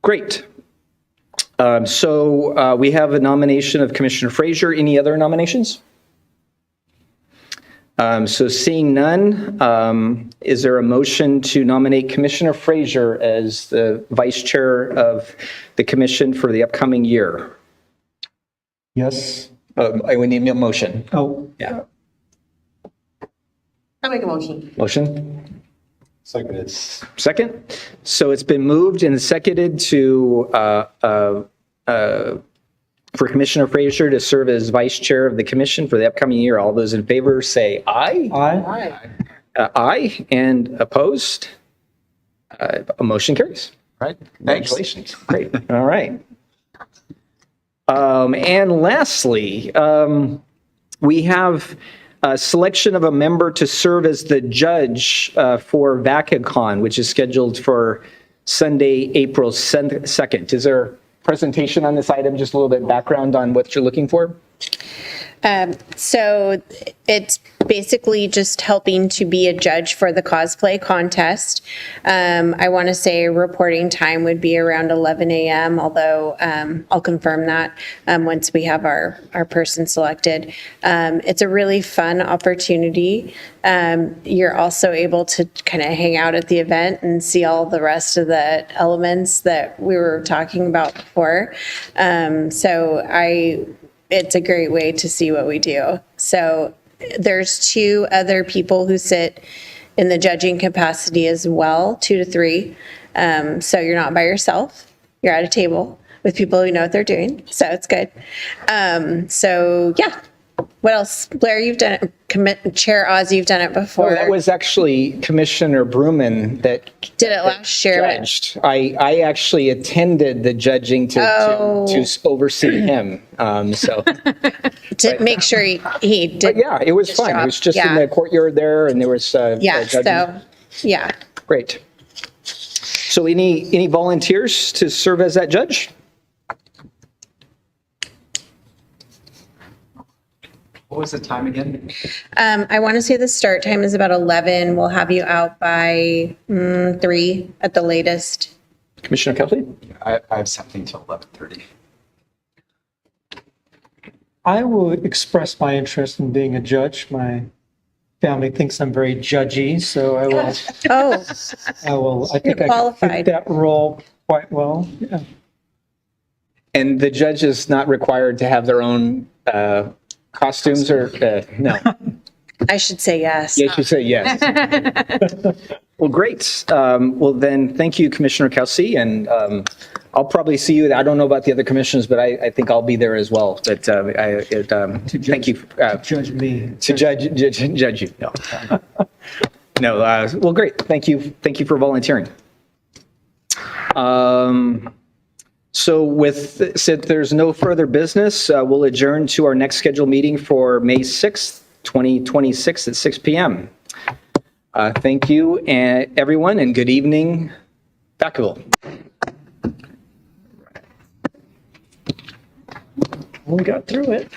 great. So we have a nomination of Commissioner Frazier. Any other nominations? So seeing none, is there a motion to nominate Commissioner Frazier as the vice chair of the commission for the upcoming year? Yes. We need a motion. Oh. Yeah. I make a motion. Motion? Seconded. Second. So it's been moved and seconded for Commissioner Frazier to serve as vice chair of the commission for the upcoming year. All those in favor say aye. Aye. Aye. And opposed? A motion carries. Right. Congratulations. Great. All right. And lastly, we have a selection of a member to serve as the judge for Vacaville, which is scheduled for Sunday, April 2nd. Is there a presentation on this item? Just a little bit of background on what you're looking for? So it's basically just helping to be a judge for the cosplay contest. I want to say reporting time would be around 11 a.m., although I'll confirm that once we have our person selected. It's a really fun opportunity. You're also able to kind of hang out at the event and see all the rest of the elements that we were talking about before. It's a great way to see what we do. So there's 2 other people who sit in the judging capacity as well, 2 to 3. So you're not by yourself. You're at a table with people who know what they're doing. So it's good. So yeah. What else? Blair, you've done it. Chair Oz, you've done it before. No, that was actually Commissioner Bruman that did it last year. Judged. I actually attended the judging to oversee him. To make sure he did. But yeah, it was fun. job. It was just in the courtyard there, and there was yeah. Great. So any volunteers to serve as that judge? What was the time again? I want to say the start time is about 11. We'll have you out by 3 at the latest. Commissioner Kelsey? I have something till 11:30. I will express my interest in being a judge. My family thinks I'm very judgy, so I will. I think I can fit that role quite well. Yeah. And the judge is not required to have their own costumes or no? I should say yes. You should say yes. Well, great. Well, then, thank you, Commissioner Kelsey, and I'll probably see you. I don't know about the other commissions, but I think I'll be there as well. But thank you. Judge me. To judge you. No. No. Well, great. Thank you. Thank you for volunteering. So since there's no further business, we'll adjourn to our next scheduled meeting for May 6th, 2026 at 6 p.m. Thank you, everyone, and good evening, Vacaville. We got through it.